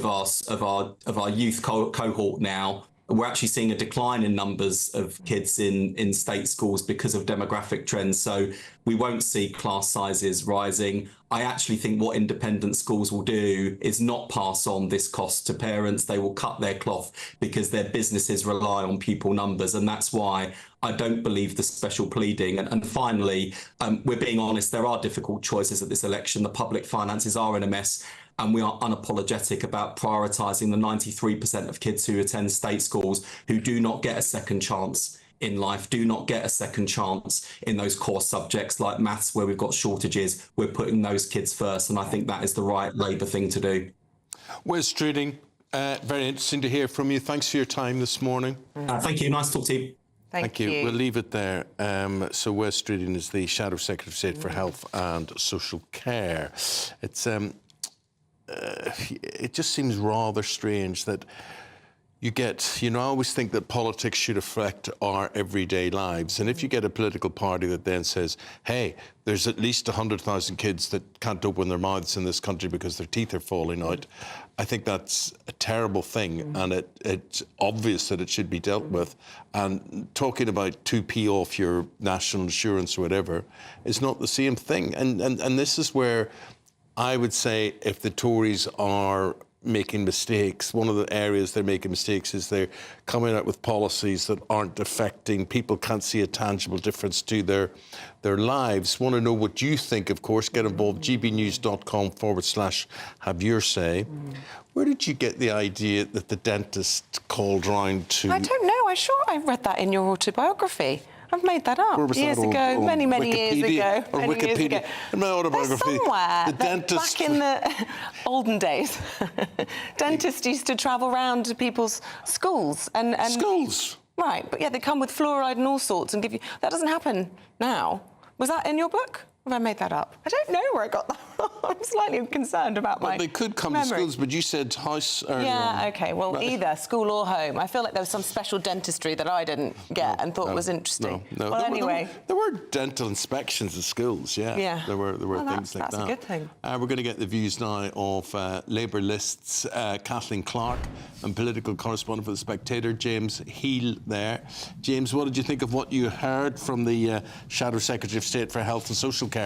our youth cohort now. We're actually seeing a decline in numbers of kids in state schools because of demographic trends. So we won't see class sizes rising. I actually think what independent schools will do is not pass on this cost to parents. They will cut their cloth because their businesses rely on pupil numbers. And that's why I don't believe the special pleading. And finally, we're being honest, there are difficult choices at this election. The public finances are in a mess. And we are unapologetic about prioritising the 93% of kids who attend state schools who do not get a second chance in life, do not get a second chance in those core subjects like maths, where we've got shortages. We're putting those kids first, and I think that is the right Labour thing to do. Wes Streeting, very interesting to hear from you. Thanks for your time this morning. Thank you. Nice to talk to you. Thank you. We'll leave it there. So Wes Streeting is the Shadow Secretary of State for Health and Social Care. It just seems rather strange that you get, I always think that politics should affect our everyday lives. And if you get a political party that then says, hey, there's at least 100,000 kids that can't open their mouths in this country because their teeth are falling out, I think that's a terrible thing. And it's obvious that it should be dealt with. And talking about 2p off your national insurance or whatever is not the same thing. And this is where I would say, if the Tories are making mistakes, one of the areas they're making mistakes is they're coming out with policies that aren't affecting people, can't see a tangible difference to their lives. Want to know what you think, of course. Get involved, gbnews.com/have your say. Where did you get the idea that the dentist called round to... I don't know. I'm sure I read that in your autobiography. I've made that up years ago, many years ago. Or Wikipedia. In my autobiography. Somewhere, the dentist... back in the olden days, dentists used to travel round to people's schools. And Schools? Right, but yeah, they come with fluoride and all sorts and give you... That doesn't happen now. Was that in your book? Have I made that up? I don't know where I got that. I'm slightly concerned about my They could come memory. to schools, but you said house earlier. Yeah, OK. Well, either school or home. I feel like there was some special dentistry that I didn't get and thought was interesting. No. Well, anyway. There were dental inspections in schools, yeah. There were things like that. That's a good thing. We're going to get the views now of Labour lists, Kathleen Clark, and political correspondent for The Spectator, James Heal there. James, what did you think of what you heard from the Shadow Secretary of State for Health and Social Care?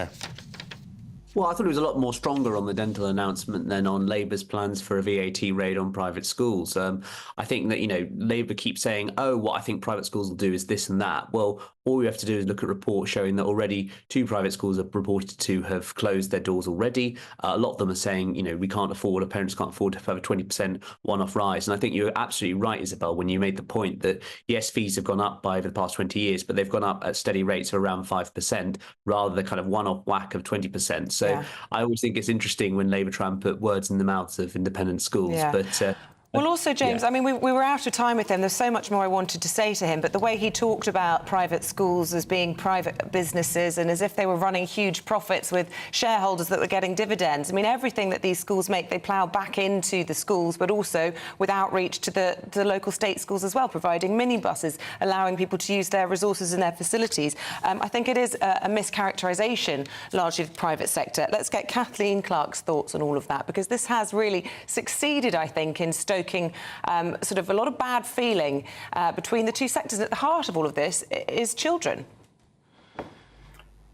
Well, I thought it was a lot more stronger on the dental announcement than on Labour's plans for a VAT raid on private schools. I think that, Labour keeps saying, oh, what I think private schools will do is this and that. Well, all we have to do is look at reports showing that already 2 private schools are reported to have closed their doors already. A lot of them are saying, we can't afford, or parents can't afford to have a 20% one-off rise. And I think you're absolutely right, Isabel, when you made the point that, yes, fees have gone up over the past 20 years, but they've gone up at steady rates of around 5%, rather than kind of one-off whack of 20%. So I always think it's interesting when Labour try and put words in the mouths of independent schools. Yeah. But Well, also, James, I mean, we were out of time with him. There's so much more I wanted to say to him, but the way he talked about private schools as being private businesses and as if they were running huge profits with shareholders that were getting dividends. I mean, everything that these schools make, they plough back into the schools, but also with outreach to the local state schools as well, providing minibuses, allowing people to use their resources and their facilities. I think it is a mischaracterisation, largely, of the private sector. Let's get Kathleen Clark's thoughts on all of that, because this has really succeeded, I think, in stoking sort of a lot of bad feeling between the two sectors. At the heart of all of this is children.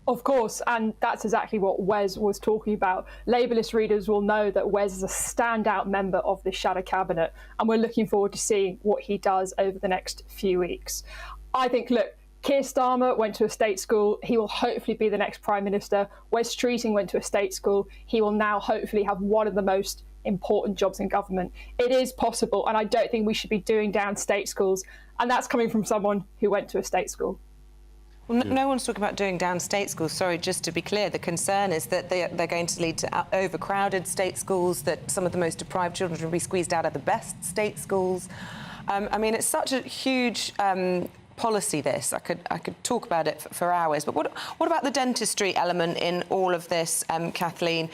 Of course, and that's exactly what Wes was talking about. Labour-list readers will know that Wes is a standout member of the shadow cabinet, and we're looking forward to seeing what he does over the next few weeks. I think, look, Keir Starmer went to a state school. He will hopefully be the next Prime Minister. Wes Streeting went to a state school. He will now hopefully have one of the most important jobs in government. It is possible, and I don't think we should be doing down state schools, and that's coming from someone who went to a state school. Well, no one's talking about doing down state schools. Sorry, just to be clear, the concern is that they're going to lead to overcrowded state schools, that some of the most deprived children will be squeezed out of the best state schools. I mean, it's such a huge policy, this. I could talk about it for hours. But what about the dentistry element in all of this, Kathleen?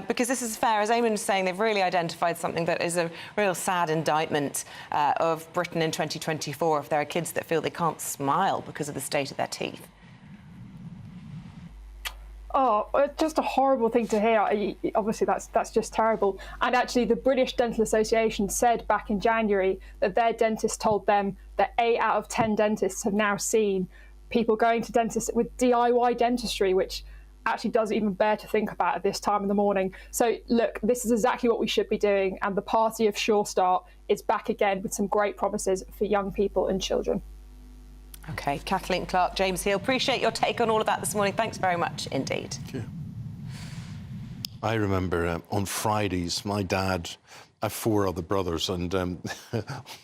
Because this is fair. As Eamonn was saying, they've really identified something that is a real sad indictment of Britain in 2024 if there are kids that feel they can't smile because of the state of their teeth. Oh, just a horrible thing to hear. Obviously, that's just terrible. And actually, the British Dental Association said back in January that their dentist told them that 8 out of 10 dentists have now seen people going to dentists with DIY dentistry, which actually doesn't even bear to think about at this time in the morning. So, look, this is exactly what we should be doing. And the party of Sure Start is back again with some great promises for young people and children. OK, Kathleen Clark, James Hill, appreciate your take on all of that this morning. Thanks very much indeed. Thank you. I remember on Fridays, my dad, I have 4 other brothers, and on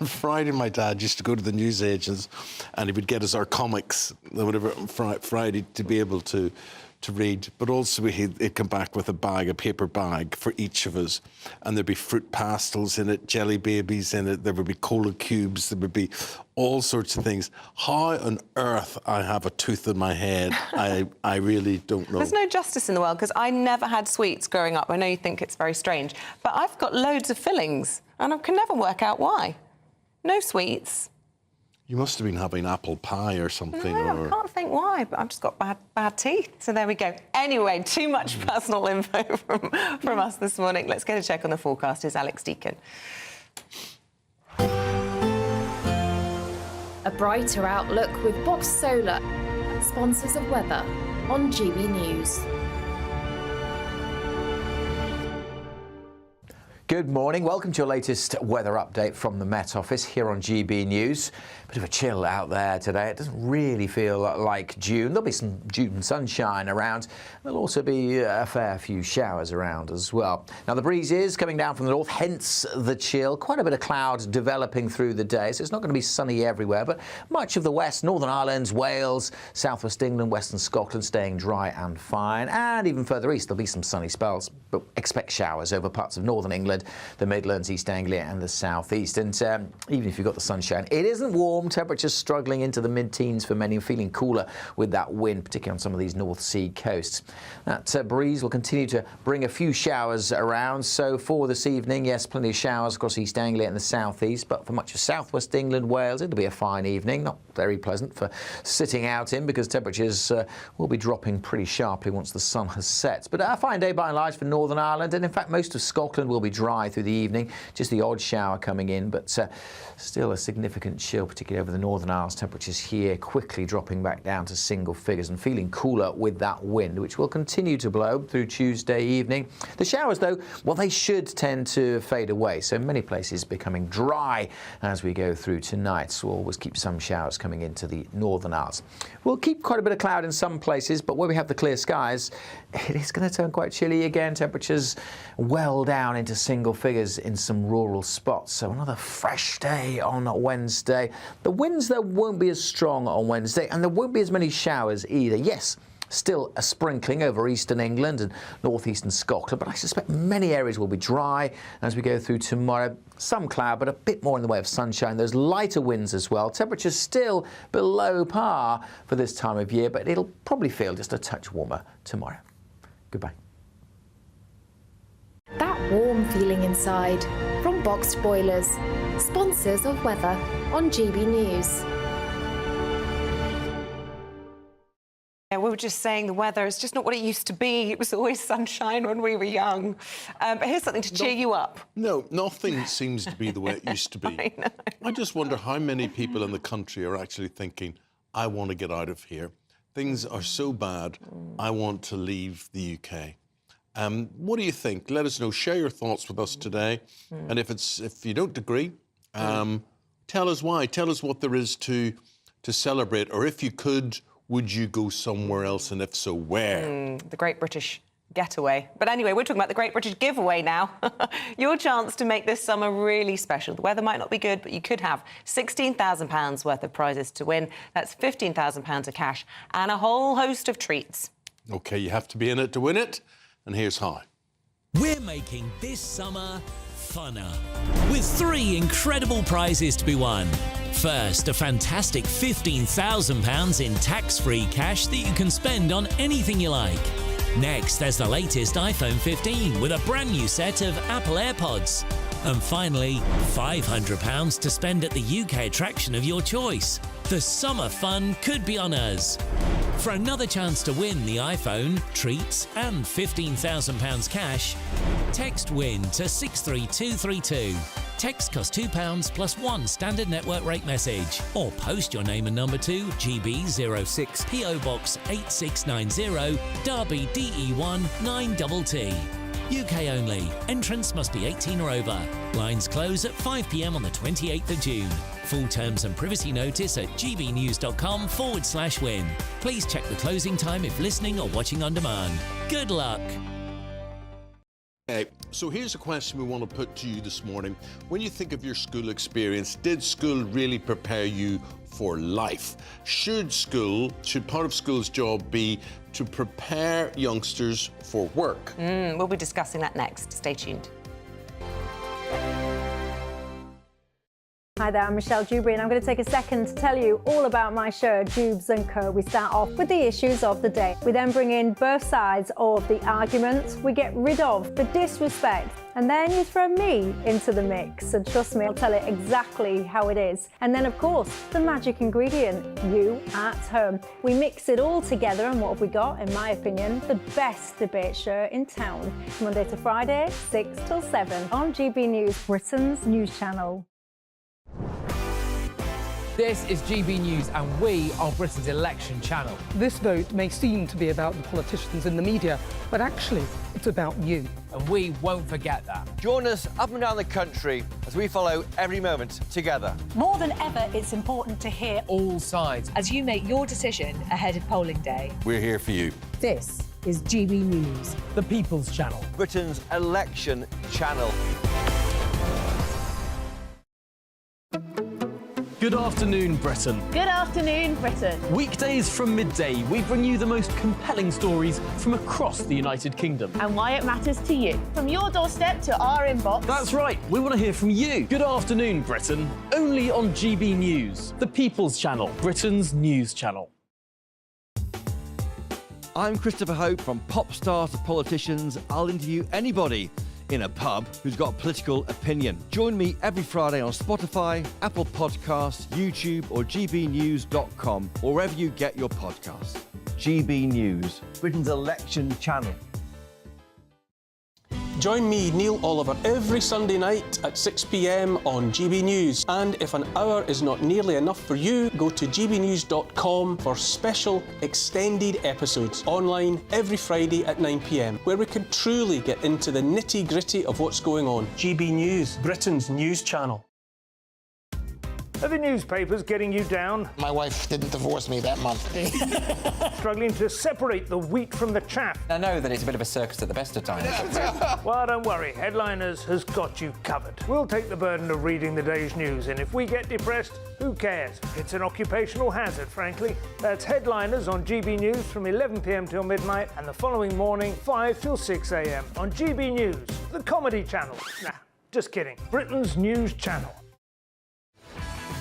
Friday my dad used to go to the newsagents and he would get us our comics, whatever, on Friday to be able to read, but also he'd come back with a paper bag for each of us, and there'd be fruit pastels in it, jelly babies in it, there would be cola cubes, there would be all sorts of things. How on earth I have a tooth in my head, I really don't know. There's no justice in the world, because I never had sweets growing up. I know you think it's very strange, but I've got loads of fillings, and I can never work out why. No sweets. You must have been having apple pie or something. No, I can't think why, but I've just got bad teeth. So there we go. Anyway, too much personal info from us this morning. Let's get a check on the forecast. Here's Alex Deacon. A brighter outlook with Box Solar, sponsors of weather on GB News. Good morning. Welcome to your latest weather update from the Met Office here on GB News. Bit of a chill out there today. It doesn't really feel like June. There'll be some June sunshine around. There'll also be a fair few showers around as well. Now, the breeze is coming down from the north, hence the chill. Quite a bit of cloud developing through the day, so it's not going to be sunny everywhere, but much of the west, Northern Ireland, Wales, southwest England, western Scotland staying dry and fine. And even further east, there'll be some sunny spells, but expect showers over parts of northern England, the Midlands, East Anglia and the southeast. And even if you've got the sunshine, it isn't warm. Temperatures struggling into the mid-teens for many, feeling cooler with that wind, particularly on some of these North Sea coasts. That breeze will continue to bring a few showers around. So for this evening, yes, plenty of showers across East Anglia and the southeast, but for much of southwest England, Wales, it'll be a fine evening. Not very pleasant for sitting out in, because temperatures will be dropping pretty sharply once the sun has set. But a fine day by and large for Northern Ireland, and in fact most of Scotland will be dry through the evening. Just the odd shower coming in, but still a significant chill, particularly over the Northern Isles. Temperatures here quickly dropping back down to single figures and feeling cooler with that wind, which will continue to blow through Tuesday evening. The showers, though, well, they should tend to fade away, so many places becoming dry as we go through tonight. So we'll always keep some showers coming into the Northern Isles. We'll keep quite a bit of cloud in some places, but where we have the clear skies, it is going to turn quite chilly again. Temperatures well down into single figures in some rural spots. So another fresh day on Wednesday. The winds, though, won't be as strong on Wednesday, and there won't be as many showers either. Yes, still a sprinkling over eastern England and northeastern Scotland, but I suspect many areas will be dry as we go through tomorrow. Some cloud, but a bit more in the way of sunshine. Those lighter winds as well. Temperatures still below par for this time of year, but it'll probably feel just a touch warmer tomorrow. Goodbye. That warm feeling inside from Boxed Boilers, sponsors of weather on GB News. Yeah, we were just saying the weather is just not what it used to be. It was always sunshine when we were young. But here's something to cheer you up. No, nothing seems to be the way it used to be. I just wonder how many people in the country are actually thinking, I want to get out of here. things are so bad, I want to leave the UK. What do you think? Let us know. Share your thoughts with us today. And if you don't agree, tell us why. Tell us what there is to celebrate. Or if you could, would you go somewhere else? And if so, where? The Great British Getaway. But anyway, we're talking about the Great British Giveaway now. Your chance to make this summer really special. The weather might not be good, but you could have £16,000 worth of prizes to win. That's £15,000 of cash and a whole host of treats. OK, you have to be in it to win it. And here's how. We're making this summer funner with 3 incredible prizes to be won. First, a fantastic £15,000 in tax-free cash that you can spend on anything you like. Next, there's the latest iPhone 15 with a brand new set of Apple AirPods. And finally, £500 to spend at the UK attraction of your choice. The summer fun could be on us. For another chance to win the iPhone, treats and £15,000 cash, text WIN to 63232. Text costs £2 plus 1 standard network rate message. Or post your name and number to GB06 PO Box 8690 Derby DE1 9TT. UK only. Entrance must be 18 or over. Lines close at 5 p.m. on the 28th of June. Full terms and privacy notice at gbnews.com/win. Please check the closing time if listening or watching on demand. Good luck. Okay, so here's a question we want to put to you this morning. When you think of your school experience, did school really prepare you for life? Should part of school's job be to prepare youngsters for work? We'll be discussing that next. Stay tuned. Hi there, I'm Michelle Dewberry and I'm going to take a second to tell you all about my show, Dubes & Co. We start off with the issues of the day. We then bring in both sides of the arguments. We get rid of the disrespect. And then you throw me into the mix. And trust me, I'll tell it exactly how it is. And then, of course, the magic ingredient, you at home. We mix it all together and what have we got, in my opinion, the best debate show in town. Monday to Friday, 6 till 7 on GB News, Britain's news channel. This is GB News and we are Britain's election channel. This vote may seem to be about the politicians in the media, but actually it's about you. And we won't forget that. Join us up and down the country as we follow every moment together. More than ever, it's important to hear all sides as you make your decision ahead of polling day. We're here for you. This is GB News, the People's Channel. Britain's election channel. Good afternoon, Britain. Good afternoon, Britain. Weekdays from midday, we bring you the most compelling stories from across the United Kingdom. And why it matters to you. From your doorstep to our inbox. That's right, we want to hear from you. Good afternoon, Britain. Only on GB News, the People's Channel, Britain's news channel. I'm Christopher Hope. From pop stars to politicians, I'll interview anybody in a pub who's got a political opinion. Join me every Friday on Spotify, Apple Podcasts, YouTube or gbnews.com, or wherever you get your podcasts. GB News, Britain's election channel. Join me, Neil Oliver, every Sunday night at 6 p.m. on GB News. And if an hour is not nearly enough for you, go to gbnews.com for special extended episodes online every Friday at 9 p.m, where we can truly get into the nitty-gritty of what's going on. GB News, Britain's news channel. Are the newspapers getting you down? My wife didn't divorce me that month. Struggling to separate the wheat from the chaff? I know that it's a bit of a circus at the best of times. Well, don't worry. Headliners has got you covered. We'll take the burden of reading the day's news, and if we get depressed, who cares? It's an occupational hazard, frankly. That's Headliners on GB News from 11 p.m. till midnight, and the following morning, 5 till 6 a.m. on GB News, the comedy channel. Nah, just kidding. Britain's news channel.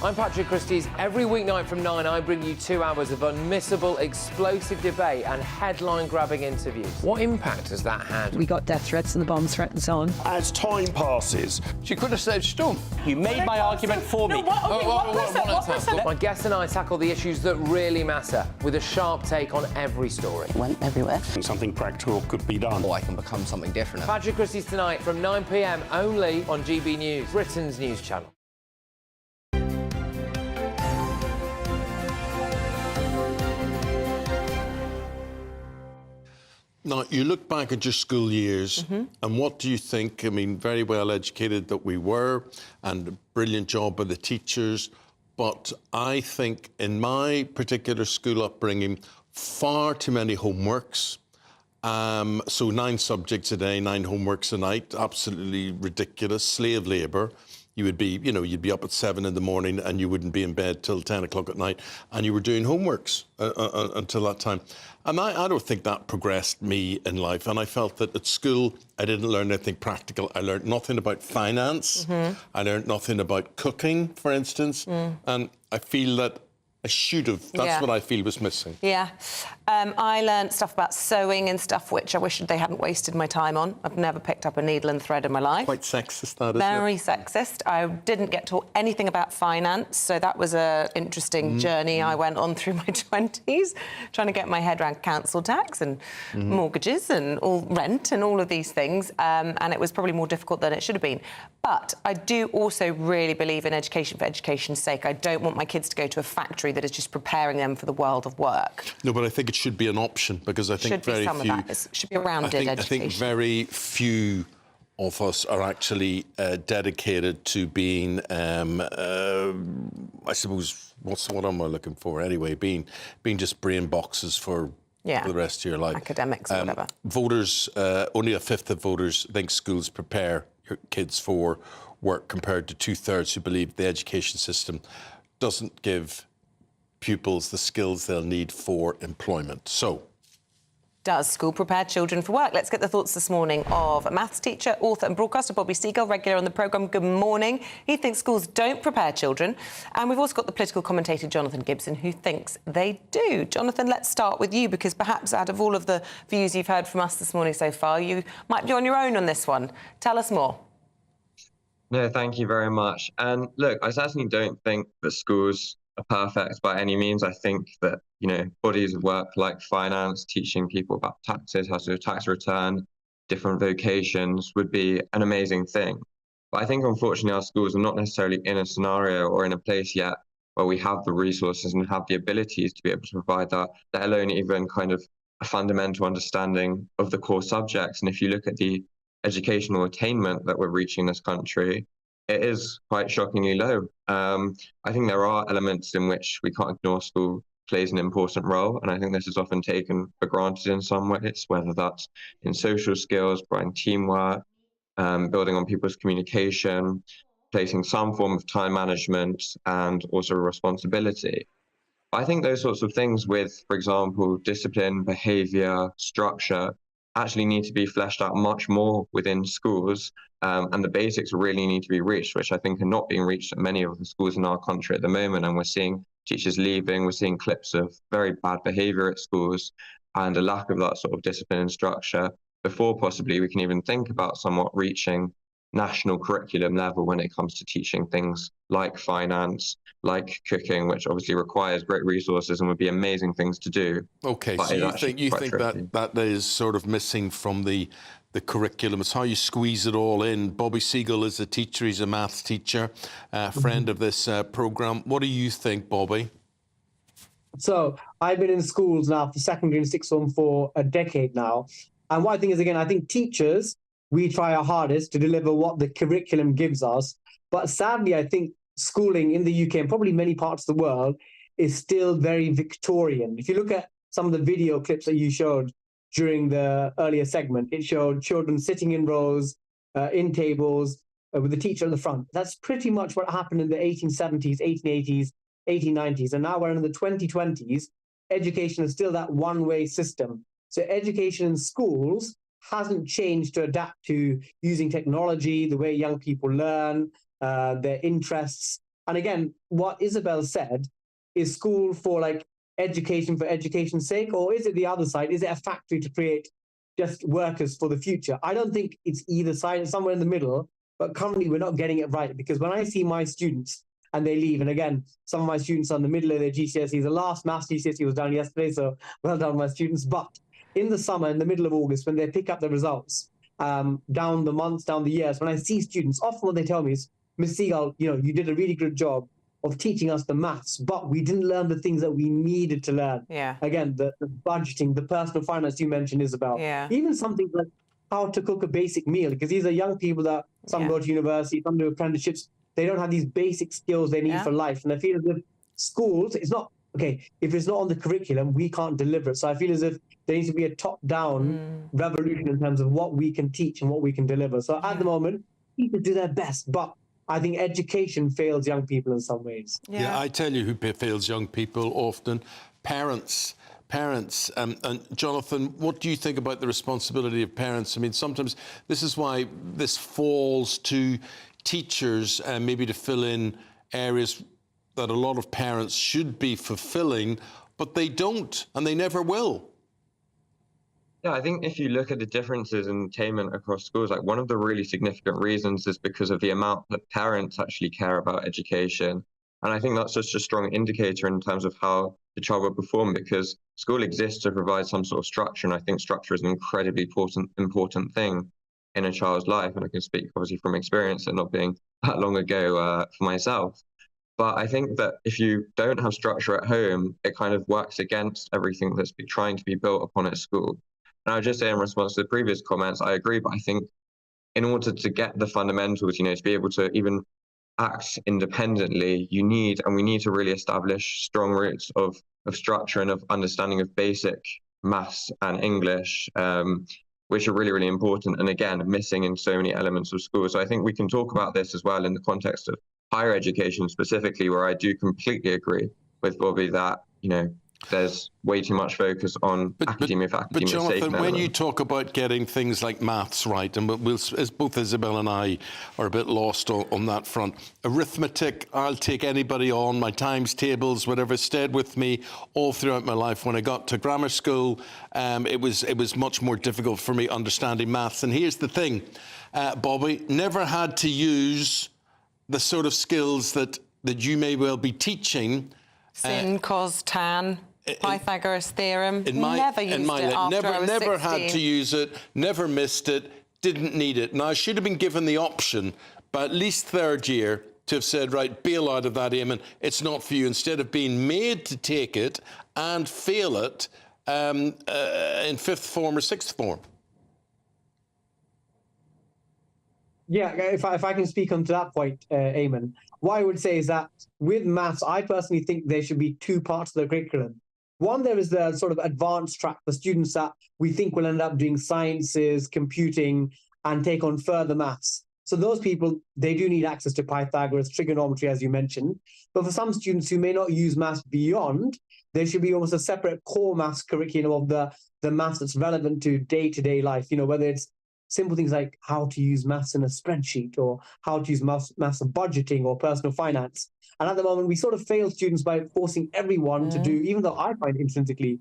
I'm Patrick Christie's. Every weeknight from 9, I bring you 2 hours of unmissable, explosive debate and headline-grabbing interviews. What impact has that had? We got death threats and the bomb threat and so on. As time passes, she could have said stump. You made my argument for me. My guests and I tackle the issues that really matter with a sharp take on every story. Went everywhere. something practical could be done. Or I can become something different. Patrick Christie's tonight from 9 p.m. only on GB News, Britain's news channel. Now, you look back at your school years, and what do you think? I mean, very well educated that we were, and a brilliant job by the teachers. But I think in my particular school upbringing, far too many homeworks. So 9 subjects a day, 9 homeworks a night, absolutely ridiculous, slave labour. You would be, you know, you'd be up at 7 in the morning and you wouldn't be in bed till 10 o'clock at night, and you were doing homeworks until that time. And I don't think that progressed me in life. And I felt that at school, I didn't learn anything practical. I learned nothing about finance. I learned nothing about cooking, for instance. And I feel that I should have. That's what I feel was missing. Yeah. I learned stuff about sewing and stuff which I wish they hadn't wasted my time on. I've never picked up a needle and thread in my life. Quite sexist, that, isn't Very it? sexist. I didn't get taught anything about finance, so that was an interesting journey I went on through my 20s, trying to get my head around council tax and mortgages and all rent and all of these things, and it was probably more difficult than it should have been. But I do also really believe in education for education's sake. I don't want my kids to go to a factory that is just preparing them for the world of work. No, but I think it should be an option, because I think very few... It should be a rounded education. I think very few of us are actually dedicated to being, I suppose, what am I looking for anyway? Being just brain boxes for the rest of your life. Academics or whatever. Voters, only a fifth of voters think schools prepare your kids for work, compared to 2/3 who believe the education system doesn't give pupils the skills they'll need for employment. So, does school prepare children for work? Let's get the thoughts this morning of a maths teacher, author and broadcaster Bobby Seagull, regular on the programme. Good morning. He thinks schools don't prepare children. And we've also got the political commentator Jonathan Gibson, who thinks they do. Jonathan, let's start with you, because perhaps out of all of the views you've heard from us this morning so far, you might be on your own on this one. Tell us more. No, thank you very much. And look, I certainly don't think that schools are perfect by any means. I think that, you know, bodies of work like finance, teaching people about taxes, how to do a tax return, different vocations would be an amazing thing. But I think, unfortunately, our schools are not necessarily in a scenario or in a place yet where we have the resources and have the abilities to be able to provide that, let alone even kind of a fundamental understanding of the core subjects. And if you look at the educational attainment that we're reaching in this country, it is quite shockingly low. I think there are elements in which we can't ignore school plays an important role, and I think this is often taken for granted in some ways, whether that's in social skills, providing teamwork, building on people's communication, placing some form of time management and also responsibility. I think those sorts of things with, for example, discipline, behaviour, structure, actually need to be fleshed out much more within schools, and the basics really need to be reached, which I think are not being reached at many of the schools in our country at the moment. And we're seeing teachers leaving, we're seeing clips of very bad behaviour at schools and a lack of that sort of discipline and structure before possibly we can even think about somewhat reaching national curriculum level when it comes to teaching things like finance, like cooking, which obviously requires great resources and would be amazing things to do. Okay, so you think that is sort of missing from the curriculum. It's how you squeeze it all in. Bobby Seagull is a teacher, he's a maths teacher, friend of this programme. What do you think, Bobby? So I've been in schools now for secondary and sixth form for a decade now. And what I think is, again, I think teachers, we try our hardest to deliver what the curriculum gives us. But sadly, I think schooling in the UK and probably many parts of the world is still very Victorian. If you look at some of the video clips that you showed during the earlier segment, it showed children sitting in rows, in tables, with the teacher at the front. That's pretty much what happened in the 1870s, 1880s, 1890s. And now we're in the 2020s. Education is still that one-way system. So education in schools hasn't changed to adapt to using technology, the way young people learn, their interests. And again, what Isabel said, is school for like education for education's sake, or is it the other side? Is it a factory to create just workers for the future? I don't think it's either side, it's somewhere in the middle, but currently we're not getting it right, because when I see my students and they leave, and again, some of my students are in the middle of their GCSEs, the last maths GCSE was done yesterday, so well done my students, but in the summer, in the middle of August, when they pick up the results, down the months, down the years, when I see students, often what they tell me is, Ms. Seagull, you know, you did a really good job. of teaching us the maths, but we didn't learn the things that we needed to learn. Yeah. Again, the budgeting, the personal finance you mentioned, Isabel. Yeah. Even something like how to cook a basic meal, because these are young people that some go to university, some do apprenticeships. They don't have these basic skills they need for life. And I feel as if schools, it's not, okay, if it's not on the curriculum, we can't deliver it. So I feel as if there needs to be a top-down revolution in terms of what we can teach and what we can deliver. So at the moment, people do their best, but I think education fails young people in some ways. Yeah, I tell you who fails young people often, parents. And Jonathan, what do you think about the responsibility of parents? I mean, sometimes this is why this falls to teachers and maybe to fill in areas that a lot of parents should be fulfilling, but they don't, and they never will. Yeah, I think if you look at the differences in attainment across schools, like one of the really significant reasons is because of the amount that parents actually care about education. And I think that's just a strong indicator in terms of how the child will perform, because school exists to provide some sort of structure. And I think structure is an incredibly important thing in a child's life. And I can speak obviously from experience and not being that long ago for myself. But I think that if you don't have structure at home, it kind of works against everything that's trying to be built upon at school. And I would just say in response to the previous comments, I agree, but I think in order to get the fundamentals, to be able to even act independently, we need to really establish strong roots of structure and of understanding of basic maths and English, which are really, really important. And again, missing in so many elements of school. So I think we can talk about this as well in the context of higher education specifically, where I do completely agree with Bobby that, there's way too much focus on academia for academia's sake. But Jonathan, when you talk about getting things like maths right, and both Isabel and I are a bit lost on that front. Arithmetic, I'll take anybody on, my times tables, whatever, stayed with me all throughout my life. When I got to grammar school, it was much more difficult for me understanding maths. And here's the thing, Bobby, never had to use the sort of skills that you may well be teaching. Sin, cos, tan, Pythagoras theorem. Never used it after I was 16. Had to use it, never missed it, didn't need it. Now, I should have been given the option by at least third year to have said, right, bail out of that, Eamonn, it's not for you, instead of being made to take it and fail it in fifth form or sixth form. Yeah, if I can speak onto that point, Eamonn, what I would say is that with maths, I personally think there should be two parts of the curriculum. One, there is the sort of advanced track for students that we think will end up doing sciences, computing, and take on further maths. So those people, they do need access to Pythagoras, trigonometry, as you mentioned. But for some students who may not use maths beyond, there should be almost a separate core maths curriculum of the maths that's relevant to day-to-day life, whether it's simple things like how to use maths in a spreadsheet or how to use maths of budgeting or personal finance. And at the moment, we sort of fail students by forcing everyone to do, even though I find intrinsically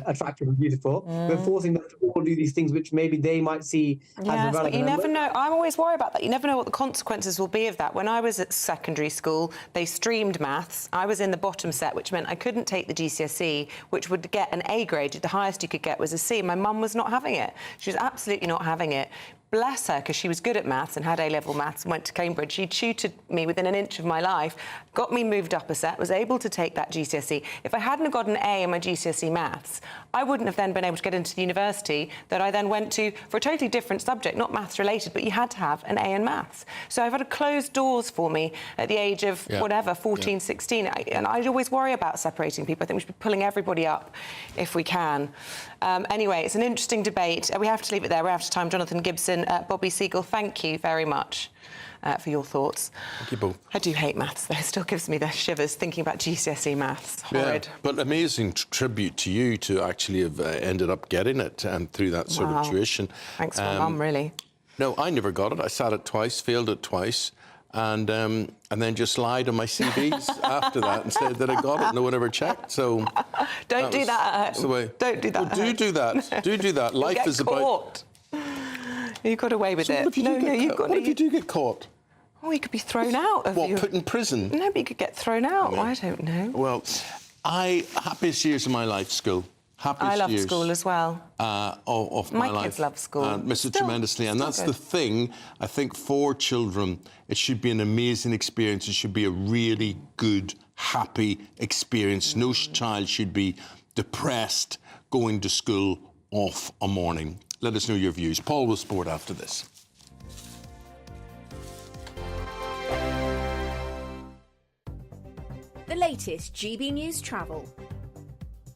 attractive and beautiful, we're forcing them to all do these things which maybe they might see as irrelevant. But you never know. I'm always worried about that. You never know what the consequences will be of that. When I was at secondary school, they streamed maths. I was in the bottom set, which meant I couldn't take the GCSE, which would get an A grade. The highest you could get was a C. My mum was not having it. She was absolutely not having it. Bless her, because she was good at maths and had A-level maths and went to Cambridge. She tutored me within an inch of my life, got me moved up a set, was able to take that GCSE. If I hadn't got an A in my GCSE maths, I wouldn't have then been able to get into the university that I then went to for a totally different subject, not maths related, but you had to have an A in maths. So I've had to close doors for me at the age of 14, 16. And I'd always worry about separating people. I think we should be pulling everybody up if we can. Anyway, it's an interesting debate. We have to leave it there. We're out of time. Jonathan Gibson, Bobby Seagull, thank you very much for your thoughts. Thank you both. I do hate maths, though. It still gives me the shivers thinking about GCSE maths. Horrid. Yeah, but amazing tribute to you to actually have ended up getting it through that sort of tuition. Thanks to my mum, really. No, I never got it. I sat it twice, failed it twice. And then just lied on my CVs after that and said that I got it. No one ever checked. So don't do that at home. Don't do that. Well, do that. Do that. Life is about. You got away with it. What if you do get caught? Oh, you could be thrown out. Put in prison? No, but you could get thrown out. I don't know. Well, happiest years of my life, school. happiest I love years school as well. Of my life. My kids love school. And miss it tremendously. And that's the thing, I think, for children, it should be an amazing experience. It should be a really good, happy experience. No child should be depressed going to school off a morning. Let us know your views. Paul will sport after this. The latest GB News travel.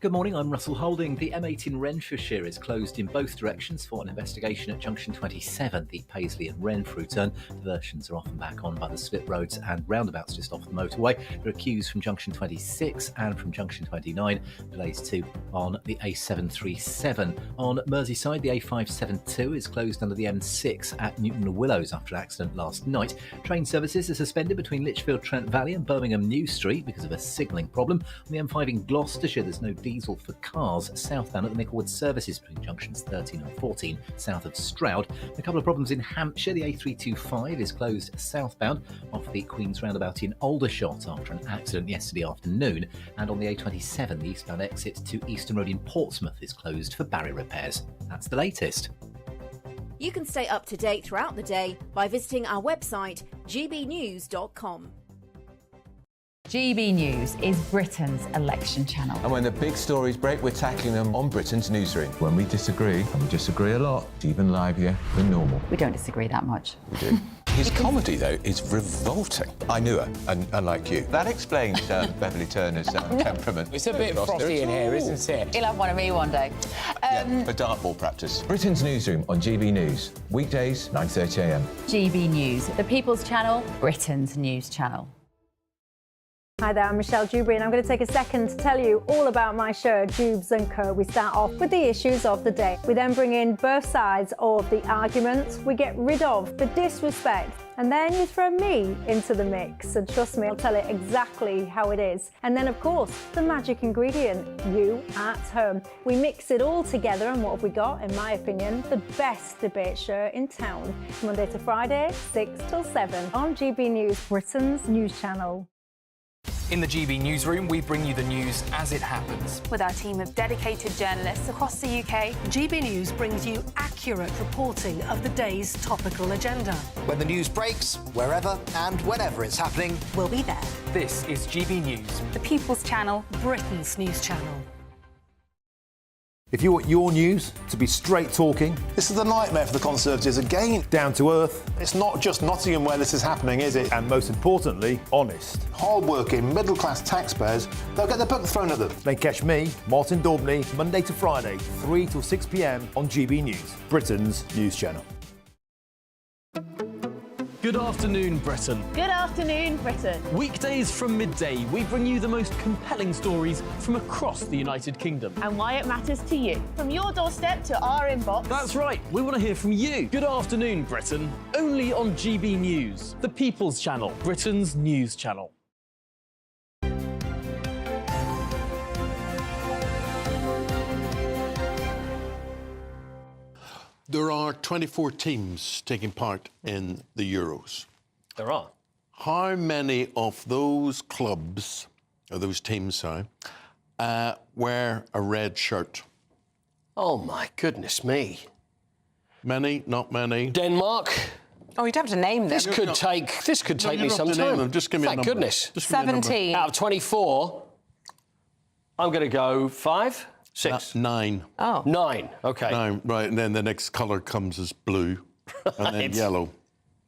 Good morning, I'm Russell Holding. The M8 in Renfrewshire is closed in both directions for an investigation at junction 27, the Paisley and Renfrew turn. Diversions are often back on by the slip roads and roundabouts just off the motorway. There are queues from junction 26 and from junction 29. Delays too on the A737. On Merseyside, the A572 is closed under the M6 at Newton Willows after an accident last night. Train services are suspended between Lichfield Trent Valley and Birmingham New Street because of a signalling problem. On the M5 in Gloucestershire, there's no diesel for cars southbound at the Micklewood services between junctions 13 and 14 south of Stroud. A couple of problems in Hampshire. The A325 is closed southbound off the Queen's Roundabout in Aldershot after an accident yesterday afternoon. And on the A27, the eastbound exit to Eastern Road in Portsmouth is closed for barrier repairs. That's the latest. You can stay up to date throughout the day by visiting our website, gbnews.com. GB News is Britain's election channel. And when the big stories break, we're tackling them on Britain's newsroom. When we disagree, and we disagree a lot, it's even livelier than normal. We don't disagree that much. We do. His comedy, though, is revolting. I knew her, unlike you. That explains Beverly Turner's temperament. It's a bit frosty in here, isn't it? He'll have one of me one day. For dartball practice. Britain's newsroom on GB News. Weekdays, 9:30 a.m. GB News, the People's Channel, Britain's news channel. Hi there, I'm Michelle Dewberry, and I'm going to take a second to tell you all about my show, Jubes & Co. We start off with the issues of the day. We then bring in both sides of the argument. We get rid of the disrespect. And then you throw me into the mix. And trust me, I'll tell it exactly how it is. And then, of course, the magic ingredient, you at home. We mix it all together, and what have we got? In my opinion, the best debate show in town. Monday to Friday, 6 till 7 on GB News, Britain's news channel. In the GB Newsroom, we bring you the news as it happens. With our team of dedicated journalists across the UK, GB News brings you accurate reporting of the day's topical agenda. When the news breaks, wherever and whenever it's happening, we'll be there. This is GB News, the People's Channel, Britain's news channel. If you want your news to be straight talking... This is the nightmare for the Conservatives again. Down to earth. It's not just Nottingham where this is happening, is it? And most importantly, honest. Hard-working, middle-class taxpayers, they'll get their book thrown at them. Then catch me, Martin Daubney, Monday to Friday, 3 till 6 p.m. on GB News, Britain's news channel. Good afternoon, Britain. Good afternoon, Britain. Weekdays from midday, we bring you the most compelling stories from across the United Kingdom. And why it matters to you. From your doorstep to our inbox. That's right, we want to hear from you. Good afternoon, Britain. Only on GB News, the People's Channel, Britain's news channel. There are 24 teams taking part in the Euros. There are. How many of those clubs, or those teams, wear a red shirt? Oh, my goodness me. Many, not many. Denmark. Oh, you'd have to name them. This could take me some time. Just give me a number. Thank goodness. 17. Out of 24, I'm going to go 5. 6. 9. Oh. 9, OK. 9, right, and then the next colour comes as blue, and then yellow.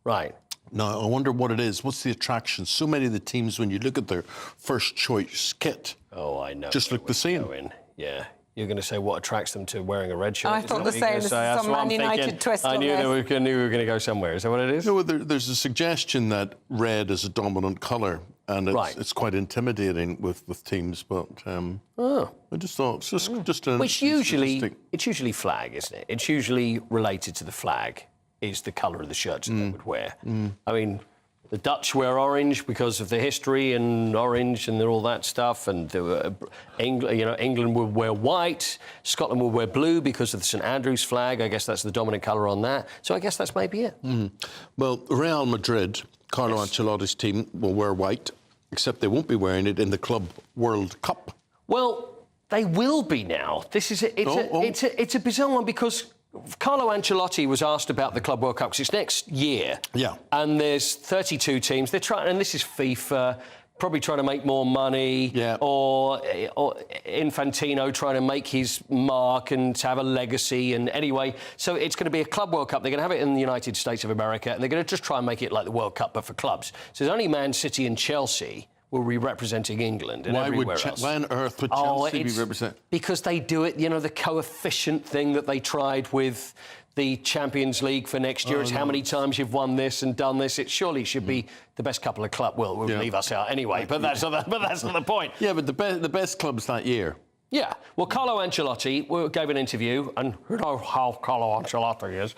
Right. Now, I wonder what it is. What's the attraction? So many of the teams, when you look at their first choice kit, I know. Just look the same. Yeah. You're going to say what attracts them to wearing a red shirt? I thought the same. This is some Man United twist on this. I knew we were going to go somewhere. Is that what it is? No, there's a suggestion that red is a dominant colour, and it's quite intimidating with teams. But I just thought it's just an. It's usually flag, isn't it? It's usually related to the flag. Is the colour of the shirts that they would wear. I mean, the Dutch wear orange because of the history and orange and all that stuff. And England would wear white. Scotland would wear blue because of the St Andrew's flag. I guess that's the dominant colour on that. So I guess that's maybe it. Well, Real Madrid, Carlo Ancelotti's team, will wear white, except they won't be wearing it in the Club World Cup. Well, They will be now. It's a bizarre one because Carlo Ancelotti was asked about the Club World Cup because it's next year. Yeah. And there's 32 teams. They're trying, and this is FIFA, probably trying to make more money, or Infantino trying to make his mark and to have a legacy. And anyway, so it's going to be a Club World Cup. They're going to have it in the United States of America, and they're going to just try and make it like the World Cup, but for clubs. So there's only Man City and Chelsea will be representing England and everywhere else. Why on earth would Chelsea be representing? Because they do it, you know, the coefficient thing that they tried with the Champions League for next year. It's how many times you've won this and done this. It surely should be the best couple of clubs. Well, we'll leave us out anyway, but that's not the point. Yeah, but the best clubs that year. Yeah, well, Carlo Ancelotti gave an interview, and you know how Carlo Ancelotti is,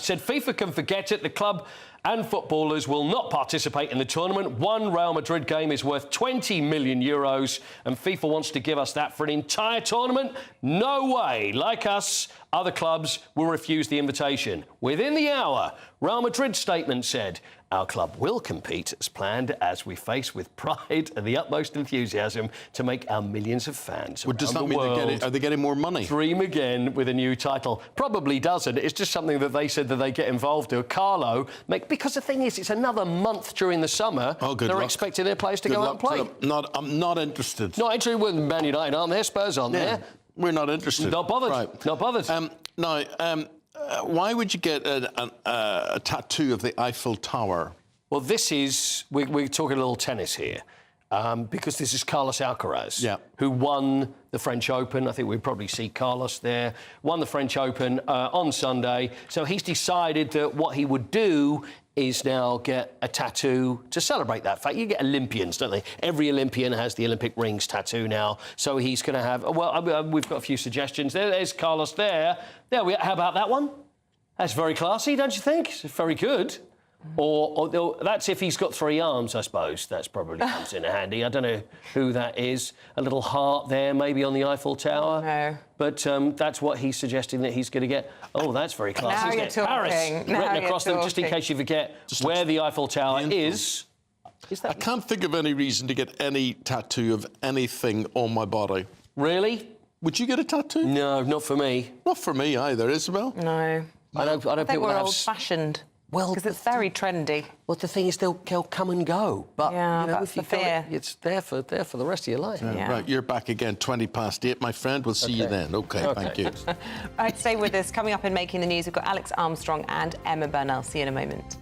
said FIFA can forget it. The club and footballers will not participate in the tournament. One Real Madrid game is worth 20 million euros, and FIFA wants to give us that for an entire tournament? No way. Like us, other clubs will refuse the invitation. Within the hour, Real Madrid's statement said, our club will compete as planned as we face with pride and the utmost enthusiasm to make our millions of fans around does that the mean world are they getting more money? dream again with a new title? Probably doesn't. It's just something that they said that they get involved in. Carlo, because the thing is, it's another month during the summer. Oh, good They're luck. expecting their players to go out and play. I'm not interested. Not interested with Man United, aren't there? Spurs on there. We're not interested. Not bothered. Right. Not bothered. Why would you get a tattoo of the Eiffel Tower? Well, this is... We're talking a little tennis here. Because this is Carlos Alcaraz, who won the French Open. I think we'd probably see Carlos there. Won the French Open on Sunday. So he's decided that what he would do is now get a tattoo to celebrate that fact. You get Olympians, don't they? Every Olympian has the Olympic rings tattoo now. So he's going to have... Well, we've got a few suggestions. There's Carlos there. How about that one? That's very classy, don't you think? It's very good. Or that's if he's got three arms, I suppose. That's probably comes in handy. I don't know who that is. A little heart there, maybe on the Eiffel Tower. No. But that's what he's suggesting that he's going to get. Oh, that's very classy, Now isn't it? Paris, written across them, just in case you forget where the Eiffel Tower is. I can't think of any reason to get any tattoo of anything on my body. Really? Would you get a tattoo? No, not for me. Not for me either, Isabel. No. I don't think we're old-fashioned. Well, because it's very trendy. Well, the thing is, they'll come and go. But yeah, you know, that's if you the fear. it's there for the rest of your life. Yeah. Right, you're back again, 8:20, my friend. We'll see you then. Okay, thank you. Right, stay with us. Coming up in Making the News, we've got Alex Armstrong and Emma Burnell. See you in a moment.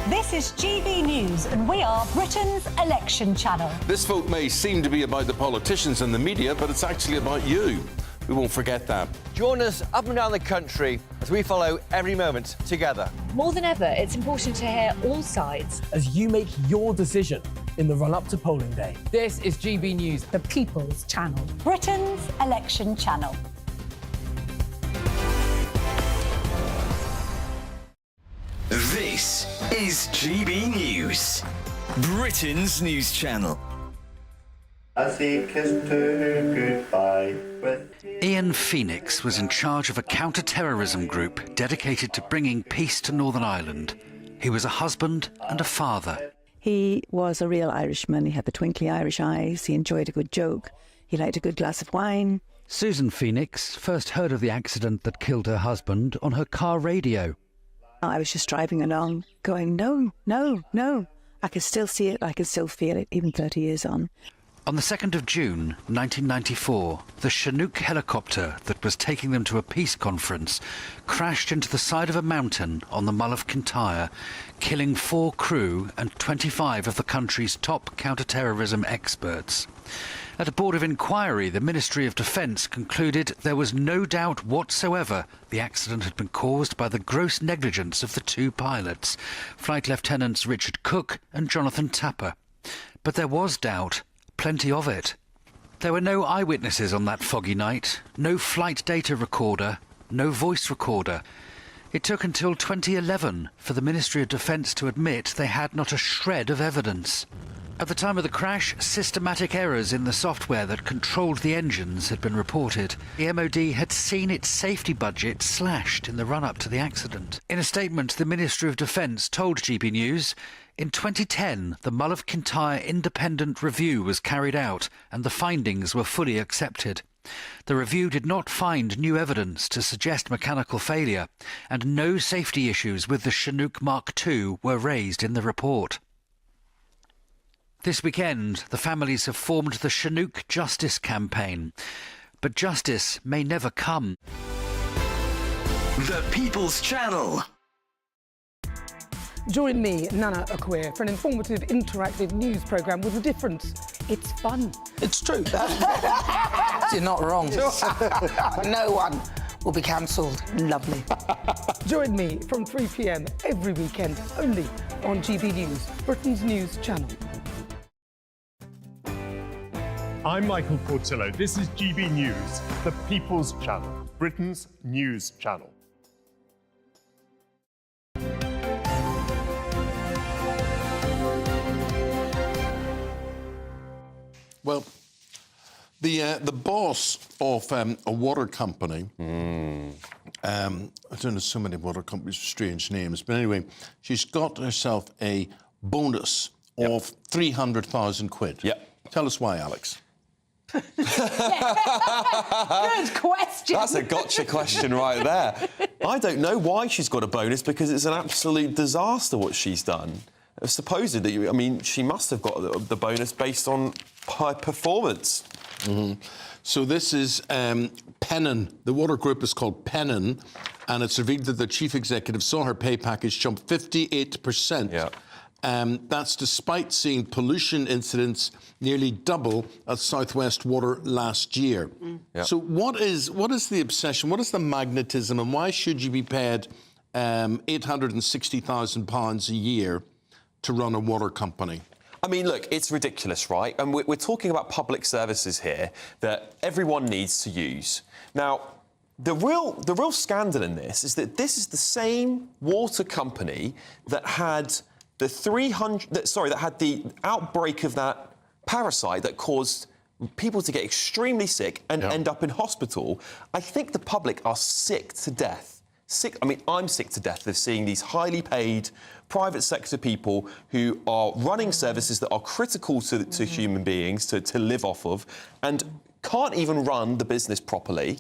This is GB News, and we are Britain's election channel. This vote may seem to be about the politicians and the media, but it's actually about you. We won't forget that. Join us up and down the country as we follow every moment together. More than ever, it's important to hear all sides as you make your decision in the run-up to polling day. This is GB News, the People's Channel. Britain's election channel. This is GB News, Britain's news channel. As he kissed her goodbye with... Ian Phoenix was in charge of a counter-terrorism group dedicated to bringing peace to Northern Ireland. He was a husband and a father. He was a real Irishman. He had the twinkly Irish eyes. He enjoyed a good joke. He liked a good glass of wine. Susan Phoenix first heard of the accident that killed her husband on her car radio. I was just driving along going, no, no, no. I can still see it. I can still feel it, even 30 years on. On the 2nd of June, 1994, the Chinook helicopter that was taking them to a peace conference crashed into the side of a mountain on the Mull of Kintyre, killing 4 crew and 25 of the country's top counter-terrorism experts. At a board of inquiry, the Ministry of Defence concluded there was no doubt whatsoever the accident had been caused by the gross negligence of the 2 pilots, Flight Lieutenants Richard Cook and Jonathan Tapper. But there was doubt. Plenty of it. There were no eyewitnesses on that foggy night, no flight data recorder, no voice recorder. It took until 2011 for the Ministry of Defence to admit they had not a shred of evidence. At the time of the crash, systematic errors in the software that controlled the engines had been reported. The MOD had seen its safety budget slashed in the run-up to the accident. In a statement, the Ministry of Defence told GB News, in 2010, the Mull of Kintyre independent review was carried out and the findings were fully accepted. The review did not find new evidence to suggest mechanical failure, and no safety issues with the Chinook Mark II were raised in the report. This weekend, the families have formed the Chinook Justice Campaign. But justice may never come. The People's Channel. Join me, Nana Akwe, for an informative, interactive news programme with a difference. It's fun. It's true. You're not wrong. No one will be cancelled. Lovely. Join me from 3 p.m. every weekend, only on GB News, Britain's news channel. I'm Michael Portillo. This is GB News, the People's Channel, Britain's news channel. Well, the boss of a water company, I don't know, so many water companies with strange names, but anyway, she's got herself a bonus of 300,000 quid. Yep. Tell us why, Alex. Good question. That's a gotcha question right there. I don't know why she's got a bonus, because it's an absolute disaster what she's done. Supposedly, I mean, she must have got the bonus based on high performance. Mm-hmm. So this is Pennon. The water group is called Pennon, and it's revealed that the chief executive saw her pay package jump 58%. Yeah. That's despite seeing pollution incidents nearly double at South West Water last year. Yep. So what is the obsession? What is the magnetism, and why should you be paid £860,000 a year to run a water company? I mean, look, it's ridiculous, right? And we're talking about public services here that everyone needs to use. Now, the real scandal in this is that this is the same water company that had the outbreak of that parasite that caused people to get extremely sick and end up in hospital. I think the public are sick to death. I'm sick to death of seeing these highly paid private sector people who are running services that are critical to human beings to live off of and can't even run the business properly,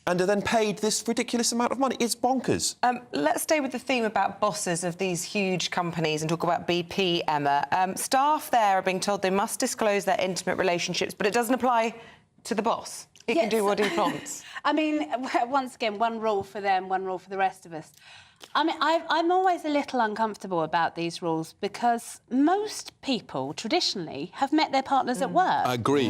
and are then paid this ridiculous amount of money. It's bonkers. Let's stay with the theme about bosses of these huge companies and talk about BP, Emma. Staff there are being told they must disclose their intimate relationships, but it doesn't apply to the boss. He can do what he wants. I mean, once again, one rule for them, one rule for the rest of us. I mean, I'm always a little uncomfortable about these rules because most people traditionally have met their partners at work. Agree.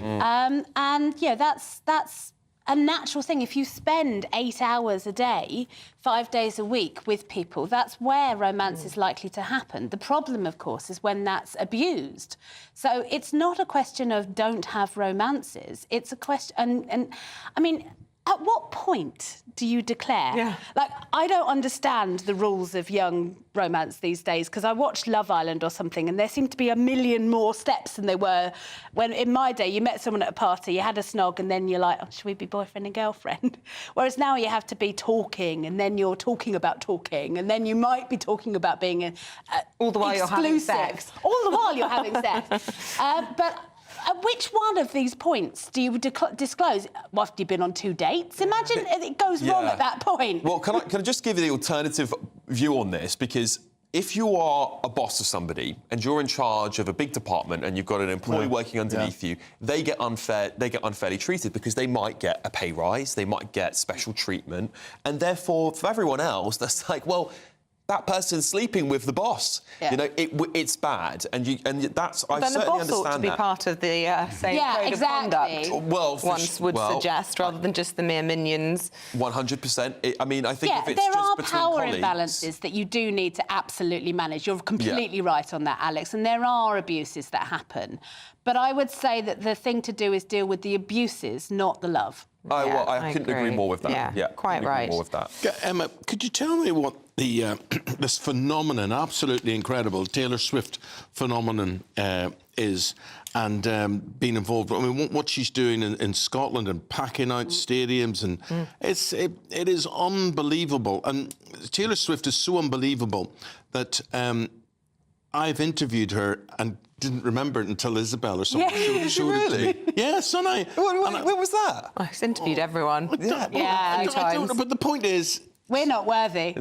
And yeah, that's a natural thing. If you spend 8 hours a day, 5 days a week with people, that's where romance is likely to happen. The problem, of course, is when that's abused. So it's not a question of don't have romances. It's a question... And I mean, at what point do you declare? Yeah. Like, I don't understand the rules of young romance these days because I watched Love Island or something and there seem to be a million more steps than there were when, in my day, you met someone at a party, you had a snog and then you're like, oh, should we be boyfriend and girlfriend? Whereas now you have to be talking and then you're talking about talking and then you might be talking about being all the while exclusive. you're having sex. All the while you're having sex. But at which one of these points do you disclose? Well, after you've been on 2 dates? Imagine it goes wrong at that point. Well, can I just give you the alternative view on this? Because if you are a boss of somebody and you're in charge of a big department and you've got an employee working underneath you, they get unfairly treated because they might get a pay rise, they might get special treatment, and therefore for everyone else, that's like, well, that person's sleeping with the boss. Yeah. You know, it's bad, and that's. I then certainly the boss understand ought to be that. part of the same code of conduct. Well, one would suggest, rather than just the mere minions. 100%. I mean, I think if it's there just are between power colleagues, imbalances that you do need to absolutely manage. You're completely right on that, Alex, and there are abuses that happen. But I would say that the thing to do is deal with the abuses, not the love. I couldn't agree more with that. Yeah, quite right. More with that. Emma, could you tell me what the this phenomenon, absolutely incredible, Taylor Swift phenomenon is, and being involved? I mean, what she's doing in Scotland and packing out stadiums, and it is unbelievable. And Taylor Swift is so unbelievable that I've interviewed her and didn't remember it until Isabel or something showed it to me. Yes, and I... What was that? I've interviewed everyone. Yeah, I don't know, but the point is... We're not worthy.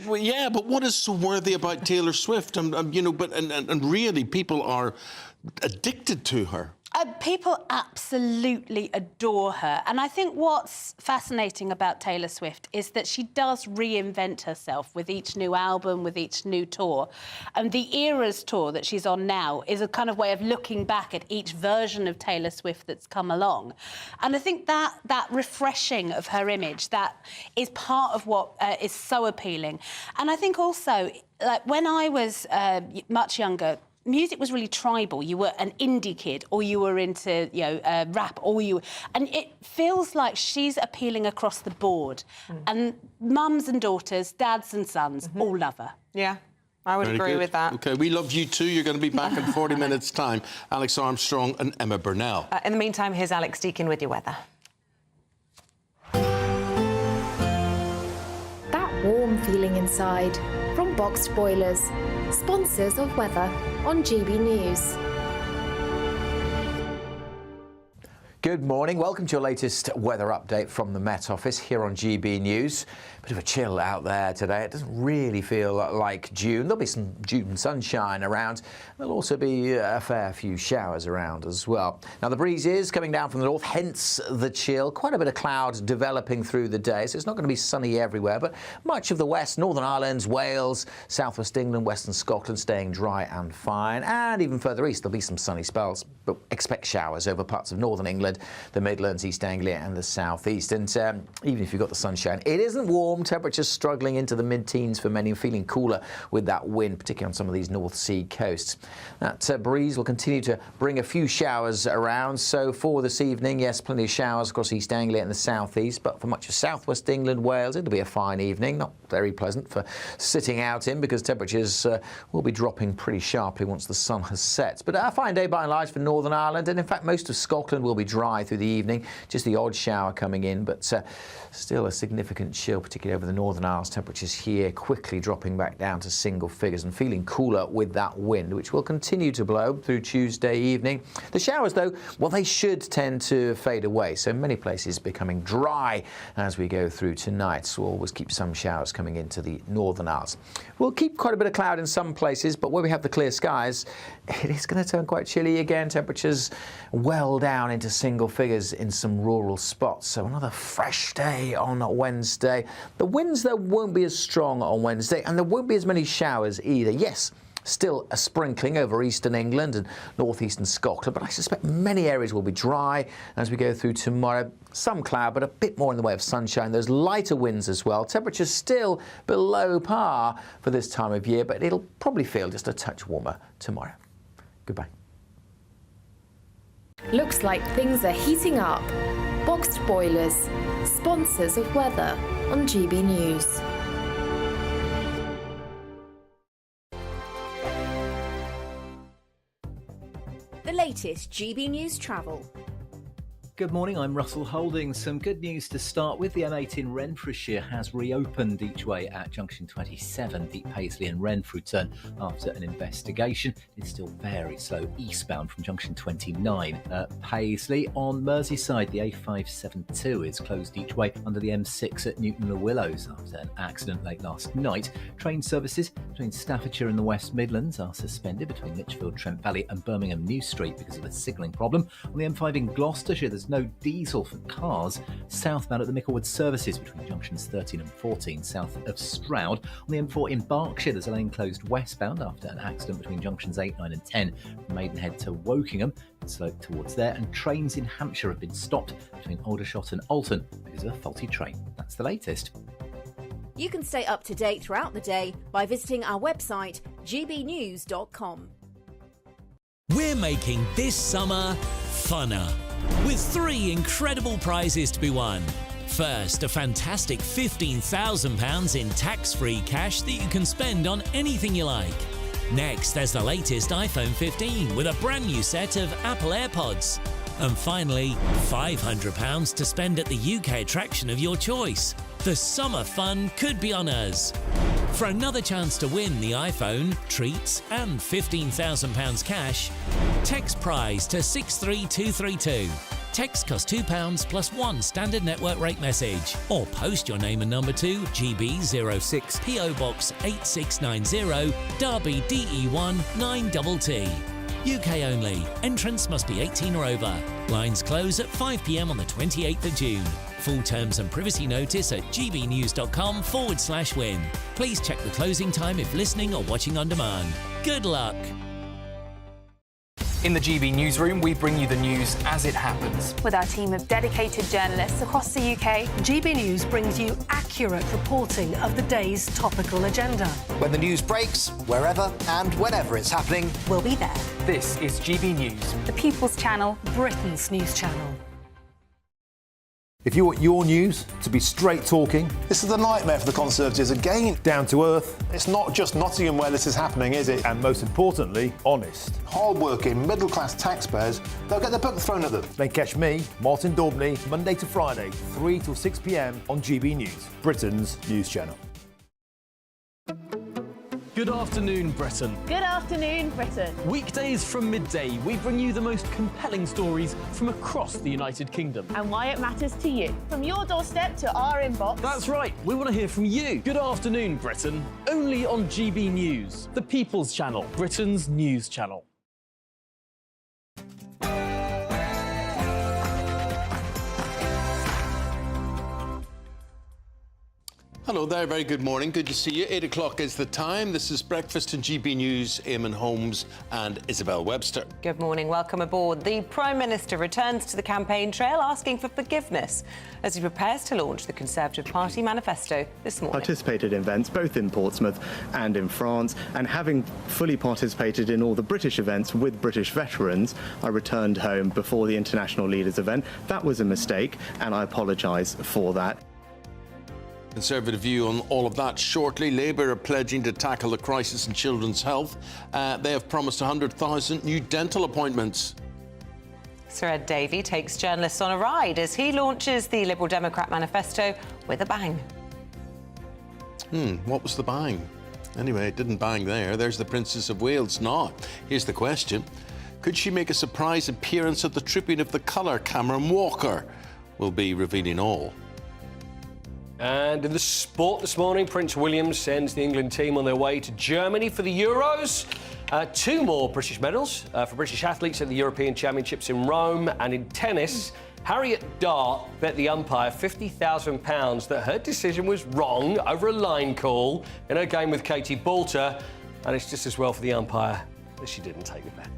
Well, yeah, but what is so worthy about Taylor Swift? You know, and really, people are addicted to her. People absolutely adore her. And I think what's fascinating about Taylor Swift is that she does reinvent herself with each new album, with each new tour. And the Eras tour that she's on now is a kind of way of looking back at each version of Taylor Swift that's come along. And I think that refreshing of her image, that is part of what is so appealing. And I think also, like, when I was much younger, music was really tribal. You were an indie kid, or you were into, rap, and it feels like she's appealing across the board. And mums and daughters, dads and sons all love her. Yeah, I would agree with that. OK, we love you too. You're going to be back in 40 minutes' time. Alex Armstrong and Emma Burnell. In the meantime, here's Alex Deakin with your weather. That warm feeling inside from Boxed Boilers, sponsors of weather on GB News. Good morning. Welcome to your latest weather update from the Met Office here on GB News. Bit of a chill out there today. It doesn't really feel like June. There'll be some June sunshine around. There'll also be a fair few showers around as well. Now, the breeze is coming down from the north, hence the chill. Quite a bit of cloud developing through the day, so it's not going to be sunny everywhere, but much of the west, Northern Ireland, Wales, southwest England, western Scotland staying dry and fine. And even further east, there'll be some sunny spells, but expect showers over parts of northern England, the Midlands, East Anglia and the southeast. And even if you've got the sunshine, it isn't warm. Temperatures struggling into the mid-teens for many, feeling cooler with that wind, particularly on some of these North Sea coasts. That breeze will continue to bring a few showers around. So for this evening, yes, plenty of showers across East Anglia and the southeast, but for much of southwest England, Wales, it'll be a fine evening. Not very pleasant for sitting out in because temperatures will be dropping pretty sharply once the sun has set. But a fine day by and large for Northern Ireland, and in fact most of Scotland will be dry through the evening. Just the odd shower coming in, but still a significant chill, particularly over the Northern Isles. Temperatures here quickly dropping back down to single figures and feeling cooler with that wind, which will continue to blow through Tuesday evening. The showers, though, well, they should tend to fade away. So many places becoming dry as we go through tonight. So we'll always keep some showers coming into the Northern Isles. We'll keep quite a bit of cloud in some places, but where we have the clear skies, it is going to turn quite chilly again. Temperatures well down into single figures in some rural spots. So another fresh day on Wednesday. The winds, though, won't be as strong on Wednesday, and there won't be as many showers either. Yes, still a sprinkling over eastern England and northeastern Scotland, but I suspect many areas will be dry as we go through tomorrow. Some cloud, but a bit more in the way of sunshine. There's lighter winds as well. Temperatures still below par for this time of year, but it'll probably feel just a touch warmer tomorrow. Goodbye. Looks like things are heating up. Boxed Boilers, sponsors of weather on GB News. The latest GB News travel. Good morning, I'm Russell Holding. Some good news to start with. The M8 in Renfrewshire has reopened each way at junction 27, the Paisley and Renfrew turn, after an investigation. It's still very slow eastbound from junction 29 at Paisley. On Merseyside, the A572 is closed each way under the M6 at Newton-le-Willows after an accident late last night. Train services between Staffordshire and the West Midlands are suspended between Lichfield, Trent Valley and Birmingham New Street because of a signalling problem. On the M5 in Gloucestershire, there's no diesel for cars southbound at the Micklewood services between junctions 13 and 14 south of Stroud. On the M4 in Berkshire, there's a lane closed westbound after an accident between junctions 8, 9 and 10 from Maidenhead to Wokingham. It's slope towards there, and trains in Hampshire have been stopped between Aldershot and Alton because of a faulty train. That's the latest. You can stay up to date throughout the day by visiting our website gbnews.com. We're making this summer funner. with 3 incredible prizes to be won. First, a fantastic £15,000 in tax-free cash that you can spend on anything you like. Next, there's the latest iPhone 15 with a brand new set of Apple AirPods. And finally, £500 to spend at the UK attraction of your choice. The summer fun could be on us. For another chance to win the iPhone, treats and £15,000 cash, text prize to 63232. Text costs £2 plus 1 standard network rate message. Or post your name and number to GB06 PO Box 8690 Derby DE1 9TT. UK only. Entrance must be 18 or over. Lines close at 5 p.m. on the 28th of June. Full terms and privacy notice at gbnews.com/win. Please check the closing time if listening or watching on demand. Good luck. In the GB newsroom, we bring you the news as it happens. With our team of dedicated journalists across the UK, GB News brings you accurate reporting of the day's topical agenda. When the news breaks, wherever and whenever it's happening, we'll be there. This is GB News. The People's Channel, Britain's news channel. If you want your news to be straight talking... This is a nightmare for the Conservatives again. Down to earth. It's not just Nottingham where this is happening, is it? And most importantly, honest. Hard-working, middle-class taxpayers, they'll get their book thrown at them. Then catch me, Martin Daubney, Monday to Friday, 3 till 6 p.m. on GB News, Britain's news channel. Good afternoon, Britain. Good afternoon, Britain. Weekdays from midday, we bring you the most compelling stories from across the United Kingdom. And why it matters to you. From your doorstep to our inbox. That's right, we want to hear from you. Good afternoon, Britain. Only on GB News, the People's Channel, Britain's news channel. Hello there, very good morning. Good to see you. 8 o'clock is the time. This is Breakfast in GB News. Eamonn Holmes and Isabel Webster. Good morning. Welcome aboard. The Prime Minister returns to the campaign trail asking for forgiveness as he prepares to launch the Conservative Party manifesto this morning. Participated in events both in Portsmouth and in France, and having fully participated in all the British events with British veterans, I returned home before the international leaders event. That was a mistake, and I apologise for that. Conservative view on all of that shortly. Labour are pledging to tackle the crisis in children's health. They have promised 100,000 new dental appointments. Sir Ed Davey takes journalists on a ride as he launches the Liberal Democrat manifesto with a bang. What was the bang? Anyway, it didn't bang there. There's the Princess of Wales. Now, here's the question. Could she make a surprise appearance at the Tribune of the Colour? Cameron Walker will be revealing all. And in the sport this morning, Prince William sends the England team on their way to Germany for the Euros. 2 more British medals for British athletes at the European Championships in Rome. And in tennis, Harriet Dart bet the umpire £50,000 that her decision was wrong over a line call in her game with Katie Boulter. And it's just as well for the umpire that she didn't take the bet.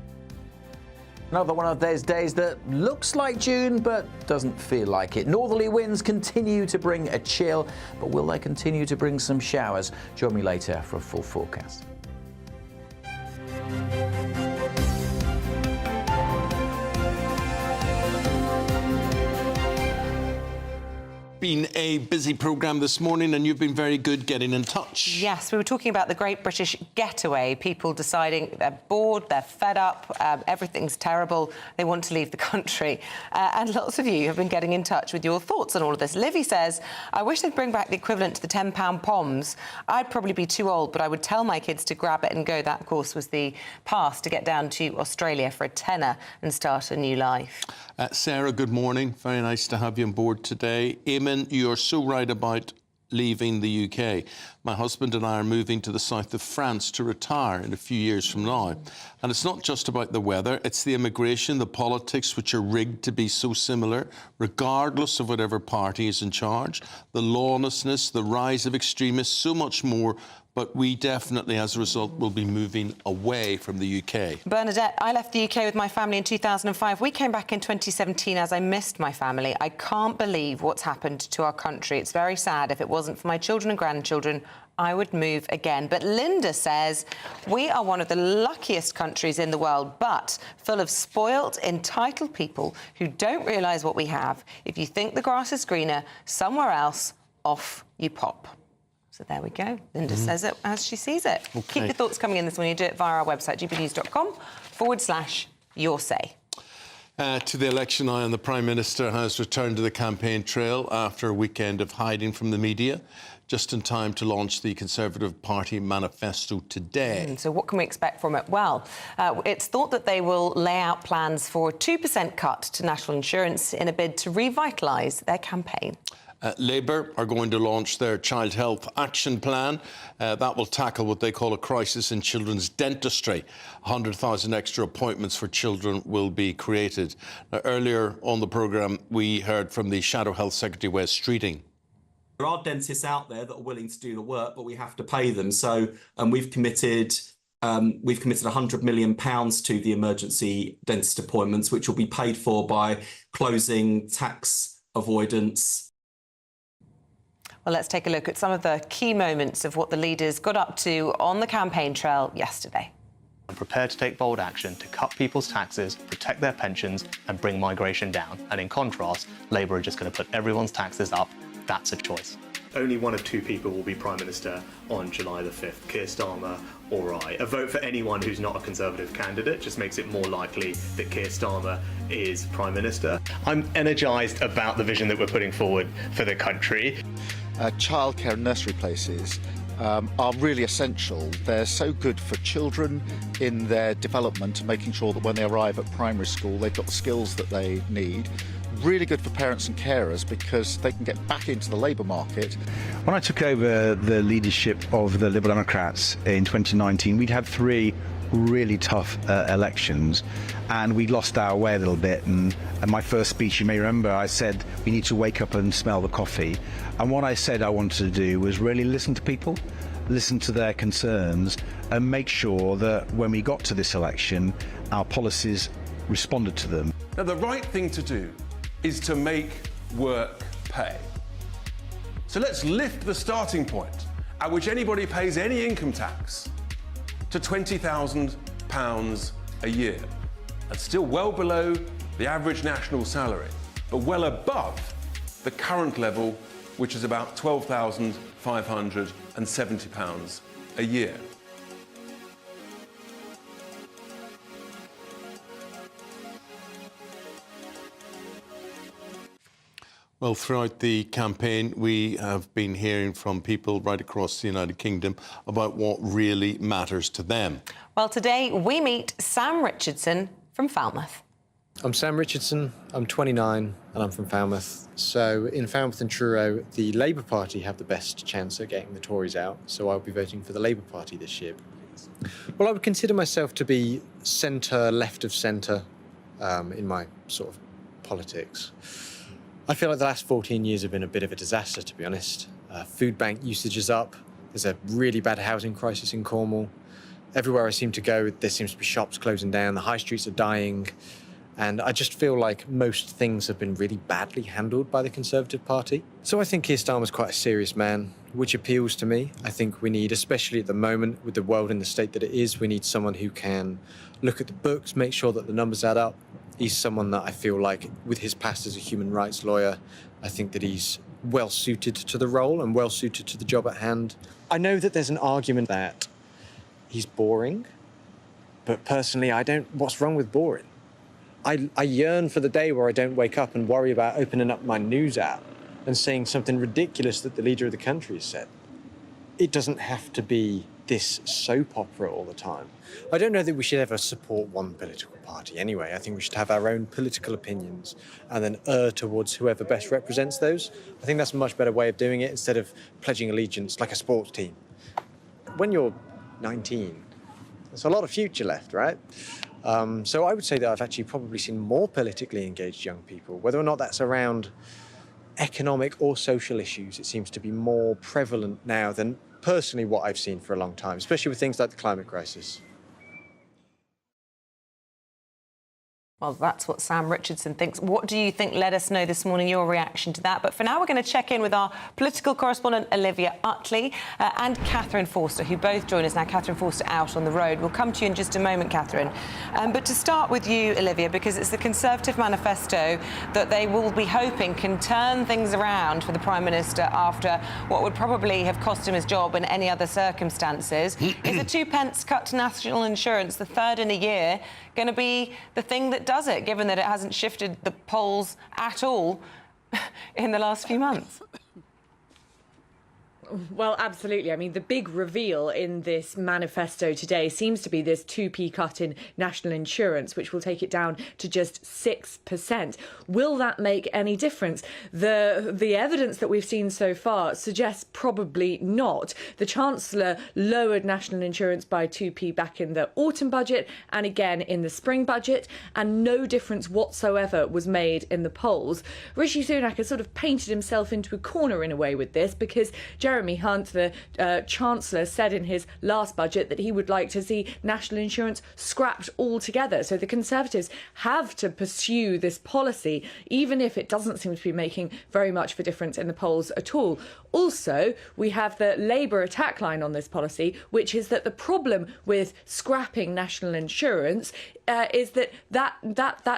Another one of those days that looks like June but doesn't feel like it. Northerly winds continue to bring a chill, but will they continue to bring some showers? Join me later for a full forecast. Been a busy programme this morning, and you've been very good getting in touch. Yes, we were talking about the Great British Getaway, people deciding they're bored, they're fed up, everything's terrible, they want to leave the country. And lots of you have been getting in touch with your thoughts on all of this. Livy says, I wish they'd bring back the equivalent to the £10 POMs. I'd probably be too old, but I would tell my kids to grab it and go. That, of course, was the pass to get down to Australia for a tenner and start a new life. Sarah, good morning. Very nice to have you on board today. Eamonn, you're so right about leaving the UK. My husband and I are moving to the south of France to retire in a few years from now. And it's not just about the weather, it's the immigration, the politics, which are rigged to be so similar, regardless of whatever party is in charge, the lawlessness, the rise of extremists, so much more but we definitely, as a result, will be moving away from the UK. Bernadette, I left the UK with my family in 2005. We came back in 2017 as I missed my family. I can't believe what's happened to our country. It's very sad. If it wasn't for my children and grandchildren, I would move again. But Linda says, we are one of the luckiest countries in the world, but full of spoilt, entitled people who don't realise what we have. If you think the grass is greener somewhere else, off you pop. So there we go. Linda says it as she sees it. Okay. Keep your thoughts coming in this morning. You do it via our website, gbnews.com/your say. To the election eye, and the Prime Minister has returned to the campaign trail after a weekend of hiding from the media, just in time to launch the Conservative Party manifesto today. So what can we expect from it? Well, it's thought that they will lay out plans for a 2% cut to national insurance in a bid to revitalise their campaign. Labour are going to launch their Child Health Action Plan. That will tackle what they call a crisis in children's dentistry. 100,000 extra appointments for children will be created. Now, earlier on the programme, we heard from the Shadow Health Secretary, Wes Streeting. There are dentists out there that are willing to do the work, but we have to pay them. So we've committed £100 million to the emergency dentist appointments, which will be paid for by closing tax avoidance. Well, let's take a look at some of the key moments of what the leaders got up to on the campaign trail yesterday. I'm prepared to take bold action to cut people's taxes, protect their pensions and bring migration down. And in contrast, Labour are just going to put everyone's taxes up. That's a choice. Only one of two people will be Prime Minister on July the 5th, Keir Starmer or I. A vote for anyone who's not a Conservative candidate just makes it more likely that Keir Starmer is Prime Minister. I'm energised about the vision that we're putting forward for the country. Childcare and nursery places are really essential. They're so good for children in their development and making sure that when they arrive at primary school, they've got the skills that they need. Really good for parents and carers because they can get back into the labour market. When I took over the leadership of the Liberal Democrats in 2019, we'd had three really tough elections and we lost our way a little bit, and my first speech, you may remember, I said we need to wake up and smell the coffee, and what I said I wanted to do was really listen to people, listen to their concerns and make sure that when we got to this election our policies responded to them. Now the right thing to do is to make work pay. So let's lift the starting point at which anybody pays any income tax to £20,000 a year. That's still well below the average national salary, but well above the current level, which is about £12,570 a year. Well, throughout the campaign, we have been hearing from people right across the United Kingdom about what really matters to them. Well, today we meet Sam Richardson from Falmouth. I'm Sam Richardson, I'm 29 and I'm from Falmouth. So in Falmouth and Truro, the Labour Party have the best chance at getting the Tories out, so I'll be voting for the Labour Party this year. Well, I would consider myself to be centre, left of centre in my sort of politics. I feel like the last 14 years have been a bit of a disaster, to be honest. Food bank usage is up. There's a really bad housing crisis in Cornwall. Everywhere I seem to go, there seems to be shops closing down, the high streets are dying. And I just feel like most things have been really badly handled by the Conservative Party. So I think Keir Starmer's quite a serious man, which appeals to me. I think we need, especially at the moment, with the world in the state that it is, we need someone who can look at the books, make sure that the numbers add up. He's someone that I feel like, with his past as a human rights lawyer, I think that he's well suited to the role and well suited to the job at hand. I know that there's an argument that he's boring, but personally, I don't. What's wrong with boring? I yearn for the day where I don't wake up and worry about opening up my news app and seeing something ridiculous that the leader of the country has said. It doesn't have to be this soap opera all the time. I don't know that we should ever support one political party anyway. I think we should have our own political opinions and then err towards whoever best represents those. I think that's a much better way of doing it instead of pledging allegiance like a sports team. When you're 19, there's a lot of future left, right? So I would say that I've actually probably seen more politically engaged young people, whether or not that's around economic or social issues. It seems to be more prevalent now than personally what I've seen for a long time, especially with things like the climate crisis. Well, that's what Sam Richardson thinks. What do you think? Let us know this morning your reaction to that. But for now, we're going to check in with our political correspondent, Olivia Utley, and Catherine Forster, who both join us now. Catherine Forster out on the road. We'll come to you in just a moment, Catherine. But to start with you, Olivia, because it's the Conservative manifesto that they will be hoping can turn things around for the Prime Minister after what would probably have cost him his job in any other circumstances. Is a 2 pence cut to national insurance, the third in a year, going to be the thing that does it, given that it hasn't shifted the polls at all in the last few months? Well, absolutely. I mean, the big reveal in this manifesto today seems to be this 2p cut in national insurance, which will take it down to just 6%. Will that make any difference? The evidence that we've seen so far suggests probably not. The Chancellor lowered national insurance by 2p back in the autumn budget and again in the spring budget, and no difference whatsoever was made in the polls. Rishi Sunak has sort of painted himself into a corner in a way with this, because Jeremy Hunt, the Chancellor, said in his last budget that he would like to see national insurance scrapped altogether. So the Conservatives have to pursue this policy, even if it doesn't seem to be making very much of a difference in the polls at all. Also, we have the Labour attack line on this policy, which is that the problem with scrapping national insurance is that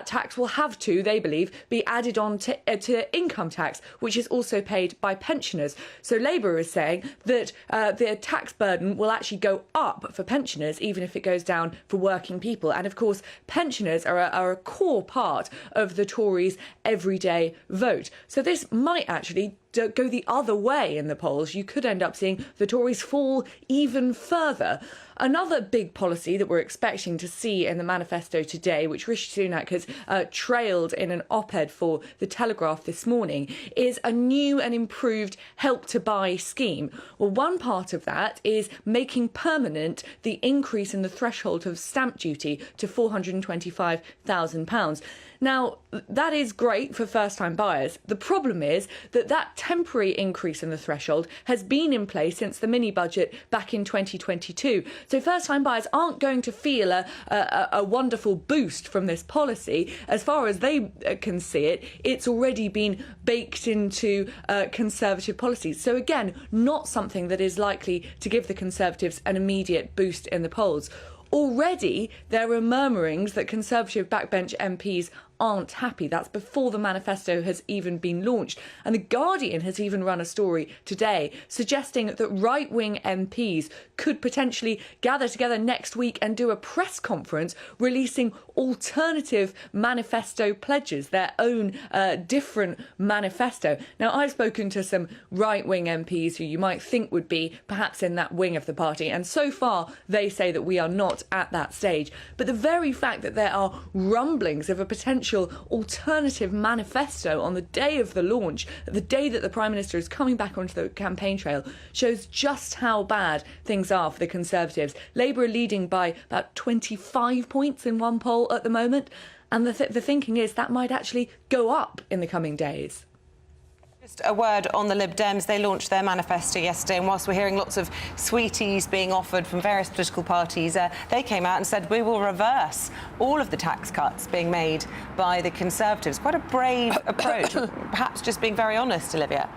tax will have to, they believe, be added on to income tax, which is also paid by pensioners. So Labour is saying that the tax burden will actually go up for pensioners, even if it goes down for working people. And of course, pensioners are a core part of the Tories' everyday vote. So this might actually go the other way in the polls. You could end up seeing the Tories fall even further. Another big policy that we're expecting to see in the manifesto today, which Rishi Sunak has trailed in an op-ed for The Telegraph this morning, is a new and improved Help to Buy scheme. Well, one part of that is making permanent the increase in the threshold of stamp duty to £425,000. Now, that is great for first-time buyers. The problem is that that temporary increase in the threshold has been in place since the mini-budget back in 2022. So first-time buyers aren't going to feel a wonderful boost from this policy. As far as they can see it, it's already been baked into Conservative policies. So again, not something that is likely to give the Conservatives an immediate boost in the polls. Already, there are murmurings that Conservative backbench MPs aren't happy. That's before the manifesto has even been launched. And The Guardian has even run a story today suggesting that right-wing MPs could potentially gather together next week and do a press conference releasing alternative manifesto pledges, their own different manifesto. Now, I've spoken to some right-wing MPs who you might think would be perhaps in that wing of the party, and so far they say that we are not at that stage. But the very fact that there are rumblings of a potential alternative manifesto on the day of the launch, the day that the Prime Minister is coming back onto the campaign trail, shows just how bad things are for the Conservatives. Labour are leading by about 25 points in one poll at the moment, and the thinking is that might actually go up in the coming days. Just a word on the Lib Dems. They launched their manifesto yesterday, and whilst we're hearing lots of sweeties being offered from various political parties, they came out and said we will reverse all of the tax cuts being made by the Conservatives. Quite a brave approach, perhaps just being very honest, Olivia.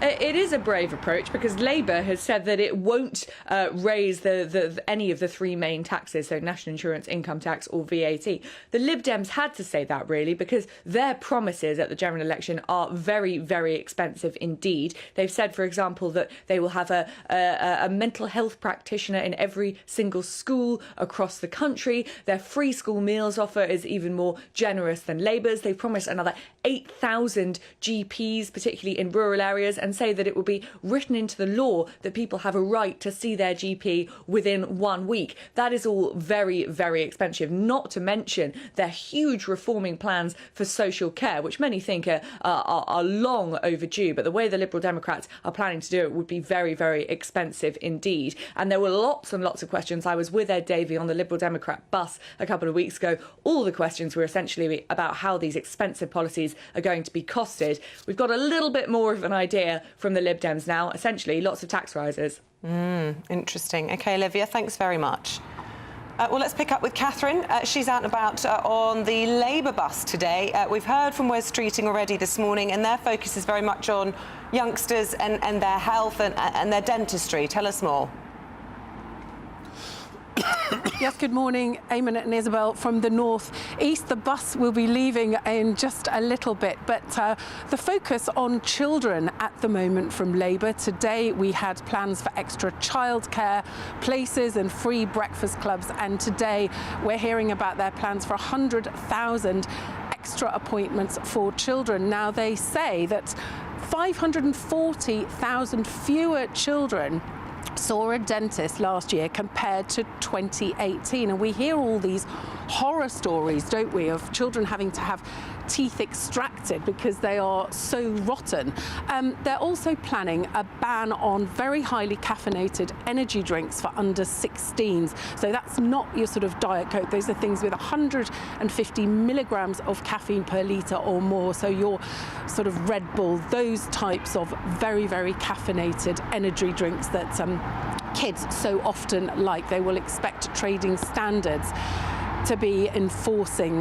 It is a brave approach because Labour has said that it won't raise any of the three main taxes, so national insurance, income tax or VAT. The Lib Dems had to say that, really, because their promises at the general election are very, very expensive indeed. They've said, for example, that they will have a mental health practitioner in every single school across the country. Their free school meals offer is even more generous than Labour's. They've promised another 8,000 GPs, particularly in rural areas, and say that it will be written into the law that people have a right to see their GP within 1 week. That is all very, very expensive, not to mention their huge reforming plans for social care, which many think are long overdue. But the way the Liberal Democrats are planning to do it would be very, very expensive indeed. And there were lots and lots of questions. I was with Ed Davey on the Liberal Democrat bus a couple of weeks ago. All the questions were essentially about how these expensive policies are going to be costed. We've got a little bit more of an idea from the Lib Dems now. Essentially, lots of tax rises. Interesting. OK, Olivia, thanks very much. Well, let's pick up with Catherine. She's out and about on the Labour bus today. We've heard from Wes Streeting already this morning, and their focus is very much on youngsters and their health and their dentistry. Tell us more. Yes, good morning, Eamonn and Isabel from the north east. The bus will be leaving in just a little bit, but the focus on children at the moment from Labour. Today we had plans for extra childcare places and free breakfast clubs, and today we're hearing about their plans for 100,000 extra appointments for children. Now, they say that 540,000 fewer children saw a dentist last year compared to 2018, and we hear all these horror stories, don't we, of children having to have teeth extracted because they are so rotten. They're also planning a ban on very highly caffeinated energy drinks for under 16s. So that's not your sort of Diet Coke. Those are things with 150 milligrams of caffeine per litre or more. So your sort of Red Bull, those types of very, very caffeinated energy drinks that kids so often like. They will expect trading standards to be enforcing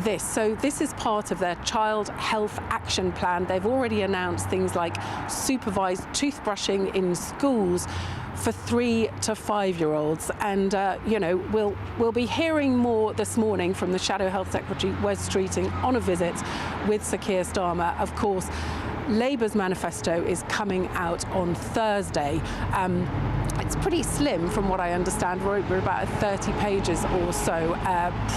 this. So this is part of their Child Health Action Plan. They've already announced things like supervised toothbrushing in schools for 3 to 5-year-olds. And, you know, we'll be hearing more this morning from the Shadow Health Secretary, Wes Streeting, on a visit with Sir Keir Starmer. Of course, Labour's manifesto is coming out on Thursday. It's pretty slim from what I understand. We're about 30 pages or so.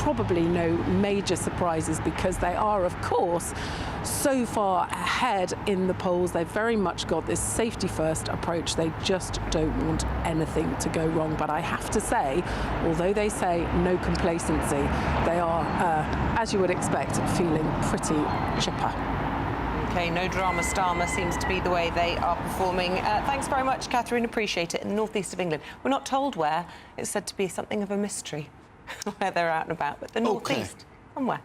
Probably no major surprises because they are, of course, so far ahead in the polls. They've very much got this safety first approach. They just don't want anything to go wrong. But I have to say, although they say no complacency, they are, as you would expect, feeling pretty chipper. OK, no drama starmer seems to be the way they are performing. Thanks very much, Catherine. Appreciate it. In the northeast of England. We're not told where. It's said to be something of a mystery where they're out and about. But the northeast, somewhere.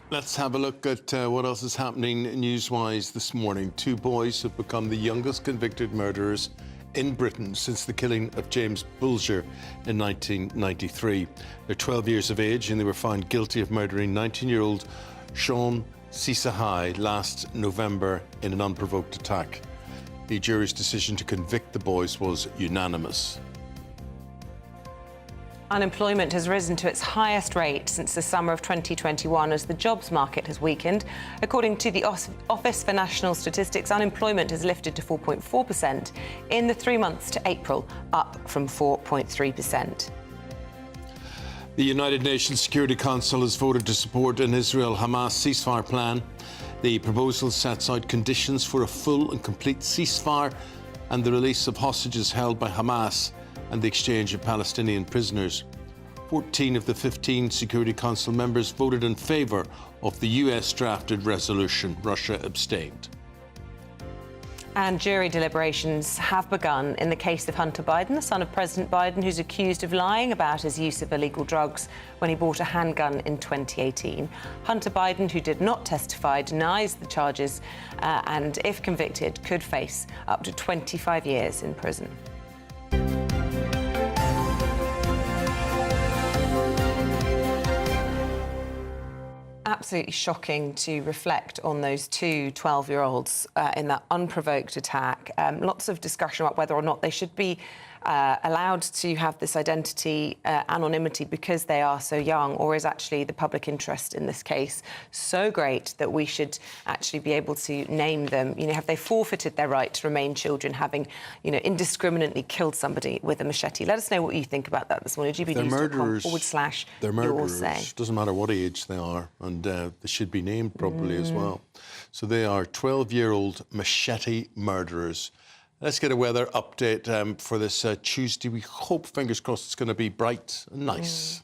Let's have a look at what else is happening news-wise this morning. 2 boys have become the youngest convicted murderers in Britain since the killing of James Bulger in 1993. They're 12 years of age and they were found guilty of murdering 19-year-old Sean Sisahai last November in an unprovoked attack. The jury's decision to convict the boys was unanimous. Unemployment has risen to its highest rate since the summer of 2021 as the jobs market has weakened. According to the Office for National Statistics, unemployment has lifted to 4.4% in the 3 months to April, up from 4.3%. The United Nations Security Council has voted to support an Israel-Hamas ceasefire plan. The proposal sets out conditions for a full and complete ceasefire and the release of hostages held by Hamas and the exchange of Palestinian prisoners. 14 of the 15 Security Council members voted in favour of the US-drafted resolution. Russia abstained. And jury deliberations have begun in the case of Hunter Biden, the son of President Biden, who's accused of lying about his use of illegal drugs when he bought a handgun in 2018. Hunter Biden, who did not testify, denies the charges and, if convicted, could face up to 25 years in prison. Absolutely shocking to reflect on those 2 12-year-olds in that unprovoked attack. Lots of discussion about whether or not they should be allowed to have this identity anonymity because they are so young, or is actually the public interest in this case so great that we should actually be able to name them? You know, have they forfeited their right to remain children, having, you know, indiscriminately killed somebody with a machete? Let us know what you think about that this morning. gbnews.com/. They're murderers. Doesn't matter what age they are, and they should be named properly as well. So they are 12-year-old machete murderers. Let's get a weather update for this Tuesday. We hope, fingers crossed, it's going to be bright and nice.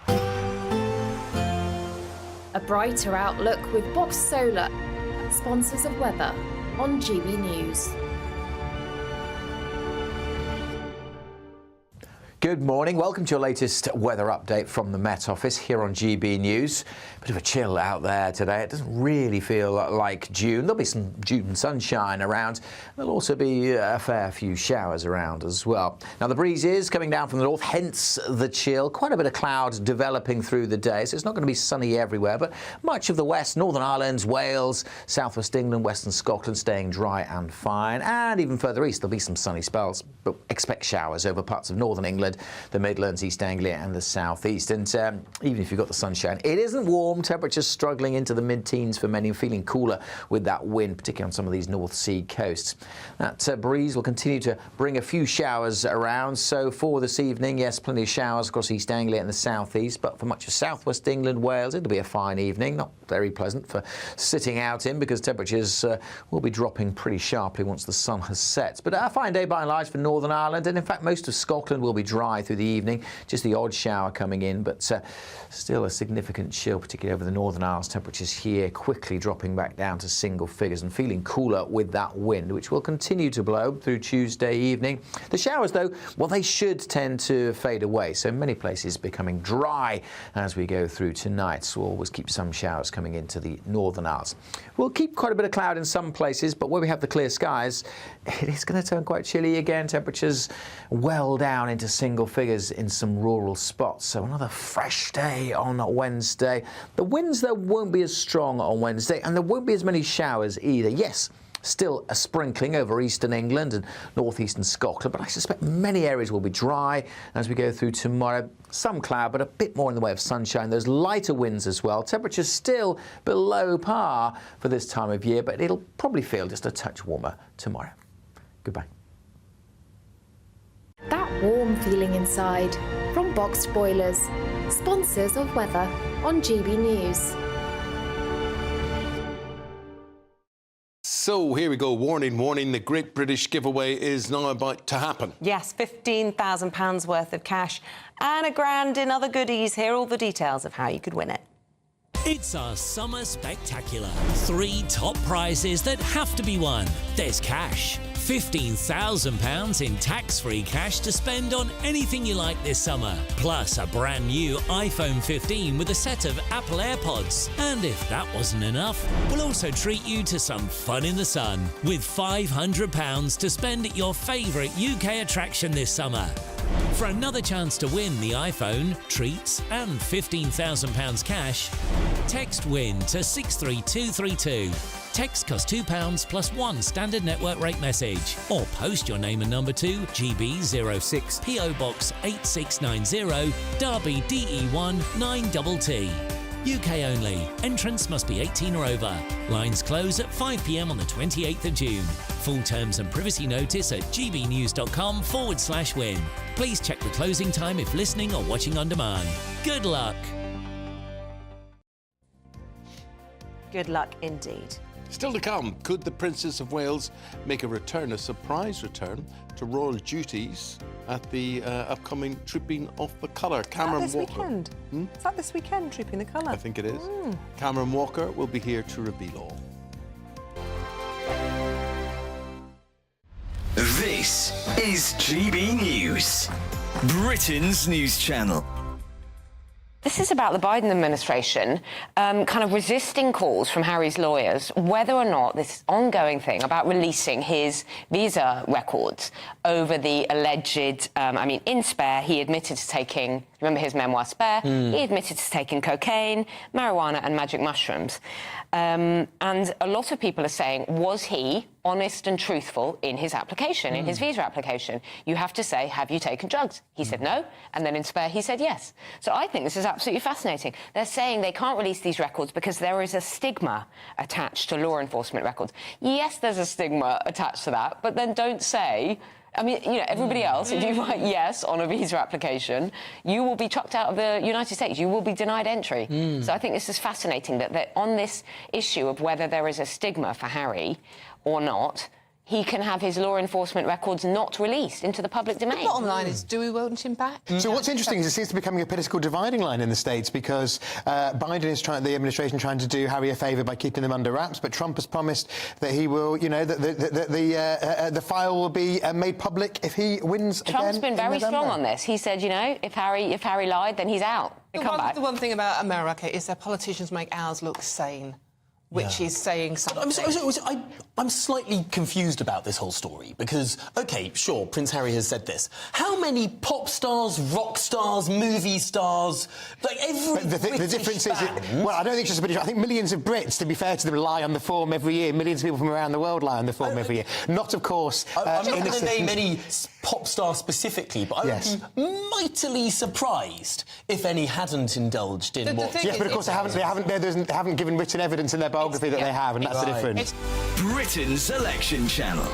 A brighter outlook with Box Solar, sponsors of weather on GB News. Good morning. Welcome to your latest weather update from the Met Office here on GB News. Bit of a chill out there today. It doesn't really feel like June. There'll be some June sunshine around. There'll also be a fair few showers around as well. Now, the breeze is coming down from the north, hence the chill. Quite a bit of cloud developing through the day, so it's not going to be sunny everywhere, but much of the west, Northern Ireland, Wales, southwest England, western Scotland staying dry and fine. And even further east, there'll be some sunny spells, but expect showers over parts of northern England, the Midlands, East Anglia and the southeast. And even if you've got the sunshine, it isn't warm. Temperatures struggling into the mid-teens for many, feeling cooler with that wind, particularly on some of these North Sea coasts. That breeze will continue to bring a few showers around. So for this evening, yes, plenty of showers across East Anglia and the southeast, but for much of southwest England, Wales, it'll be a fine evening. Not very pleasant for sitting out in because temperatures will be dropping pretty sharply once the sun has set. But a fine day by and large for Northern Ireland, and in fact most of Scotland will be dry through the evening. Just the odd shower coming in, but still a significant chill, particularly over the Northern Isles. Temperatures here quickly dropping back down to single figures and feeling cooler with that wind, which will continue to blow through Tuesday evening. The showers, though, well, they should tend to fade away. So many places becoming dry as we go through tonight. So we'll always keep some showers coming into the Northern Isles. We'll keep quite a bit of cloud in some places, but where we have the clear skies, it is going to turn quite chilly again. Temperatures well down into single figures in some rural spots. So another fresh day on Wednesday. The winds, though, won't be as strong on Wednesday, and there won't be as many showers either. Yes, still a sprinkling over eastern England and northeastern Scotland, but I suspect many areas will be dry as we go through tomorrow. Some cloud, but a bit more in the way of sunshine. There's lighter winds as well. Temperatures still below par for this time of year, but it'll probably feel just a touch warmer tomorrow. Goodbye. That warm feeling inside from Boxed Boilers, sponsors of weather on GB News. So here we go. Warning, warning. The Great British Giveaway is now about to happen. Yes, £15,000 worth of cash and £1,000 in other goodies. Here are all the details of how you could win it. It's our summer spectacular. 3 top prizes that have to be won. There's cash. £15,000 in tax-free cash to spend on anything you like this summer. Plus a brand new iPhone 15 with a set of Apple AirPods. And if that wasn't enough, we'll also treat you to some fun in the sun with £500 to spend at your favourite UK attraction this summer. For another chance to win the iPhone, treats and £15,000 cash, text WIN to 63232. Text costs £2 plus 1 standard network rate message, or post your name and number to GB06 PO Box 8690 Derby DE1 9TT. UK only. Entrance must be 18 or over. Lines close at 5 p.m. on the 28th of June. Full terms and privacy notice at gbnews.com/win. Please check the closing time if listening or watching on demand. Good luck. Good luck indeed. Still to come, could the Princess of Wales make a surprise return to royal duties at the upcoming Trooping of the Colour? Cameron Walker. Weekend? Is that this weekend, Trooping the Colour? I think it is. Cameron Walker will be here to reveal all. This is GB News, Britain's news channel. This is about the Biden administration kind of resisting calls from Harry's lawyers whether or not this ongoing thing about releasing his visa records over the alleged, in Spare, he admitted to taking, remember his memoir Spare? He admitted to taking cocaine, marijuana and magic mushrooms. And a lot of people are saying, was he honest and truthful in his application, in his visa application? You have to say, have you taken drugs? He said no, and then in Spare he said yes. So I think this is absolutely fascinating. They're saying they can't release these records because there is a stigma attached to law enforcement records. Yes, there's a stigma attached to that, but then don't say... everybody else, if you write yes on a visa application, you will be chucked out of the United States. You will be denied entry. So I think this is fascinating that on this issue of whether there is a stigma for Harry or not, he can have his law enforcement records not released into the public domain. The bottom line is, do we want him back? So what's interesting is it seems to be becoming a political dividing line in the States, because Biden is the administration trying to do Harry a favour by keeping them under wraps, but Trump has promised that he will, you know, that the file will be made public if he wins again. Trump's been very strong on this. He said, you know, if Harry lied, then he's out. The one thing about America is their politicians make ours look sane. Which is saying something. I'm slightly confused about this whole story because, OK, sure, Prince Harry has said this. How many pop stars, rock stars, movie stars, like every the difference is, well, I don't think it's just a British. I think millions of Brits, to be fair to them, lie on the form every year. Millions of people from around the world lie on the form every year. Not, of course. I'm not going to name any pop stars specifically, but I would be mightily surprised if any hadn't indulged in what. Yes, but of course they haven't given written evidence in their biography that they have, and that's the difference. Britain's election channel.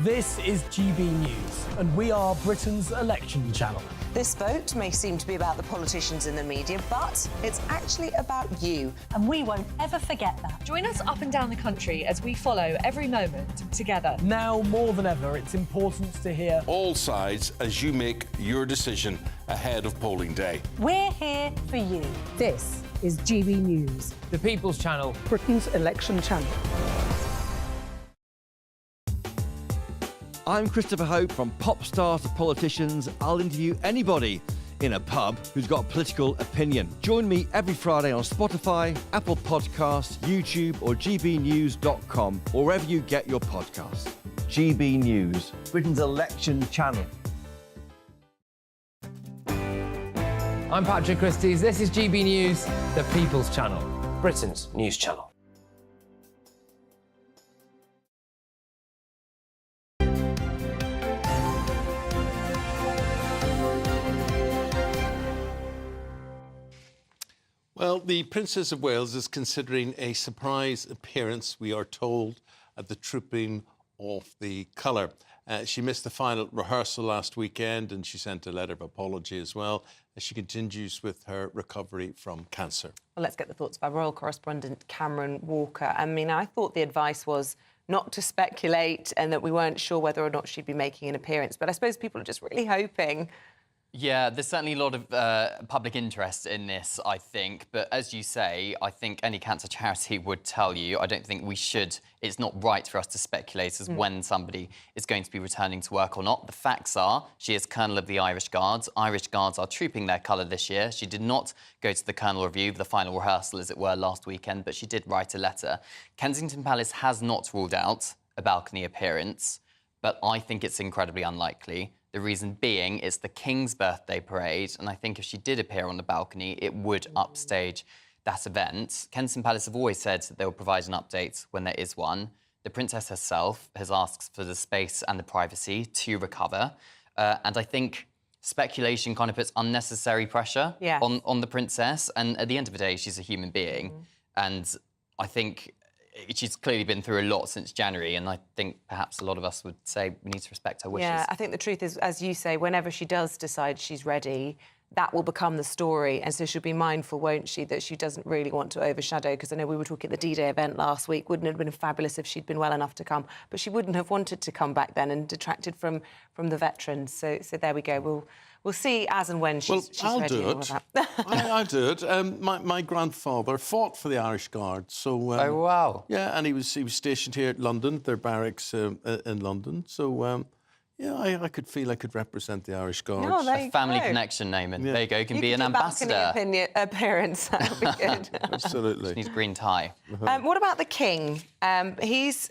This is GB News, and we are Britain's election channel. This vote may seem to be about the politicians in the media, but it's actually about you. And we won't ever forget that. Join us up and down the country as we follow every moment together. Now more than ever, it's important to hear all sides as you make your decision ahead of polling day. We're here for you. This is GB News, the People's Channel, Britain's election channel. I'm Christopher Hope. From pop stars to politicians, I'll interview anybody in a pub who's got a political opinion. Join me every Friday on Spotify, Apple Podcasts, YouTube or gbnews.com, or wherever you get your podcasts. GB News, Britain's election channel. I'm Patrick Christie's. This is GB News, the People's Channel, Britain's news channel. Well, the Princess of Wales is considering a surprise appearance, we are told, at the Trooping of the Colour. She missed the final rehearsal last weekend and she sent a letter of apology as well as she continues with her recovery from cancer. Well, let's get the thoughts of our royal correspondent, Cameron Walker. I mean, I thought the advice was not to speculate and that we weren't sure whether or not she'd be making an appearance. But I suppose people are just really hoping. Yeah, there's certainly a lot of public interest in this, I think. But as you say, I think any cancer charity would tell you, I don't think we should, it's not right for us to speculate as when somebody is going to be returning to work or not. The facts are, she is Colonel of the Irish Guards. Irish Guards are trooping their colour this year. She did not go to the Colonel Review, the final rehearsal, as it were, last weekend, but she did write a letter. Kensington Palace has not ruled out a balcony appearance, but I think it's incredibly unlikely. The reason being, it's the King's birthday parade, and I think if she did appear on the balcony, it would upstage that event. Kensington Palace have always said that they will provide an update when there is one. The Princess herself has asked for the space and the privacy to recover, and I think speculation kind of puts unnecessary pressure on the Princess, and at the end of the day, she's a human being, and I think she's clearly been through a lot since January, and I think perhaps a lot of us would say we need to respect her wishes. Yeah, I think the truth is, as you say, whenever she does decide she's ready, that will become the story. And so she'll be mindful, won't she, that she doesn't really want to overshadow, because I know we were talking at the D-Day event last week. Wouldn't it have been fabulous if she'd been well enough to come? But she wouldn't have wanted to come back then and detracted from the veterans. So there we go. We'll see as and when she's ready. I'll do it. I'll do it. My grandfather fought for the Irish Guards, so. Oh wow! Yeah, and he was stationed here at London, their barracks in London. So yeah, I could feel I could represent the Irish Guards. Oh, a family connection, Eamonn. Yeah. There you go. You can be an ambassador. Appearance. That would be good. Absolutely. She needs a green tie. What about the King? He's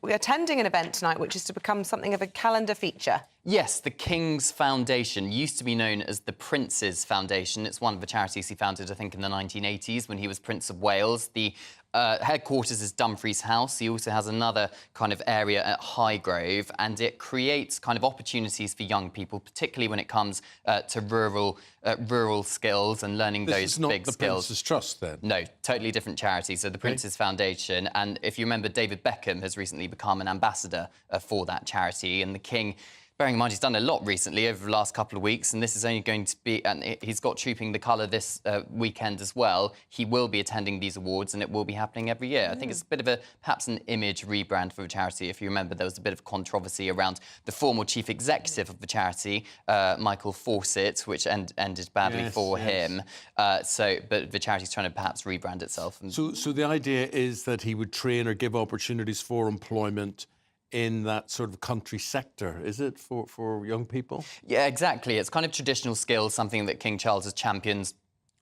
attending an event tonight, which is to become something of a calendar feature. Yes, the King's Foundation used to be known as the Prince's Foundation. It's one of the charities he founded, I think, in the 1980s when he was Prince of Wales. The headquarters is Dumfries House. He also has another kind of area at Highgrove, and it creates kind of opportunities for young people, particularly when it comes to rural skills and learning those big skills. This is not the Prince's Trust, then? No, totally different charity. So the Prince's Foundation, and if you remember, David Beckham has recently become an ambassador for that charity, and the King bearing in mind he's done a lot recently over the last couple of weeks, and this is only going to be... And he's got Trooping the Colour this weekend as well. He will be attending these awards, and it will be happening every year. I think it's a bit of perhaps an image rebrand for the charity. If you remember, there was a bit of controversy around the former chief executive of the charity, Michael Fawcett, which ended badly for him. But the charity's trying to perhaps rebrand itself. So the idea is that he would train or give opportunities for employment in that sort of country sector, is it, for young people? Yeah, exactly. It's kind of traditional skills, something that King Charles has championed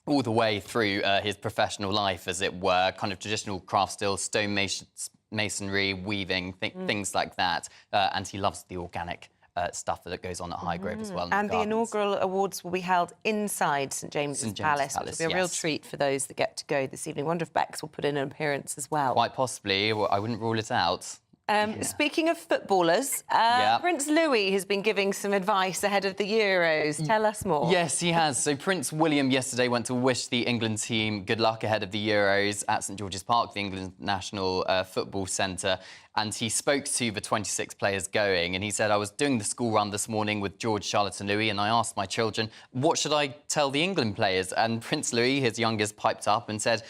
all the way through his professional life, as it were, kind of traditional craft skills, stone masonry, weaving, things like that. And he loves the organic stuff that goes on at Highgrove as well. And the inaugural awards will be held inside St James's Palace, which will be a real treat for those that get to go this evening. I wonder if Bex will put in an appearance as well. Quite possibly. Well, I wouldn't rule it out. Speaking of footballers, Prince Louis has been giving some advice ahead of the Euros. Tell us more. Yes, he has. So Prince William yesterday went to wish the England team good luck ahead of the Euros at St George's Park, the England National Football Centre. And he spoke to the 26 players going, and he said, I was doing the school run this morning with George, Charlotte and Louis, and I asked my children, what should I tell the England players? And Prince Louis, his youngest, piped up and said,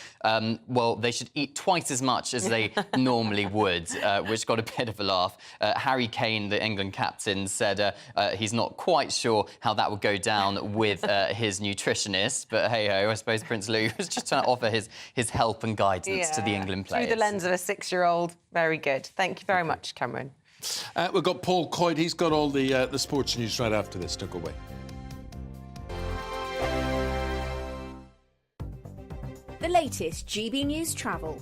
well, they should eat twice as much as they normally would, which got a bit of a laugh. Harry Kane, the England captain, said he's not quite sure how that would go down with his nutritionist, but hey-ho, I suppose Prince Louis was just trying to offer his help and guidance to the England players. Through the lens of a 6-year-old. Very good. Thank you very much, Cameron. We've got Paul Coyte. He's got all the sports news right after this. Don't go away. The latest GB News travel.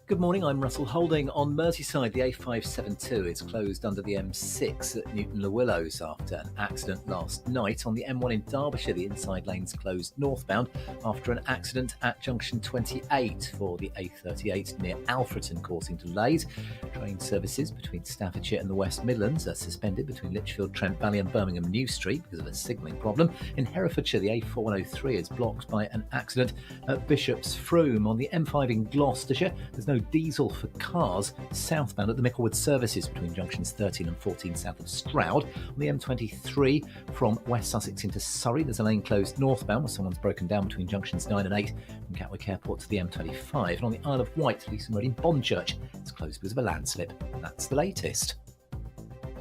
Good morning, I'm Russell Holding. On Merseyside, the A572 is closed under the M6 at Newton-le-Willows after an accident last night. On the M1 in Derbyshire, the inside lane's closed northbound after an accident at junction 28 for the A38 near Alfreton, causing delays. Train services between Staffordshire and the West Midlands are suspended between Lichfield, Trent Valley and Birmingham New Street because of a signalling problem. In Herefordshire, the A4103 is blocked by an accident at Bishop's Froome. On the M5 in Gloucestershire, there's no diesel for cars southbound at the Micklewood services between junctions 13 and 14 south of Stroud. On the M23 from West Sussex into Surrey, there's a lane closed northbound where someone's broken down between junctions 9 and 8 from Gatwick Airport to the M25. And on the Isle of Wight, Leeson Road in Bonchurch, it's closed because of a landslip. And that's the latest.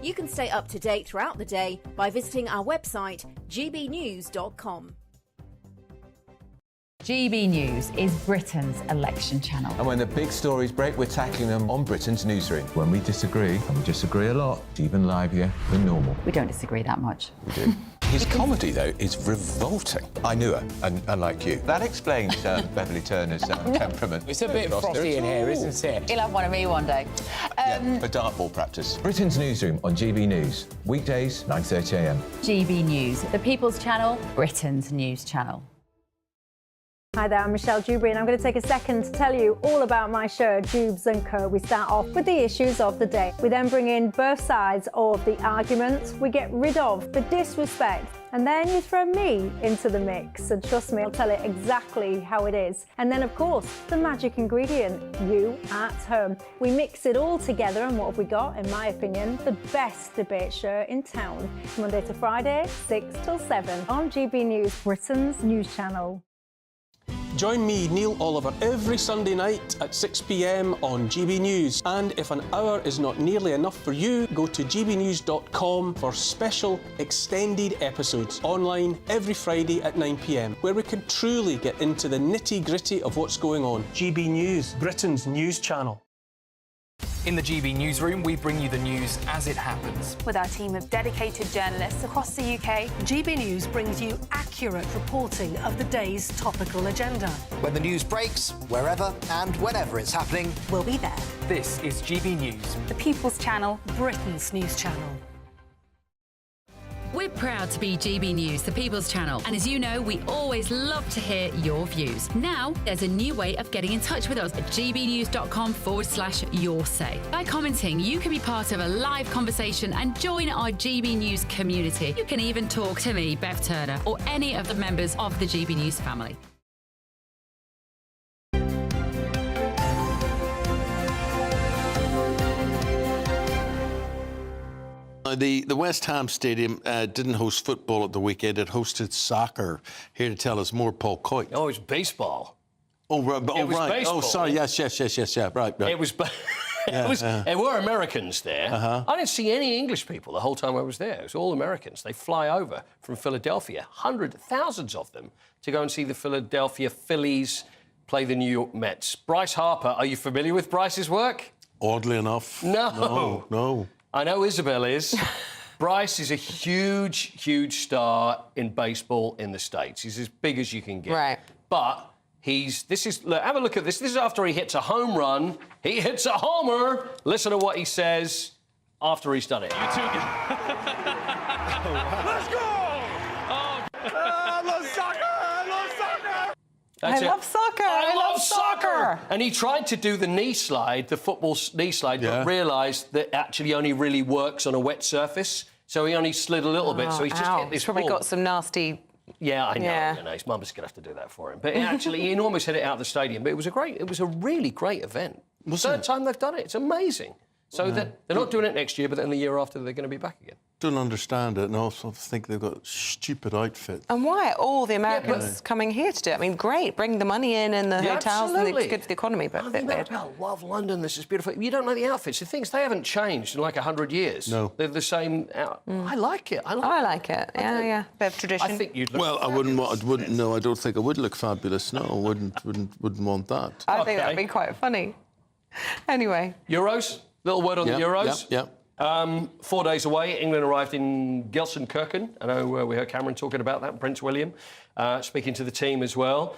You can stay up to date throughout the day by visiting our website, gbnews.com. GB News is Britain's election channel. And when the big stories break, we're tackling them on Britain's newsroom. When we disagree, and we disagree a lot, it's even livelier than normal. We don't disagree that much. We do. His comedy, though, is revolting. I knew her, and unlike you. That explains Beverly Turner's temperament. It's a bit frosty in here, isn't it? You'll have one of me one day. For dartball practice. Britain's newsroom on GB News. Weekdays, 9:30 a.m. GB News, the People's Channel, Britain's news channel. Hi there, I'm Michelle Dewberry and I'm going to take a second to tell you all about my show, Dubes & Co. We start off with the issues of the day. We then bring in both sides of the argument. We get rid of the disrespect. And then you throw me into the mix. And trust me, I'll tell it exactly how it is. And then, of course, the magic ingredient, you at home. We mix it all together and what have we got, in my opinion, the best debate show in town. Monday to Friday, 6 till 7 on GB News, Britain's news channel. Join me, Neil Oliver, every Sunday night at 6 p.m. on GB News. And if an hour is not nearly enough for you, go to gbnews.com for special extended episodes online every Friday at 9 p.m, where we can truly get into the nitty-gritty of what's going on. GB News, Britain's news channel. In the GB Newsroom, we bring you the news as it happens. With our team of dedicated journalists across the UK, GB News brings you accurate reporting of the day's topical agenda. When the news breaks, wherever and whenever it's happening, we'll be there. This is GB News, the People's Channel, Britain's news channel. We're proud to be GB News, the People's Channel. And as you know, we always love to hear your views. Now, there's a new way of getting in touch with us at gbnews.com/yoursay. By commenting, you can be part of a live conversation and join our GB News community. You can even talk to me, Bev Turner, or any of the members of the GB News family. The West Ham Stadium didn't host football at the weekend. It hosted soccer. Here to tell us more, Paul Coit. Oh, it's baseball. Oh, right. It was right. baseball. Oh, sorry. Yes. Yeah. Right. It was. There were Americans there. I didn't see any English people the whole time I was there. It was all Americans. They fly over from Philadelphia, thousands of them, to go and see the Philadelphia Phillies play the New York Mets. Bryce Harper, are you familiar with Bryce's work? Oddly enough. No. I know Isabel is. Bryce is a huge star in baseball in the States. He's as big as you can get. Right. But look, have a look at this. This is after he hits a home run. He hits a homer. Listen to what he says after he's done it. Let's go! I love soccer! That's it. I love soccer! And he tried to do the knee slide, the football knee slide, but realised that actually only really works on a wet surface. So he only slid a little bit. So he's just hit this probably ball. got some nasty... Yeah, I know. You know, his mum's going to have to do that for him. But actually, he almost hit it out of the stadium. But it was a really great event. Third time they've done it. It's amazing. So they're not doing it next year, but then the year after they're going to be back again. Don't understand it, and also think they've got stupid outfits. And why are all the Americans coming here to do it? I mean, great, bring the money in and the hotels, and it's good for the economy, but... I love London, this is beautiful. You don't know the outfits. The things, they haven't changed in like 100 years. No. They're the same... I like it. I like it. Yeah. Bit of tradition. I think you'd look Well, I wouldn't. No, I don't think I would look fabulous. No, I wouldn't want that. I think that'd be quite funny. Anyway. Euros? Little word on the Euros. Yeah. 4 days away, England arrived in Gelsenkirchen. I know we heard Cameron talking about that, Prince William speaking to the team as well.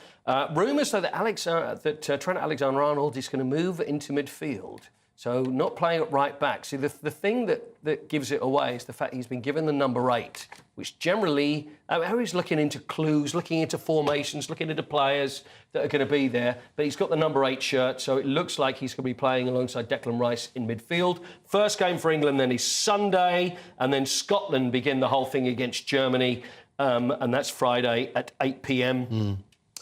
Rumours, though, that Trent Alexander-Arnold is going to move into midfield, so not playing at right back. See, the thing that gives it away is the fact he's been given the number 8, which generally, he's looking into clues, looking into formations, looking into players that are going to be there. But he's got the number 8 shirt, so it looks like he's going to be playing alongside Declan Rice in midfield. First game for England then is Sunday, and then Scotland begin the whole thing against Germany, and that's Friday at 8 p.m.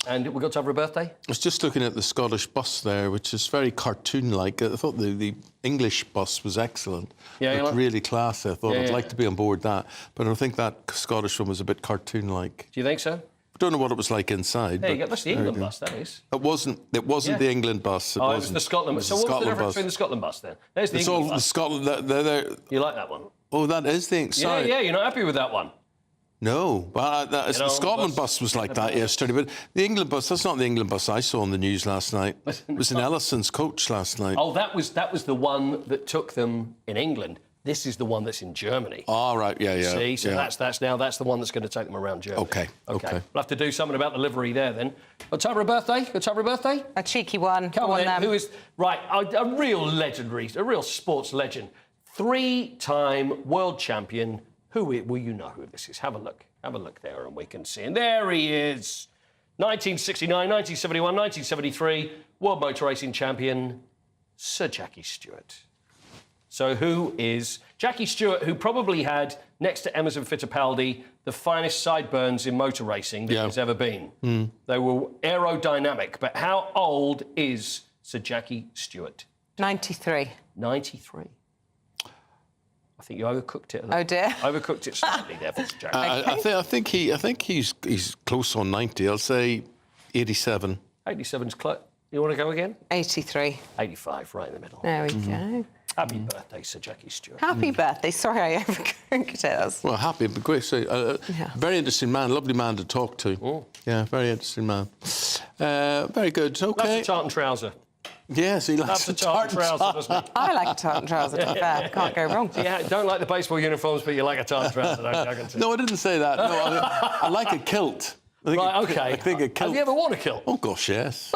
And we got to have a birthday? I was just looking at the Scottish bus there, which is very cartoon-like. I thought the English bus was excellent. Yeah, Looked really classy. I thought I'd like to be on board that. But I think that Scottish one was a bit cartoon-like. Do you think so? I don't know what it was like inside. There you go. That's the England bus, that is. It wasn't the England bus. It was the Scotland bus. So what's the difference between the Scotland bus, then? There's the England bus. The Scotland... You like that one? Oh, that is the... Sorry. Yeah, you're not happy with that one? No, but the Scotland bus was like that yesterday. But the England bus, that's not the England bus I saw on the news last night. It was in Ellison's coach last night. Oh, that was the one that took them in England. This is the one that's in Germany. Oh, right, yeah. See, so that's the one that's going to take them around Germany. Okay. We'll have to do something about the livery there then. Got time for a birthday? A cheeky one. Come on then. Who is a real legendary, a real sports legend, 3-time world champion. Well, you know who this is. Have a look there and we can see. And there he is. 1969, 1971, 1973, World Motor Racing Champion, Sir Jackie Stewart. So who is Jackie Stewart, who probably had, next to Emerson Fittipaldi, the finest sideburns in motor racing that there's ever been. They were aerodynamic. But how old is Sir Jackie Stewart? 93. 93. I think you overcooked it. Oh dear. Overcooked it slightly there, Sir Jackie. I think he's close on 90. I'll say 87. 87's close. You want to go again? 83. 85, right in the middle. There we go. Happy birthday, Sir Jackie Stewart. Happy birthday. Sorry I overcooked it. Well, happy, but great. Very interesting man, lovely man to talk to. Oh. Yeah, very interesting man. Very good. Okay. Loves a tartan trouser. Yes, he likes a tartan trouser, doesn't he? I like a tartan trouser, to be fair. Can't go wrong. Yeah, don't like the baseball uniforms, but you like a tartan trouser, don't you? I can see. No, I didn't say that. No, I like a kilt. I think a kilt. Have you ever worn a kilt? Oh, gosh, yes.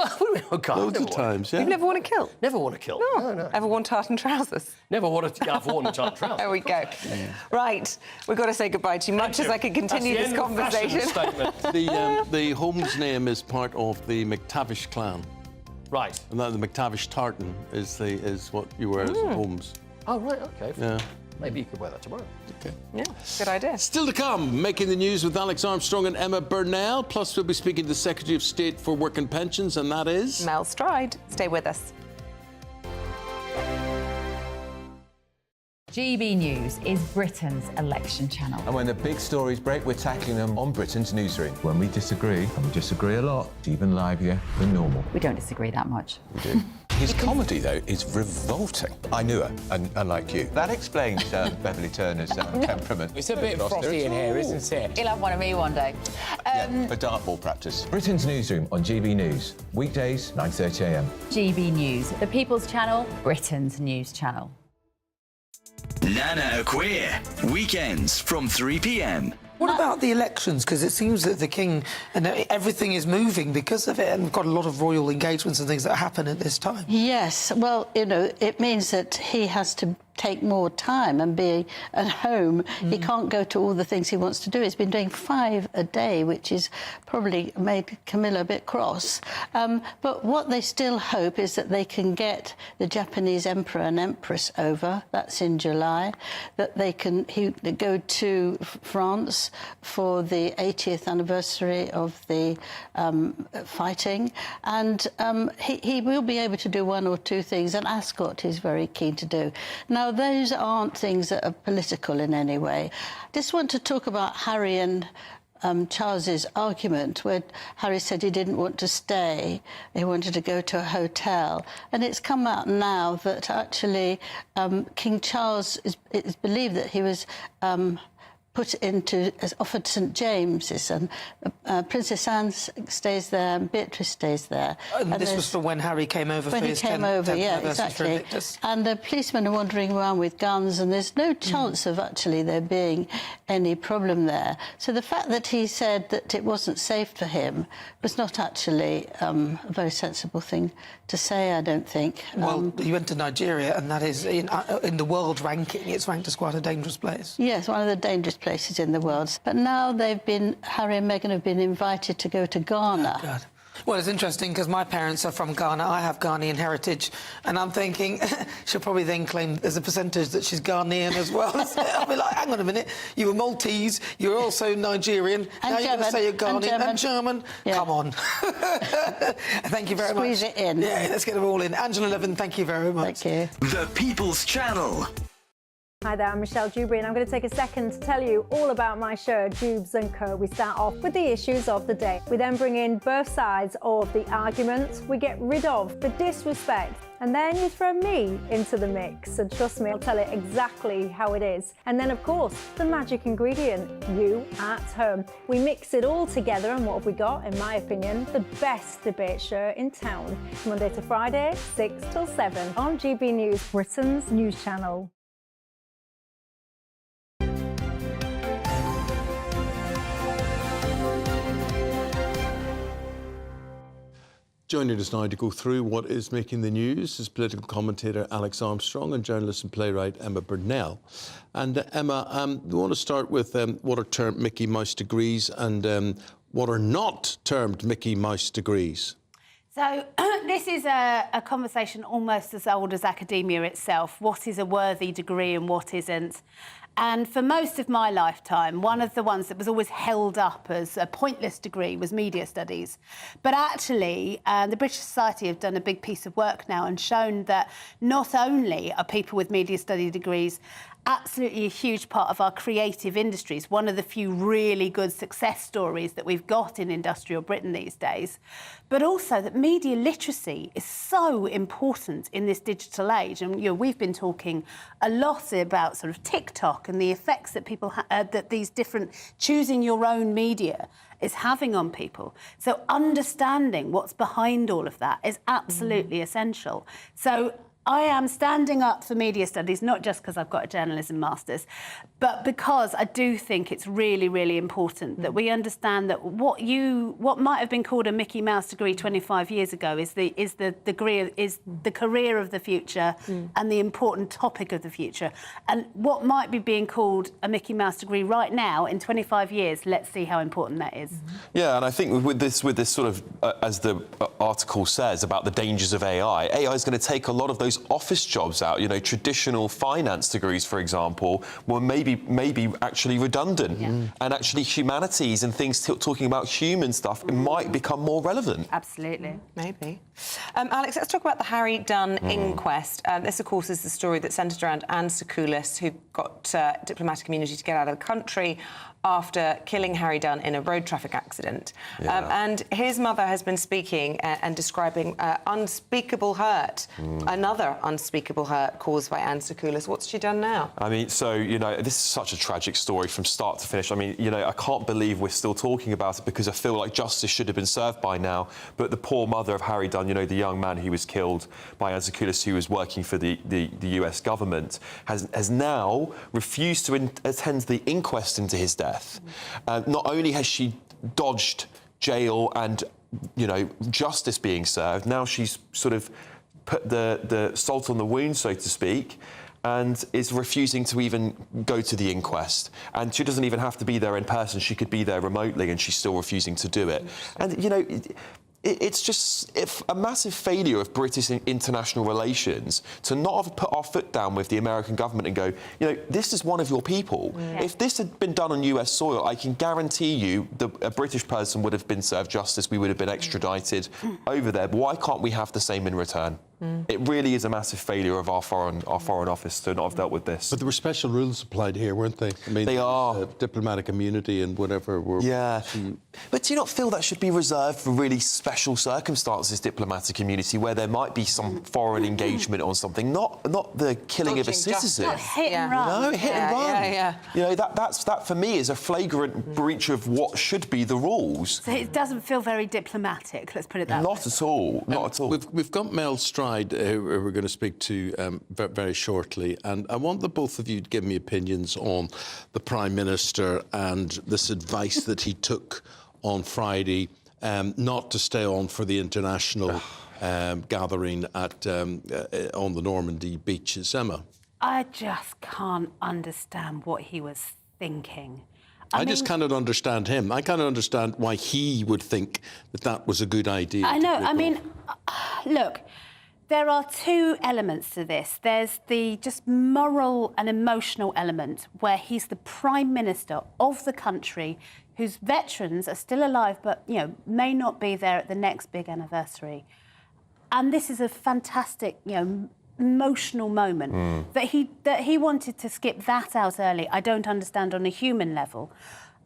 Okay. Loads of times, yeah. You've never worn a kilt? Never worn a kilt. No. Ever worn tartan trousers? Never worn I've worn a tartan trouser. There we go. Right, we've got to say goodbye to you. Much as I could continue this conversation. The Holmes name is part of the McTavish clan. Right. And that the McTavish tartan is what you wear as Holmes. Oh, right, OK. Yeah. Maybe you could wear that tomorrow. Okay. Yeah, good idea. Still to come, making the news with Alex Armstrong and Emma Burnell. Plus, we'll be speaking to the Secretary of State for Work and Pensions, and that is... Mel Stride. Stay with us. GB News is Britain's election channel. And when the big stories break, we're tackling them on Britain's newsroom. When we disagree, and we disagree a lot, it's even livelier than normal. We don't disagree that much. We do. His comedy, though, is revolting. I knew her, and unlike you. That explains Beverly Turner's temperament. It's a bit frosty in here, isn't it? He'll have one of me one day. For dartball practice. Britain's newsroom on GB News. Weekdays, 9:30 a.m. GB News, the People's Channel, Britain's news channel. Nana Queer, weekends from 3 p.m. What about the elections? Because it seems that the King and everything is moving because of it, and we've got a lot of royal engagements and things that happen at this time. Yes, well, you know, it means that he has to take more time and be at home. He can't go to all the things he wants to do. He's been doing 5 a day, which is probably made Camilla a bit cross. But what they still hope is that they can get the Japanese Emperor and Empress over. That's in July. That they can go to France for the 80th anniversary of the fighting. And he will be able to do 1 or 2 things, and Ascot he's very keen to do. Now, those aren't things that are political in any way. Just want to talk about Harry and Charles's argument, where Harry said he didn't want to stay, he wanted to go to a hotel. And it's come out now that actually King Charles is believed that he was offered St James's, and Princess Anne stays there and Beatrice stays there. And this was for when Harry came over for his 10th anniversary. And the policemen are wandering around with guns, and there's no chance of actually there being any problem there. So the fact that he said that it wasn't safe for him was not actually a very sensible thing to say, I don't think. Well, he went to Nigeria, and that is, in the world ranking, it's ranked as quite a dangerous place. Yes, one of the dangerous places in the world. But now Harry and Meghan have been invited to go to Ghana. Oh, God. Well, it's interesting because my parents are from Ghana. I have Ghanaian heritage, and I'm thinking she'll probably then claim there's a percentage that she's Ghanaian as well. I'll be like, hang on a minute, you were Maltese, you're also Nigerian, and now German, you're going to say you're Ghanaian and German. Yeah. Come on. Thank you very much. Squeeze it in. Yeah, let's get them all in. Angela Levin, thank you very much. Thank you. The People's Channel. Hi there, I'm Michelle Dewberry, and I'm going to take a second to tell you all about my show, Jubes & Co. We start off with the issues of the day. We then bring in both sides of the argument. We get rid of the disrespect. And then you throw me into the mix. And trust me, I'll tell it exactly how it is. And then, of course, the magic ingredient, you at home. We mix it all together, and what have we got? In my opinion, the best debate show in town. Monday to Friday, 6 till 7 on GB News, Britain's news channel. Joining us now to go through what is making the news is political commentator Alex Armstrong and journalist and playwright Emma Burnell. And Emma, we want to start with what are termed Mickey Mouse degrees and what are not termed Mickey Mouse degrees. So this is a conversation almost as old as academia itself. What is a worthy degree and what isn't? And for most of my lifetime, one of the ones that was always held up as a pointless degree was media studies. But actually, the British Society have done a big piece of work now and shown that not only are people with media study degrees absolutely a huge part of our creative industries, one of the few really good success stories that we've got in industrial Britain these days, but also that media literacy is so important in this digital age. And we've been talking a lot about sort of TikTok and the effects that people that these different choosing your own media is having on people. So understanding what's behind all of that is absolutely essential. So I am standing up for media studies, not just because I've got a journalism master's, but because I do think it's really, really important that we understand that what might have been called a Mickey Mouse degree 25 years ago is the career of the future and the important topic of the future. And what might be being called a Mickey Mouse degree right now, in 25 years, let's see how important that is. Yeah, and I think with this sort of, as the article says, about the dangers of AI is going to take a lot of those those office jobs out, traditional finance degrees, for example, were maybe actually redundant. And actually humanities and things talking about human stuff, it might become more relevant. Absolutely. Maybe. Alex, let's talk about the Harry Dunn inquest. This, of course, is the story that centred around Anne Secoulis, who got diplomatic immunity to get out of the country after killing Harry Dunn in a road traffic accident. And his mother has been speaking and describing unspeakable hurt, another unspeakable hurt caused by Anne Secoulis. What's she done now? I mean, so, this is such a tragic story from start to finish. I mean, I can't believe we're still talking about it because I feel like justice should have been served by now. But the poor mother of Harry Dunn, the young man who was killed by Anne Secoulis, who was working for the US government, has now refused to attend the inquest into his death. Not only has she dodged jail and, justice being served, now she's sort of put the salt on the wound, so to speak, and is refusing to even go to the inquest. And she doesn't even have to be there in person. She could be there remotely, and she's still refusing to do it. And, it's just a massive failure of British international relations to not have put our foot down with the American government and go, this is one of your people. If this had been done on US soil, I can guarantee you a British person would have been served justice, we would have been extradited over there. But why can't we have the same in return? It really is a massive failure of our foreign office to not have dealt with this. But there were special rules applied here, weren't they? I mean, they are. Diplomatic immunity and whatever. But do you not feel that should be reserved for really special circumstances, diplomatic immunity, where there might be some foreign engagement on something, not the killing of a citizen? Not hit and run. No, hit and run. That for me is a flagrant breach of what should be the rules. So it doesn't feel very diplomatic, let's put it that way. Not at all, not at all. We've got Mel Stride, who we're going to speak to very shortly, and I want the both of you to give me opinions on the Prime Minister and this advice that he took on Friday not to stay on for the international gathering on the Normandy beaches. Emma? I just can't understand what he was thinking. I just cannot understand him. I cannot understand why he would think that was a good idea. I know. I mean, look, there are two elements to this. There's the just moral and emotional element where he's the Prime Minister of the country whose veterans are still alive but, may not be there at the next big anniversary. And this is a fantastic, emotional moment. That he wanted to skip that out early, I don't understand on a human level.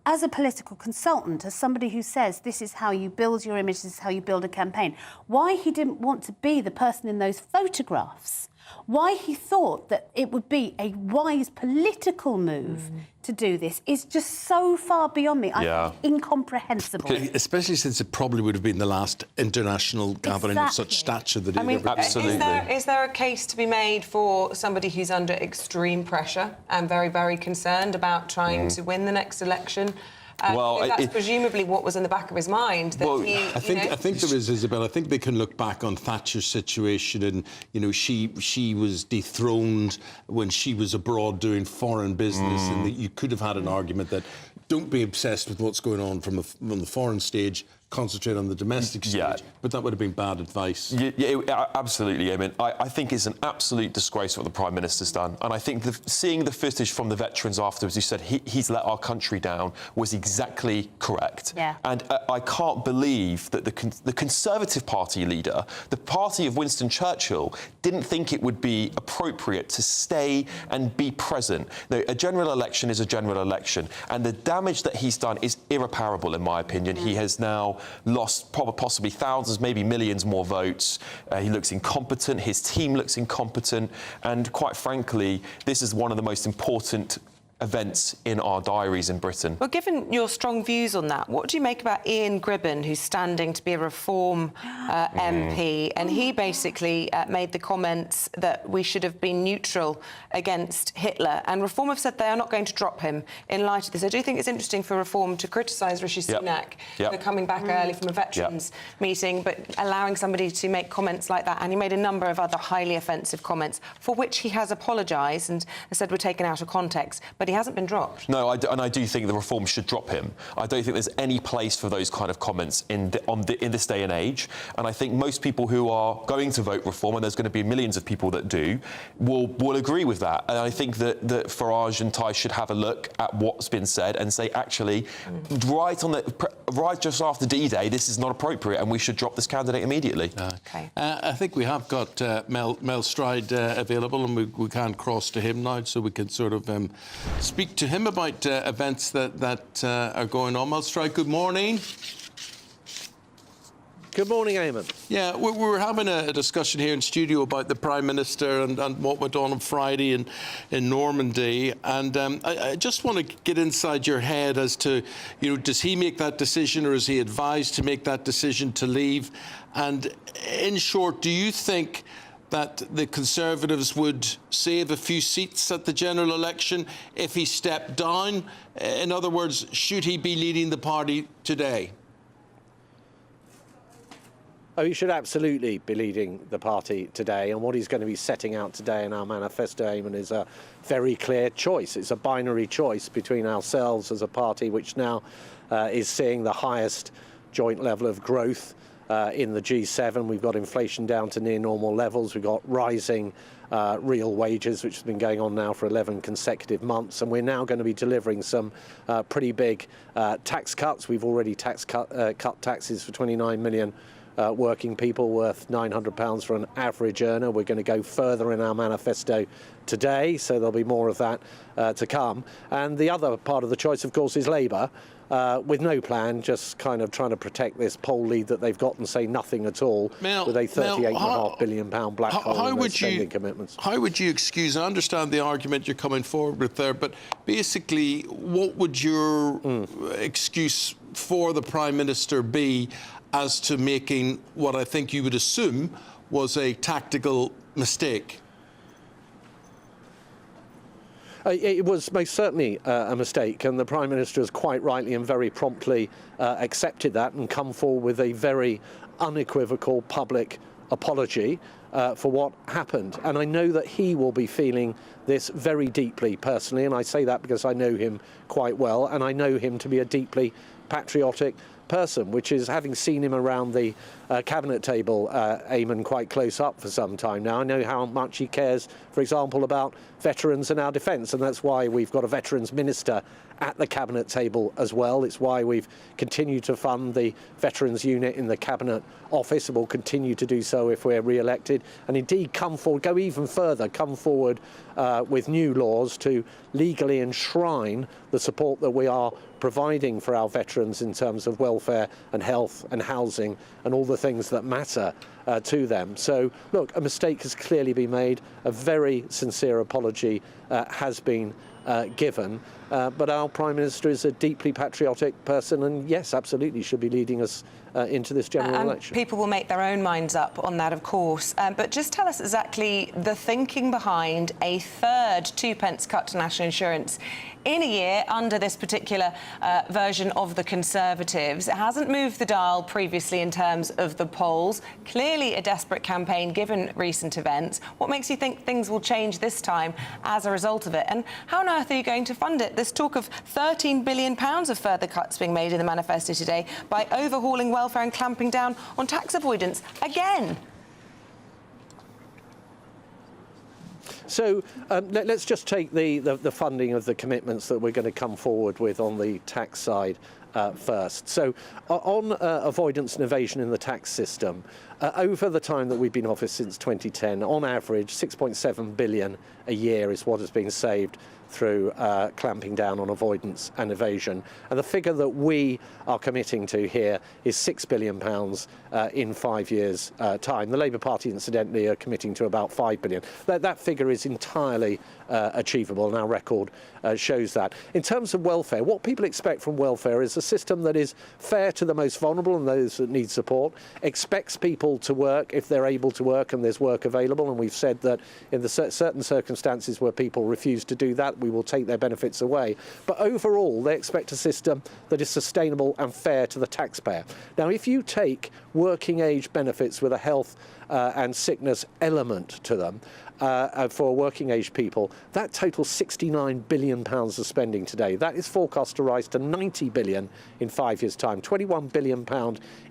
As a political consultant, as somebody who says this is how you build your image, this is how you build a campaign, why he didn't want to be the person in those photographs, why he thought that it would be a wise political move to do this is just so far beyond me. I think incomprehensible. Especially since it probably would have been the last international gathering of such stature that it ever... Absolutely. Is there a case to be made for somebody who's under extreme pressure and very, very concerned about trying to win the next election? That's presumably what was in the back of his mind. That I think there is, Isabel. I think they can look back on Thatcher's situation, and she was dethroned when she was abroad doing foreign business, and you could have had an argument that don't be obsessed with what's going on from the foreign stage. Concentrate on the domestic stage, but that would have been bad advice. Absolutely, Eamonn. I think it's an absolute disgrace what the Prime Minister's done, and I think seeing the footage from the veterans afterwards who said he's let our country down was exactly correct. And I can't believe that the Conservative Party leader, the party of Winston Churchill, didn't think it would be appropriate to stay and be present. A general election is a general election, and the damage that he's done is irreparable, in my opinion. He has now lost possibly thousands, maybe millions more votes. He looks incompetent. His team looks incompetent. And quite frankly, this is one of the most important events in our diaries in Britain. Well, given your strong views on that, what do you make about Ian Gribben, who's standing to be a Reform MP? And he basically made the comments that we should have been neutral against Hitler. And Reform have said they are not going to drop him in light of this. I do think it's interesting for Reform to criticise Rishi Sunak for coming back early from a veterans meeting, but allowing somebody to make comments like that. And he made a number of other highly offensive comments for which he has apologised and said were taken out of context. But he hasn't been dropped. No, I do think the reform should drop him. I don't think there's any place for those kind of comments in this day and age. And I think most people who are going to vote reform, and there's going to be millions of people that do, will agree with that. And I think that Farage and Tice should have a look at what's been said and say, actually, right just after D-Day, this is not appropriate, and we should drop this candidate immediately. Okay. I think we have got Mel Stride available, and we can cross to him now, so we can sort of speak to him about events that are going on. Mel Stride, good morning. Good morning, Eamonn. Yeah, we were having a discussion here in studio about the Prime Minister and what went on Friday in Normandy. And I just want to get inside your head as to, does he make that decision, or is he advised to make that decision to leave? And in short, do you think that the Conservatives would save a few seats at the general election if he stepped down? In other words, should he be leading the party today? Oh, he should absolutely be leading the party today, and what he's going to be setting out today in our manifesto, Eamonn, is a very clear choice. It's a binary choice between ourselves as a party, which now is seeing the highest joint level of growth in the G7. We've got inflation down to near normal levels. We've got rising real wages, which has been going on now for 11 consecutive months, and we're now going to be delivering some pretty big tax cuts. We've already cut taxes for 29 million working people, worth £900 for an average earner. We're going to go further in our manifesto today, so there'll be more of that to come. And the other part of the choice, of course, is Labour, with no plan, just kind of trying to protect this poll lead that they've got and say nothing at all, with a £38.5 billion black hole in their spending commitments. How would you excuse, I understand the argument you're coming forward with there, but basically, what would your excuse for the Prime Minister be as to making what I think you would assume was a tactical mistake? It was most certainly a mistake, and the Prime Minister has quite rightly and very promptly accepted that and come forward with a very unequivocal public apology for what happened. And I know that he will be feeling this very deeply personally, and I say that because I know him quite well, and I know him to be a deeply patriotic person, which is, having seen him around the cabinet table, Eamonn, quite close up for some time now, I know how much he cares, for example, about veterans and our defence, and that's why we've got a veterans minister at the cabinet table as well. It's why we've continued to fund the veterans unit in the cabinet office, and will continue to do so if we're re-elected, and indeed come forward, go even further, come forward with new laws to legally enshrine the support that we are providing for our veterans in terms of welfare and health and housing and all the things that matter to them. So, look, a mistake has clearly been made. A very sincere apology has been given. But our Prime Minister is a deeply patriotic person, and yes, absolutely should be leading us into this general election. People will make their own minds up on that, of course. But just tell us exactly the thinking behind a third 2p cut to national insurance in a year under this particular version of the Conservatives. It hasn't moved the dial previously in terms of the polls. Clearly a desperate campaign given recent events. What makes you think things will change this time as a result of it? And how on earth are you going to fund it? There's talk of £13 billion of further cuts being made in the manifesto today by overhauling welfare and clamping down on tax avoidance again. So let's just take the funding of the commitments that we're going to come forward with on the tax side first. So on avoidance and evasion in the tax system, over the time that we've been in office since 2010, on average, 6.7 billion a year is what has been saved through clamping down on avoidance and evasion. And the figure that we are committing to here is £6 billion in 5 years' time. The Labour Party, incidentally, are committing to about £5 billion. That figure is entirely achievable, and our record shows that. In terms of welfare, what people expect from welfare is a system that is fair to the most vulnerable and those that need support, expects people to work if they're able to work and there's work available, and we've said that in the certain circumstances where people refuse to do that, we will take their benefits away. But overall, they expect a system that is sustainable and fair to the taxpayer. Now, if you take working age benefits with a health and sickness element to them. For working age people, that totals £69 billion of spending today. That is forecast to rise to £90 billion in 5 years' time, £21 billion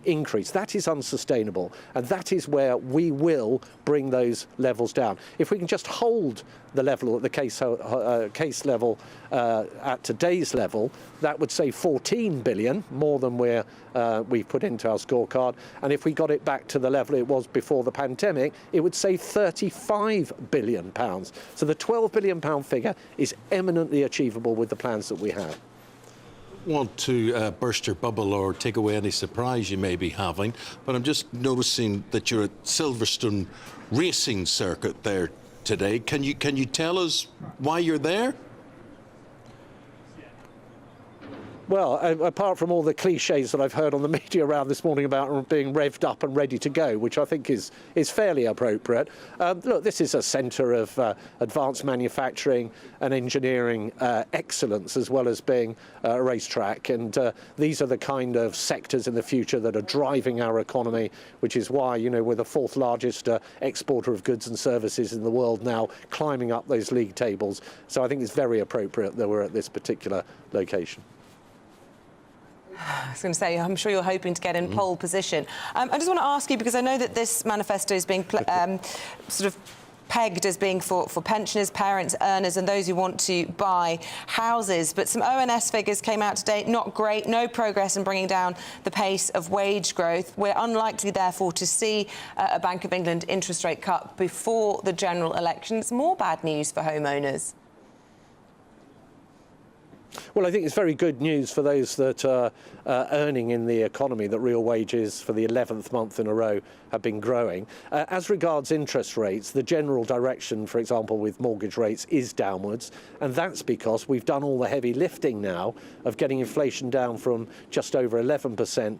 increase. That is unsustainable, and that is where we will bring those levels down. If we can just hold the level at the case level at today's level, that would save £14 billion, more than we've put into our scorecard. And if we got it back to the level it was before the pandemic, it would save £35 billion. So the £12 billion figure is eminently achievable with the plans that we have. Want to burst your bubble or take away any surprise you may be having, but I'm just noticing that you're at Silverstone Racing Circuit there today. Can you tell us why you're there? Well, apart from all the cliches that I've heard on the media around this morning about being revved up and ready to go, which I think is fairly appropriate. Look, this is a centre of advanced manufacturing and engineering excellence, as well as being a racetrack. And these are the kind of sectors in the future that are driving our economy, which is why, you know, we're the fourth largest exporter of goods and services in the world now, climbing up those league tables. So I think it's very appropriate that we're at this particular location. I was going to say, I'm sure you're hoping to get in pole position. I just want to ask you, because I know that this manifesto is being sort of pegged as being for pensioners, parents, earners and those who want to buy houses. But some ONS figures came out today, not great, no progress in bringing down the pace of wage growth. We're unlikely, therefore, to see a Bank of England interest rate cut before the general election. It's more bad news for homeowners. Well, I think it's very good news for those that are earning in the economy, that real wages for the 11th month in a row have been growing. As regards interest rates, the general direction, for example, with mortgage rates is downwards, and that's because we've done all the heavy lifting now of getting inflation down from just over 11%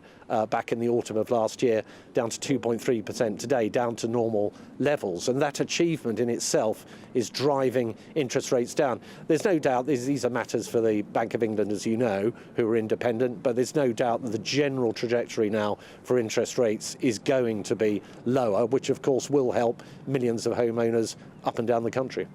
back in the autumn of last year down to 2.3% today, down to normal levels. And that achievement in itself is driving interest rates down. There's no doubt these are matters for the Bank of England, as you know, who are independent, but there's no doubt that the general trajectory now for interest rates is going to be lower, which of course will help millions of homeowners up and down the country.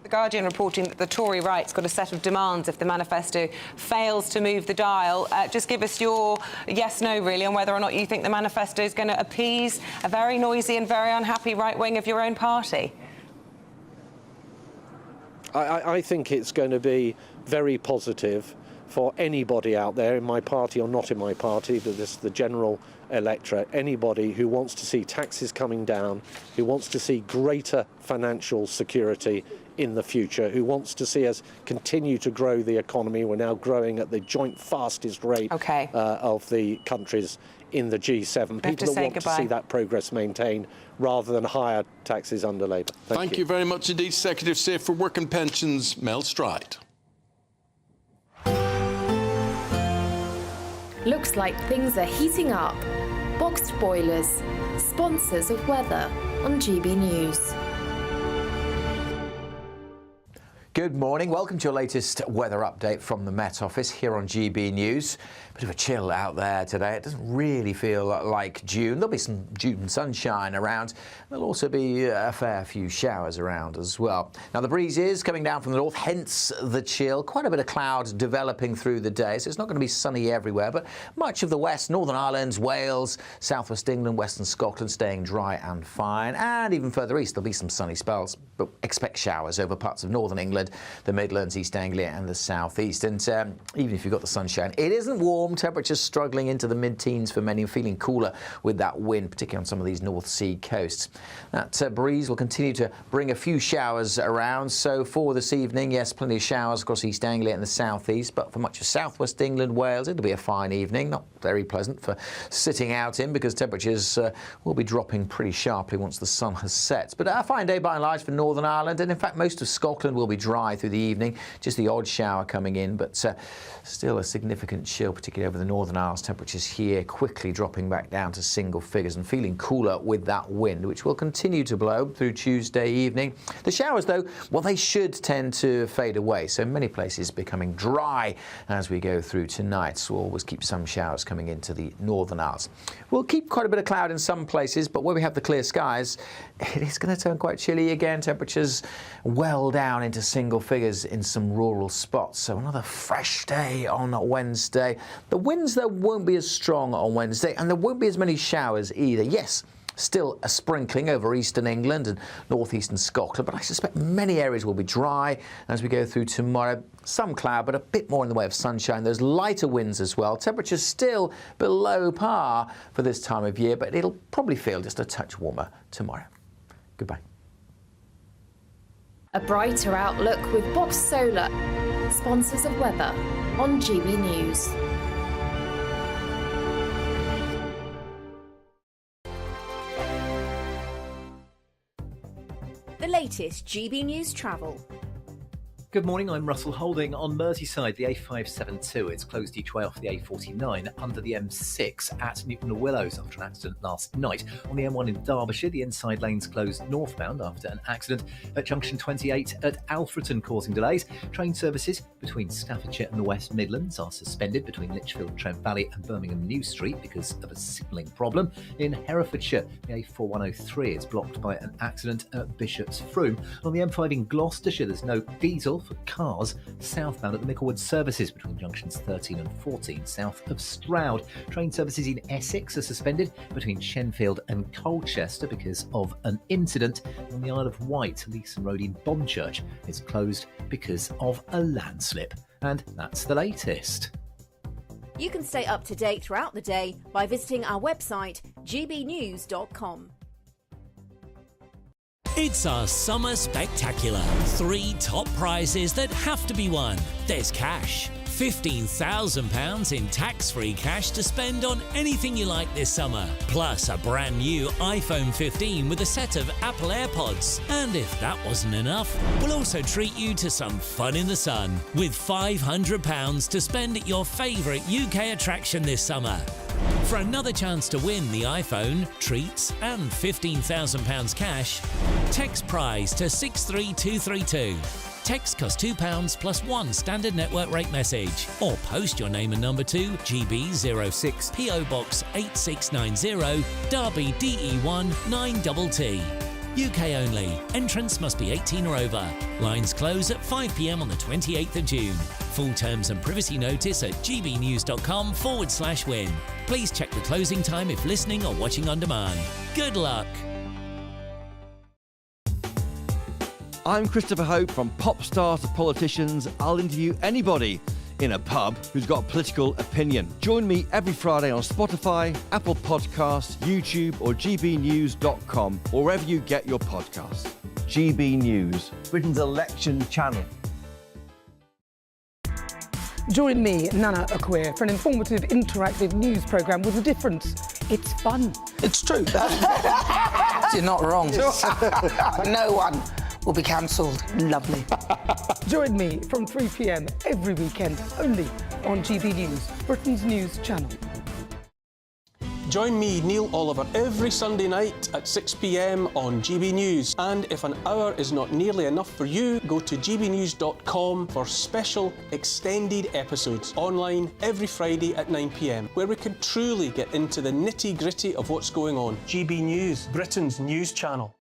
The Guardian reporting that the Tory right's got a set of demands if the manifesto fails to move the dial. Just give us your yes-no, really, on whether or not you think the manifesto is going to appease a very noisy and very unhappy right wing of your own party. I think it's going to be very positive for anybody out there, in my party or not in my party, but this is the general electorate, anybody who wants to see taxes coming down, who wants to see greater financial security in the future, who wants to see us continue to grow the economy. We're now growing at the joint fastest rate of the countries in the G7. People that want to see that progress maintained rather than higher taxes under Labour. Thank you very much indeed, Secretary of State for Work and Pensions, Mel Stride. Looks like things are heating up. Boxed boilers, sponsors of weather on GB News. Good morning. Welcome to your latest weather update from the Met Office here on GB News. Bit of a chill out there today. It doesn't really feel like June. There'll be some June sunshine around. There'll also be a fair few showers around as well. Now, the breeze is coming down from the north, hence the chill. Quite a bit of cloud developing through the day, so it's not going to be sunny everywhere, but much of the west, Northern Ireland, Wales, southwest England, western Scotland staying dry and fine. And even further east, there'll be some sunny spells, but expect showers over parts of northern England, the Midlands, East Anglia and the southeast. And even if you've got the sunshine, it isn't warm. Temperatures struggling into the mid-teens for many, feeling cooler with that wind, particularly on some of these North Sea coasts. That breeze will continue to bring a few showers around. So for this evening, yes, plenty of showers across East Anglia and the southeast, but for much of southwest England, Wales, it'll be a fine evening. Not very pleasant for sitting out in because temperatures will be dropping pretty sharply once the sun has set. But a fine day by and large for Northern Ireland, and in fact most of Scotland will be dry. dry through the evening. Just the odd shower coming in, but still a significant chill, particularly over the Northern Isles. Temperatures here quickly dropping back down to single figures and feeling cooler with that wind, which will continue to blow through Tuesday evening. The showers, though, well, they should tend to fade away. So many places becoming dry as we go through tonight. So we'll always keep some showers coming into the Northern Isles. We'll keep quite a bit of cloud in some places, but where we have the clear skies, it is going to turn quite chilly again. Temperatures well down into single figures in some rural spots. So another fresh day on Wednesday. The winds, though, won't be as strong on Wednesday, and there won't be as many showers either. Yes, still a sprinkling over eastern England and northeastern Scotland, but I suspect many areas will be dry as we go through tomorrow. Some cloud, but a bit more in the way of sunshine. There's lighter winds as well. Temperatures still below par for this time of year, but it'll probably feel just a touch warmer tomorrow. Goodbye. A brighter outlook with Box Solar, sponsors of weather on GB News. The latest GB News travel. Good morning, I'm Russell Holding. On Merseyside, the A572 is closed each way off the A49 under the M6 at Newton Willows after an accident last night. On the M1 in Derbyshire, the inside lanes closed northbound after an accident at junction 28 at Alfreton, causing delays. Train services between Staffordshire and the West Midlands are suspended between Lichfield, Trent Valley and Birmingham New Street because of a signalling problem. In Herefordshire, the A4103 is blocked by an accident at Bishop's Froome. On the M5 in Gloucestershire, there's no diesel for cars southbound at the Micklewood services between junctions 13 and 14 south of Stroud. Train services in Essex are suspended between Shenfield and Colchester because of an incident. On the Isle of Wight, Leeson Road in Bonchurch is closed because of a landslip. And that's the latest. You can stay up to date throughout the day by visiting our website, gbnews.com. It's our summer spectacular. 3 top prizes that have to be won. There's cash. £15,000 in tax-free cash to spend on anything you like this summer. Plus a brand new iPhone 15 with a set of Apple AirPods. And if that wasn't enough, we'll also treat you to some fun in the sun with £500 to spend at your favourite UK attraction this summer. For another chance to win the iPhone, treats and £15,000 cash, text prize to 63232. Text costs £2 plus 1 standard network rate message. Or post your name and number to GB06 PO Box 8690 Derby DE1 9TT. UK only. Entrance must be 18 or over. Lines close at 5 p.m. on the 28th of June. Full terms and privacy notice at gbnews.com/win. Please check the closing time if listening or watching on demand. Good luck. I'm Christopher Hope. From pop stars to politicians, I'll interview anybody in a pub who's got a political opinion. Join me every Friday on Spotify, Apple Podcasts, YouTube or gbnews.com, or wherever you get your podcasts. GB News, Britain's election channel. Join me, Nana Akweer, for an informative, interactive news programme with a difference. It's fun. It's true. You're not wrong. No one will be cancelled. Lovely. Join me from 3 p.m. every weekend, only on GB News, Britain's news channel. Join me, Neil Oliver, every Sunday night at 6 p.m. on GB News. And if an hour is not nearly enough for you, go to gbnews.com for special extended episodes online every Friday at 9 p.m, where we can truly get into the nitty-gritty of what's going on. GB News, Britain's news channel.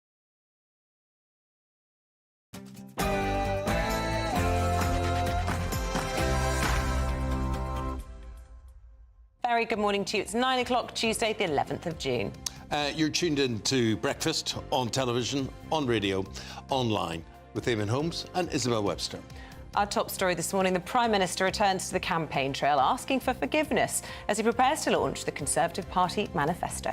Very good morning to you. It's 9 o'clock, Tuesday, the 11th of June. You're tuned in to Breakfast on television, on radio, online with Eamonn Holmes and Isabel Webster. Our top story this morning, the Prime Minister returns to the campaign trail asking for forgiveness as he prepares to launch the Conservative Party manifesto.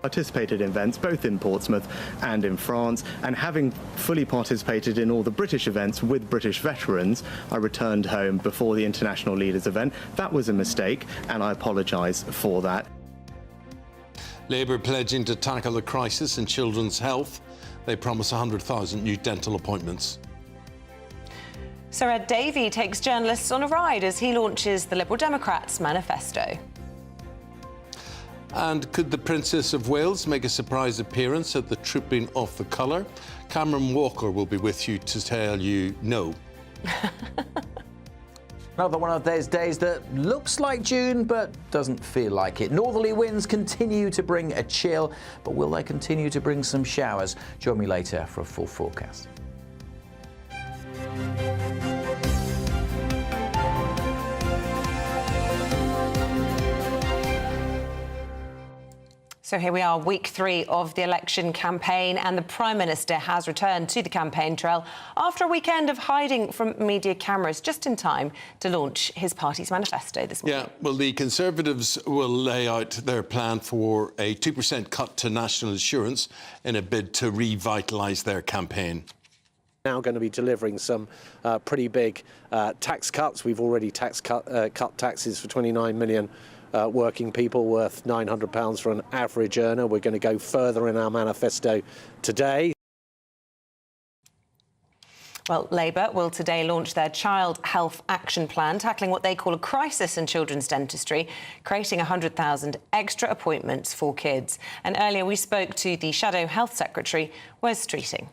Participated in events both in Portsmouth and in France, and having fully participated in all the British events with British veterans, I returned home before the International Leaders event. That was a mistake, and I apologise for that. Labour pledging to tackle the crisis in children's health. They promise 100,000 new dental appointments. Sir Ed Davey takes journalists on a ride as he launches the Liberal Democrats' manifesto. And could the Princess of Wales make a surprise appearance at the Trooping of the Colour? Cameron Walker will be with you to tell you no. Another one of those days that looks like June but doesn't feel like it. Northerly winds continue to bring a chill, but will they continue to bring some showers? Join me later for a full forecast. So here we are, week 3 of the election campaign, and the Prime Minister has returned to the campaign trail after a weekend of hiding from media cameras, just in time to launch his party's manifesto this morning. Yeah, well, the Conservatives will lay out their plan for a 2% cut to national insurance in a bid to revitalise their campaign. Now going to be delivering some pretty big tax cuts. We've already cut taxes for 29 million working people, worth £900 for an average earner. We're going to go further in our manifesto today. Well, Labour will today launch their Child Health Action Plan, tackling what they call a crisis in children's dentistry, creating 100,000 extra appointments for kids. And earlier we spoke to the Shadow Health Secretary, Wes Streeting.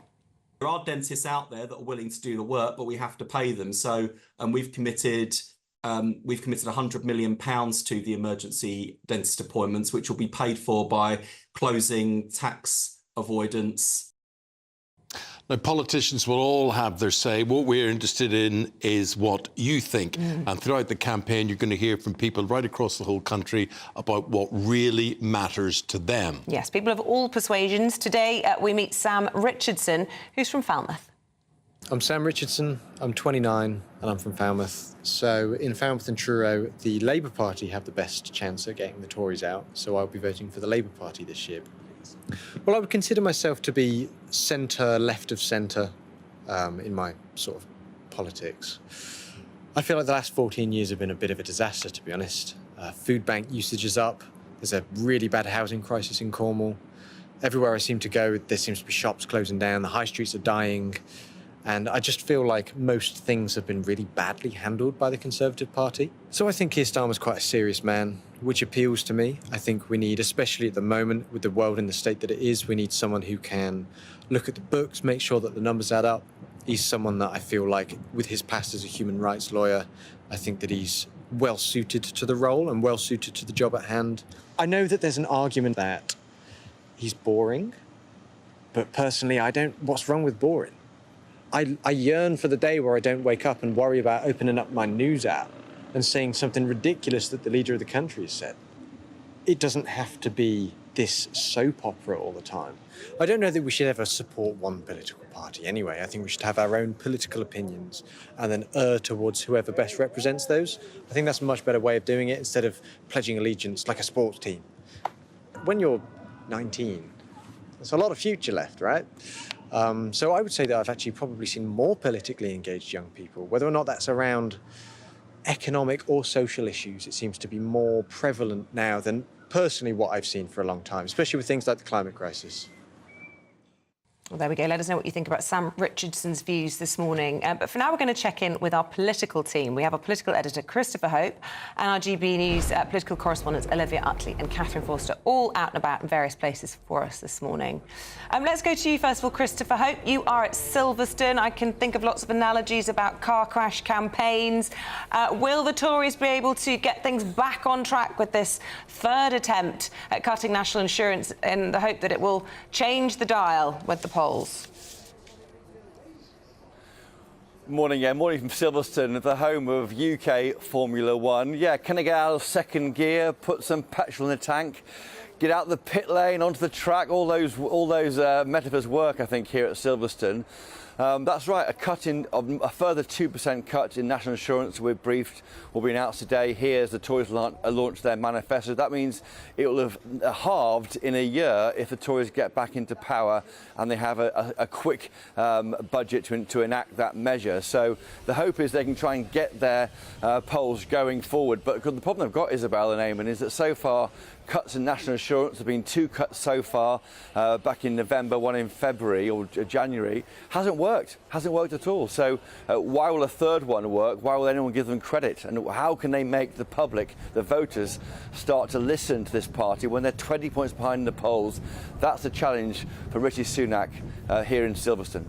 There are dentists out there that are willing to do the work, but we have to pay them. So we've committed £100 million to the emergency dentist appointments, which will be paid for by closing tax avoidance. Now, politicians will all have their say. What we're interested in is what you think. And throughout the campaign, you're going to hear from people right across the whole country about what really matters to them. Yes, people of all persuasions. Today, we meet Sam Richardson, who's from Falmouth. I'm Sam Richardson, I'm 29 and I'm from Falmouth. So in Falmouth and Truro, the Labour Party have the best chance at getting the Tories out, so I'll be voting for the Labour Party this year. Well, I would consider myself to be centre, left of centre in my sort of politics. I feel like the last 14 years have been a bit of a disaster, to be honest. Food bank usage is up, there's a really bad housing crisis in Cornwall. Everywhere I seem to go, there seems to be shops closing down, the high streets are dying. And I just feel like most things have been really badly handled by the Conservative Party. So I think Keir Starmer's quite a serious man, which appeals to me. I think we need, especially at the moment, with the world in the state that it is, we need someone who can look at the books, make sure that the numbers add up. He's someone that I feel like, with his past as a human rights lawyer, I think that he's well suited to the role and well suited to the job at hand. I know that there's an argument that he's boring, but personally, I don't. What's wrong with boring? I yearn for the day where I don't wake up and worry about opening up my news app and seeing something ridiculous that the leader of the country has said. It doesn't have to be this soap opera all the time. I don't know that we should ever support one political party anyway. I think we should have our own political opinions and then err towards whoever best represents those. I think that's a much better way of doing it instead of pledging allegiance like a sports team. When you're 19, there's a lot of future left, right? So I would say that I've actually probably seen more politically engaged young people, whether or not that's around economic or social issues. It seems to be more prevalent now than personally what I've seen for a long time, especially with things like the climate crisis. Well, there we go. Let us know what you think about Sam Richardson's views this morning. But for now, we're going to check in with our political team. We have our political editor, Christopher Hope, and our GB News political correspondents, Olivia Utley and Catherine Forster, all out and about in various places for us this morning. Let's go to you, first of all, Christopher Hope. You are at Silverstone. I can think of lots of analogies about car crash campaigns. Will the Tories be able to get things back on track with this third attempt at cutting national insurance in the hope that it will change the dial with the polls? Morning, morning from Silverstone, the home of UK Formula One. Yeah, can I get out of second gear, put some petrol in the tank, get out the pit lane, onto the track? All those metaphors work, I think, here at Silverstone. That's right, a further 2% cut in national insurance, we're briefed, will be announced today here as the Tories launch their manifesto. That means it will have halved in a year if the Tories get back into power and they have a quick budget to enact that measure. So the hope is they can try and get their polls going forward. But the problem they've got, Isabel and Eamonn, is that so far cuts in national insurance, there have been 2 cuts so far, back in November, one in February or January, hasn't worked worked. Hasn't worked at all. So why will a third one work? Why will anyone give them credit? And how can they make the public, the voters, start to listen to this party when they're 20 points behind in the polls? That's the challenge for Rishi Sunak here in Silverstone.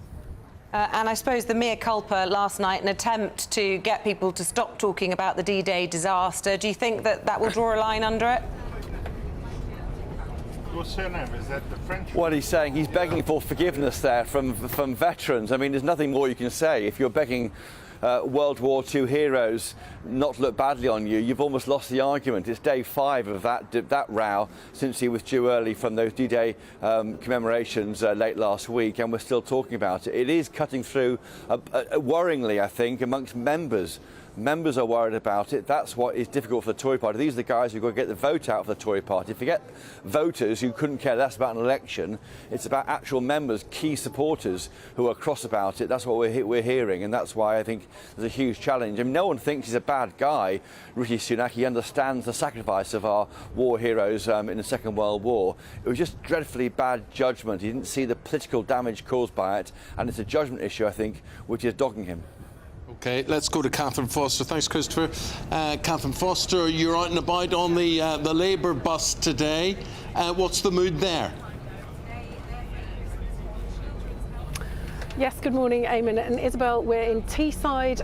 And I suppose the mea culpa last night, an attempt to get people to stop talking about the D-Day disaster. Do you think that that will draw a line under it? Your surname, is that the French? What he's saying, he's begging for forgiveness there from veterans. I mean, there's nothing more you can say. If you're begging World War II heroes not to look badly on you, you've almost lost the argument. It's day 5 of that row since he withdrew early from those D-Day commemorations late last week, and we're still talking about it. It is cutting through, worryingly, I think, amongst members. Members are worried about it. That's what is difficult for the Tory party. These are the guys who've got to get the vote out for the Tory party. Forget voters who couldn't care less about an election. It's about actual members, key supporters who are cross about it. That's what we're hearing, and that's why I think there's a huge challenge. I mean, no one thinks he's a bad guy, Rishi Sunak. He understands the sacrifice of our war heroes in the Second World War. It was just dreadfully bad judgment. He didn't see the political damage caused by it, and it's a judgment issue, I think, which is dogging him. OK, let's go to Catherine Foster. Thanks, Christopher. Catherine Foster, you're out and about on the Labour bus today. What's the mood there? Yes, good morning, Eamonn and Isabel. We're in Teesside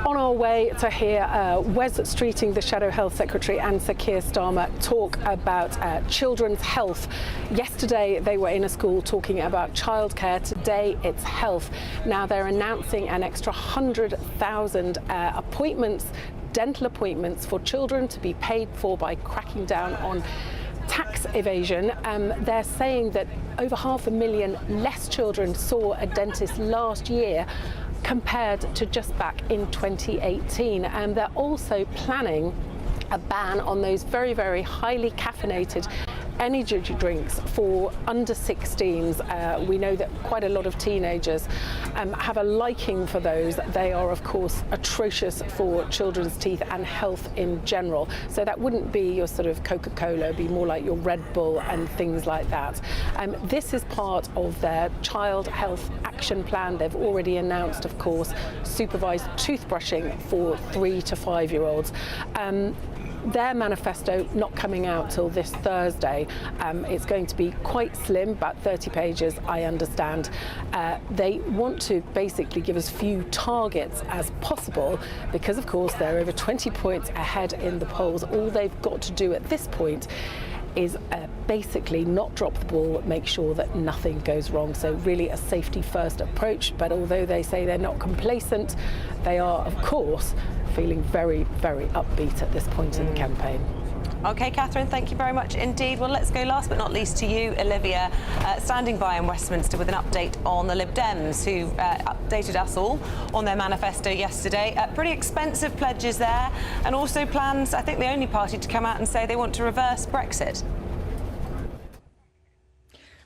on our way to hear Wes Streeting, the Shadow Health Secretary, and Sir Keir Starmer talk about children's health. Yesterday, they were in a school talking about childcare. Today, it's health. Now, they're announcing an extra 100,000 appointments, dental appointments for children to be paid for by cracking down on tax evasion. They're saying that over 500,000 less children saw a dentist last year compared to just back in 2018. And they're also planning a ban on those very, very highly caffeinated energy drinks for under 16s. We know that quite a lot of teenagers have a liking for those. They are, of course, atrocious for children's teeth and health in general. So that wouldn't be your sort of Coca-Cola, it'd be more like your Red Bull and things like that. This is part of their child health action plan. They've already announced, of course, supervised toothbrushing for 3 to 5-year-olds. Their manifesto not coming out till this Thursday. It's going to be quite slim, about 30 pages, I understand. They want to basically give as few targets as possible because, of course, they're over 20 points ahead in the polls. All they've got to do at this point is basically not drop the ball, make sure that nothing goes wrong. So really a safety first approach. But although they say they're not complacent, they are, of course, feeling very, very upbeat at this point in the campaign. OK, Catherine, thank you very much indeed. Well, let's go last but not least to you, Olivia, standing by in Westminster with an update on the Lib Dems, who updated us all on their manifesto yesterday. Pretty expensive pledges there, and also plans, I think the only party to come out and say they want to reverse Brexit.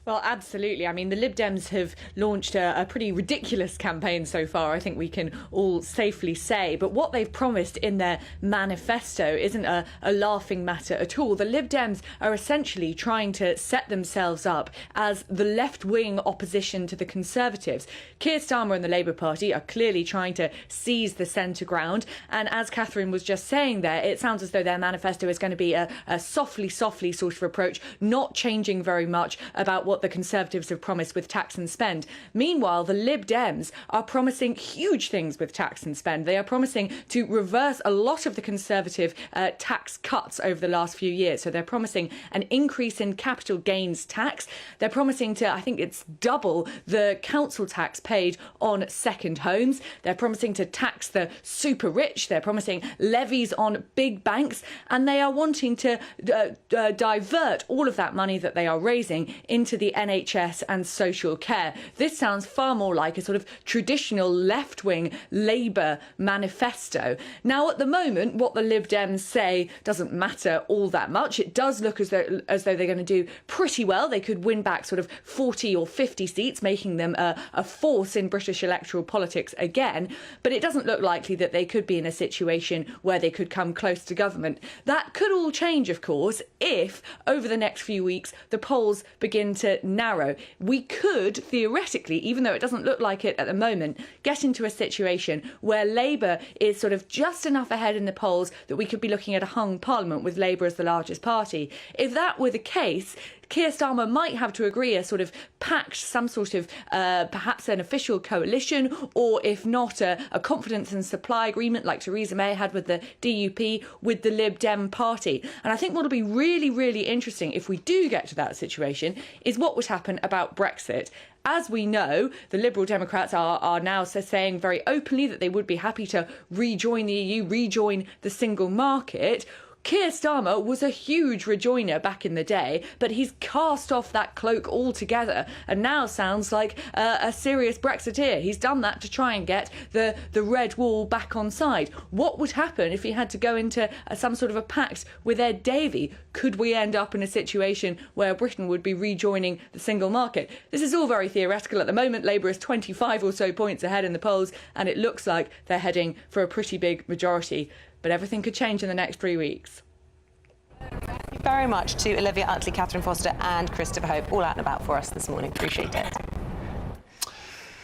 Well, absolutely. I mean, the Lib Dems have launched a pretty ridiculous campaign so far, I think we can all safely say. But what they've promised in their manifesto isn't a laughing matter at all. The Lib Dems are essentially trying to set themselves up as the left-wing opposition to the Conservatives. Keir Starmer and the Labour Party are clearly trying to seize the centre ground. And as Catherine was just saying there, it sounds as though their manifesto is going to be a softly sort of approach, not changing very much about what the Conservatives have promised with tax and spend. Meanwhile, the Lib Dems are promising huge things with tax and spend. They are promising to reverse a lot of the Conservative tax cuts over the last few years. So they're promising an increase in capital gains tax. They're promising to, I think it's double the council tax paid on second homes. They're promising to tax the super rich. They're promising levies on big banks. And they are wanting to divert all of that money that they are raising into the NHS and social care. This sounds far more like a sort of traditional left-wing Labour manifesto. Now, at the moment, what the Lib Dems say doesn't matter all that much. It does look as though they're going to do pretty well. They could win back sort of 40 or 50 seats, making them a force in British electoral politics again. But it doesn't look likely that they could be in a situation where they could come close to government. That could all change, of course, if over the next few weeks the polls begin to to narrow. We could, theoretically, even though it doesn't look like it at the moment, get into a situation where Labour is sort of just enough ahead in the polls that we could be looking at a hung parliament with Labour as the largest party. If that were the case, Keir Starmer might have to agree a sort of pact, some sort of perhaps an official coalition, or if not, a confidence and supply agreement like Theresa May had with the DUP, with the Lib Dem party. And I think what will be really, really interesting if we do get to that situation is what would happen about Brexit. As we know, the Liberal Democrats are now saying very openly that they would be happy to rejoin the EU, rejoin the single market. Keir Starmer was a huge rejoiner back in the day, but he's cast off that cloak altogether and now sounds like a serious Brexiteer. He's done that to try and get the red wall back on side. What would happen if he had to go into some sort of a pact with Ed Davey? Could we end up in a situation where Britain would be rejoining the single market? This is all very theoretical at the moment. Labour is 25 or so points ahead in the polls, and it looks like they're heading for a pretty big majority. But everything could change in the next 3 weeks. Thank you very much to Olivia Utley, Catherine Foster and Christopher Hope, all out and about for us this morning. Appreciate it.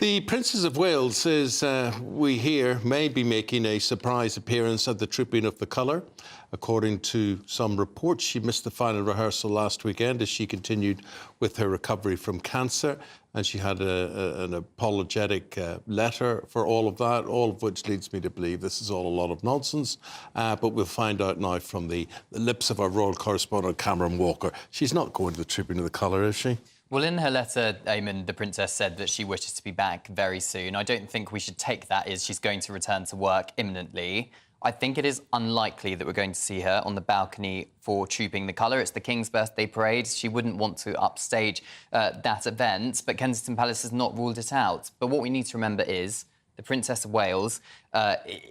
The Princess of Wales is, we hear, may be making a surprise appearance at the Trooping of the Colour. According to some reports, she missed the final rehearsal last weekend as she continued with her recovery from cancer, and she had an apologetic letter for all of that, all of which leads me to believe this is all a lot of nonsense. But we'll find out now from the lips of our royal correspondent, Cameron Walker. She's not going to the Trooping of the Colour, is she? Well, in her letter, Eamonn, the Princess said that she wishes to be back very soon. I don't think we should take that as she's going to return to work imminently. I think it is unlikely that we're going to see her on the balcony for Trooping the Colour. It's the King's birthday parade. She wouldn't want to upstage that event, but Kensington Palace has not ruled it out. But what we need to remember is the Princess of Wales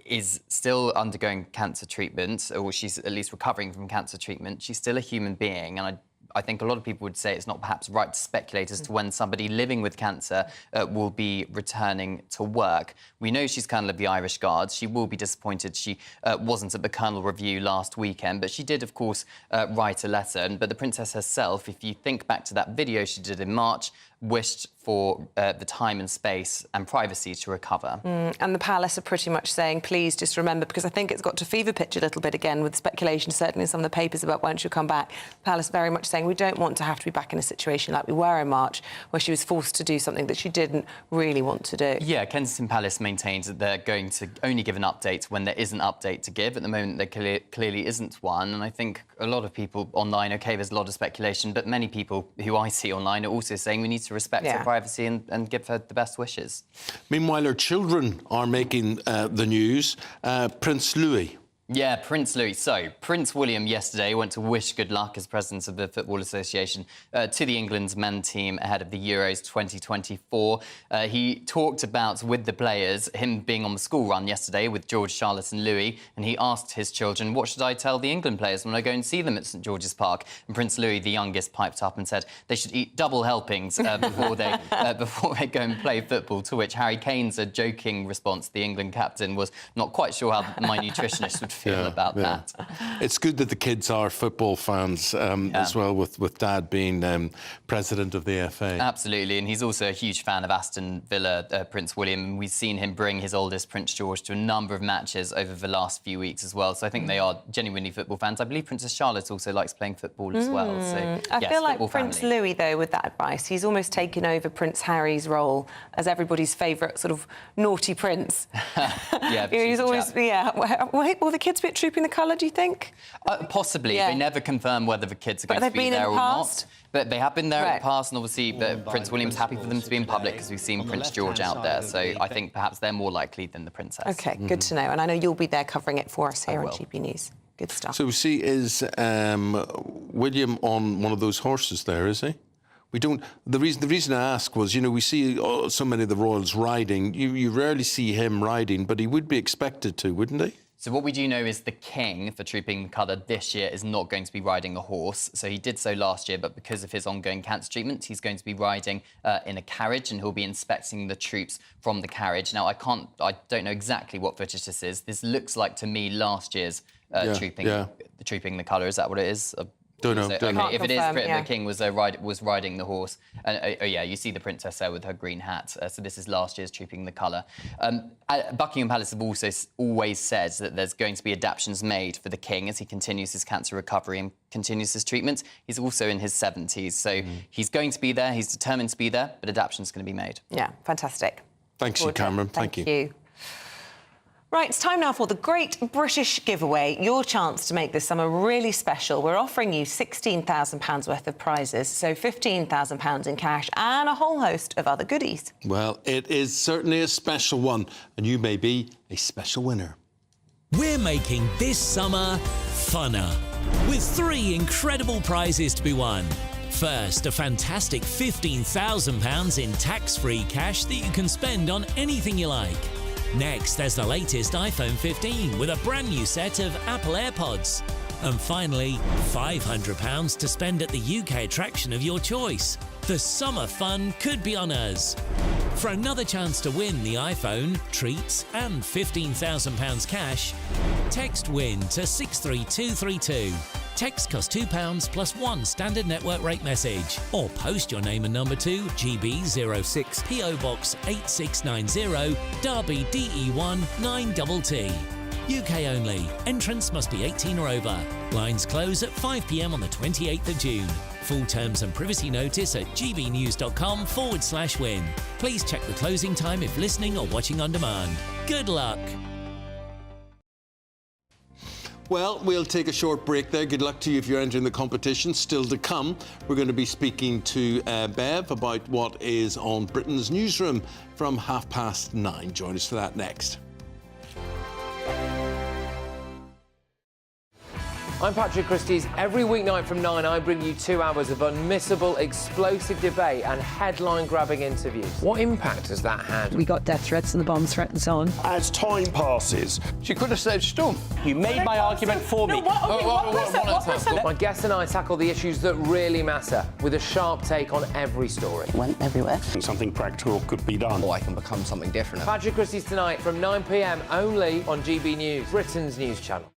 is still undergoing cancer treatment, or she's at least recovering from cancer treatment. She's still a human being, and I think a lot of people would say it's not perhaps right to speculate as to when somebody living with cancer will be returning to work. We know she's Colonel of the Irish Guards. She will be disappointed she wasn't at the Colonel Review last weekend, but she did, of course, write a letter. But the Princess herself, if you think back to that video she did in March, wished for the time and space and privacy to recover. And the Palace are pretty much saying, please just remember, because I think it's got to fever pitch a little bit again with speculation, certainly in some of the papers about when she'll come back. The Palace very much saying we don't want to have to be back in a situation like we were in March, where she was forced to do something that she didn't really want to do. Yeah, Kensington Palace maintains that they're going to only give an update when there is an update to give. At the moment, there clearly isn't one, and I think a lot of people online, OK, there's a lot of speculation, but many people who I see online are also saying we need to respect her privacy and give her the best wishes. Meanwhile, her children are making the news. Prince Louis. Yeah, Prince Louis. So, Prince William yesterday went to wish good luck as president of the Football Association to the England's men team ahead of the Euros 2024. He talked about, with the players, him being on the school run yesterday with George, Charlotte and Louis, and he asked his children, what should I tell the England players when I go and see them at St George's Park? And Prince Louis, the youngest, piped up and said they should eat double helpings before they go and play football, to which Harry Kane's joking response, the England captain, was not quite sure how my nutritionist would feel about that. It's good that the kids are football fans as well, with Dad being president of the FA. Absolutely, and he's also a huge fan of Aston Villa, Prince William. We've seen him bring his oldest, Prince George, to a number of matches over the last few weeks as well. So I think they are genuinely football fans. I believe Princess Charlotte also likes playing football as well. So I yes, feel like Prince Louis, though, with that advice, he's almost taken over Prince Harry's role as everybody's favourite sort of naughty prince. Yeah, he's always will the kids be at Trooping the Colour, do you think? Possibly. They never confirm whether the kids are going to be there or not. But they have been there in the past, and obviously Prince William's happy for them to be in public because we've seen Prince George out there. So I think perhaps they're more likely than the princess. OK, good to know. And I know you'll be there covering it for us here on GB News. Good stuff. So see, is William on one of those horses there, is he? We don't. The reason I ask was, you know, we see so many of the royals riding. You rarely see him riding, but he would be expected to, wouldn't he? So what we do know is the King, for Trooping the Colour this year, is not going to be riding a horse. So he did so last year, but because of his ongoing cancer treatment, he's going to be riding in a carriage, and he'll be inspecting the troops from the carriage. Now, I don't know exactly what footage this is. This looks like, to me, last year's Trooping the Colour. Is that what it is? Don't know. If it is Britain, the king was riding the horse. Yeah, you see the princess there with her green hat. So this is last year's Trooping the Colour. Buckingham Palace have also always said that there's going to be adaptations made for the king as he continues his cancer recovery and continues his treatments. He's also in his 70s, so he's going to be there. He's determined to be there, but adaptations going to be made. Yeah, fantastic. Thanks, Cameron. Thank you. Right, it's time now for the Great British Giveaway, your chance to make this summer really special. We're offering you £16,000 worth of prizes, so £15,000 in cash and a whole host of other goodies. Well, it is certainly a special one, and you may be a special winner. We're making this summer funner, with 3 incredible prizes to be won. First, a fantastic £15,000 in tax-free cash that you can spend on anything you like. Next, there's the latest iPhone 15 with a brand new set of Apple AirPods. And finally, £500 to spend at the UK attraction of your choice. The summer fun could be on us. For another chance to win the iPhone, treats and £15,000 cash, text WIN to 63232. Text costs £2 plus 1 standard network rate message. Or post your name and number to GB06 PO Box 8690 Derby DE1 9TT. UK only. Entrance must be 18 or over. Lines close at 5 p.m. on the 28th of June. Full terms and privacy notice at gbnews.com/win. Please check the closing time if listening or watching on demand. Good luck. Well, we'll take a short break there. Good luck to you if you're entering the competition. Still to come, we're going to be speaking to Bev about what is on Britain's newsroom from 9:30. Join us for that next. I'm Patrick Christie's. Every weeknight from 9, I bring you 2 hours of unmissable, explosive debate and headline-grabbing interviews. What impact has that had? We got death threats and the bomb threats on. As time passes, she could have said storm. You made my argument for me. My guest and I tackle the issues that really matter with a sharp take on every story. Went everywhere. Something practical could be done. Or I can become something different. Patrick Christie's tonight from 9 p.m. only on GB News, Britain's news channel.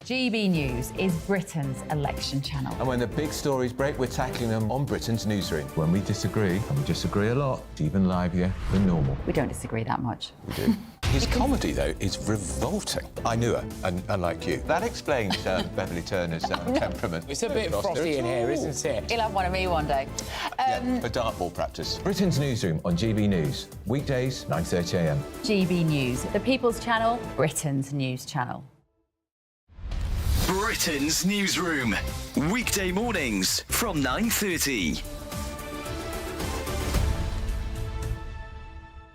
GB News is Britain's election channel. And when the big stories break, we're tackling them on Britain's newsroom. When we disagree, and we disagree a lot, it's even livelier than normal. We don't disagree that much. We do. His comedy, though, is revolting. I knew her, unlike you. That explains Beverly Turner's temperament. It's a bit frosty in here, isn't it? He'll have one of me one day. For dartball practice. Britain's newsroom on GB News. Weekdays, 9:30 a.m. GB News, the People's Channel, Britain's news channel. Britain's newsroom. Weekday mornings from 9:30.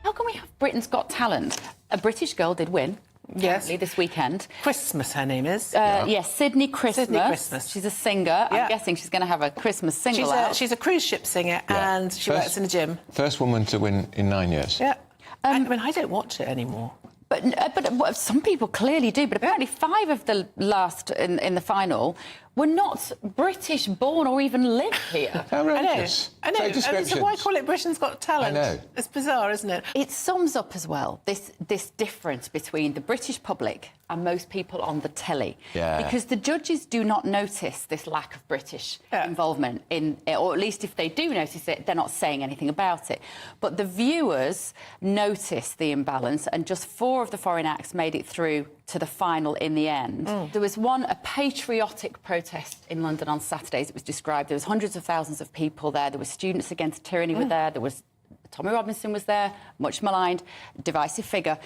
How can we have Britain's Got Talent? A British girl did win. Yes. This weekend. Christmas, her name is. Yes, Sydney Christmas. Sydney Christmas. She's a singer. Yeah. I'm guessing she's going to have a Christmas single out. She's a cruise ship singer and she works in a gym. First woman to win in 9 years. Yeah. I mean, I don't watch it anymore. But some people clearly do. But apparently 5 of the last in the final were not British born or even live here. Outrageous. I know. So why call it Britain's Got Talent? I know. It's bizarre, isn't it? It sums up as well this difference between the British public and most people on the telly. Yeah. Because the judges do not notice this lack of British involvement in, or at least if they do notice it, they're not saying anything about it. But the viewers notice the imbalance, and just 4 of the foreign acts made it through to the final in the end. There was a patriotic protest in London on Saturdays. It was described. There was hundreds of thousands of people there. There were Students Against Tyranny were there. There was Tommy Robinson was there, much maligned, divisive figure.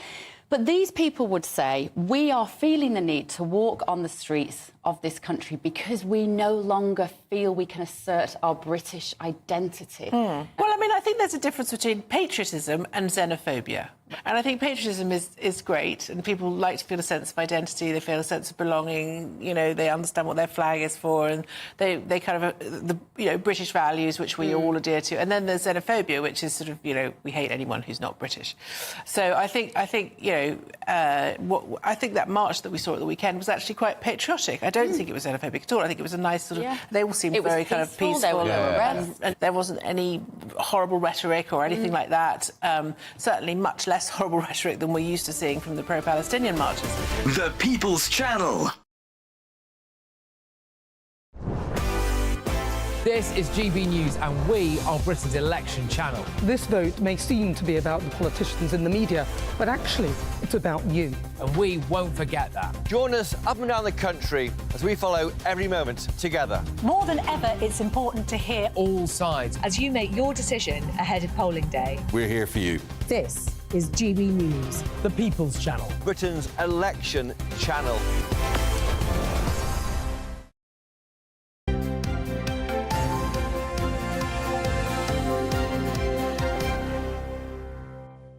But these people would say, we are feeling the need to walk on the streets of this country because we no longer feel we can assert our British identity. Well, I mean, I think there's a difference between patriotism and xenophobia. And I think patriotism is great, and people like to feel a sense of identity, they feel a sense of belonging, you know, they understand what their flag is for, and they kind of, British values, which we all adhere to. And then there's xenophobia, which is sort of, we hate anyone who's not British. So I think I think that march that we saw at the weekend was actually quite patriotic. I don't think it was xenophobic at all. I think it was a nice sort of... They all seemed very kind of peaceful. And there wasn't any horrible rhetoric or anything like that. Certainly much less horrible rhetoric than we're used to seeing from the pro-Palestinian marches. The People's Channel. This is GB News, and we are Britain's election channel. This vote may seem to be about the politicians in the media, but actually, it's about you. And we won't forget that. Join us up and down the country as we follow every moment together. More than ever, it's important to hear all sides as you make your decision ahead of polling day. We're here for you. This is GB News, the People's Channel, Britain's election channel.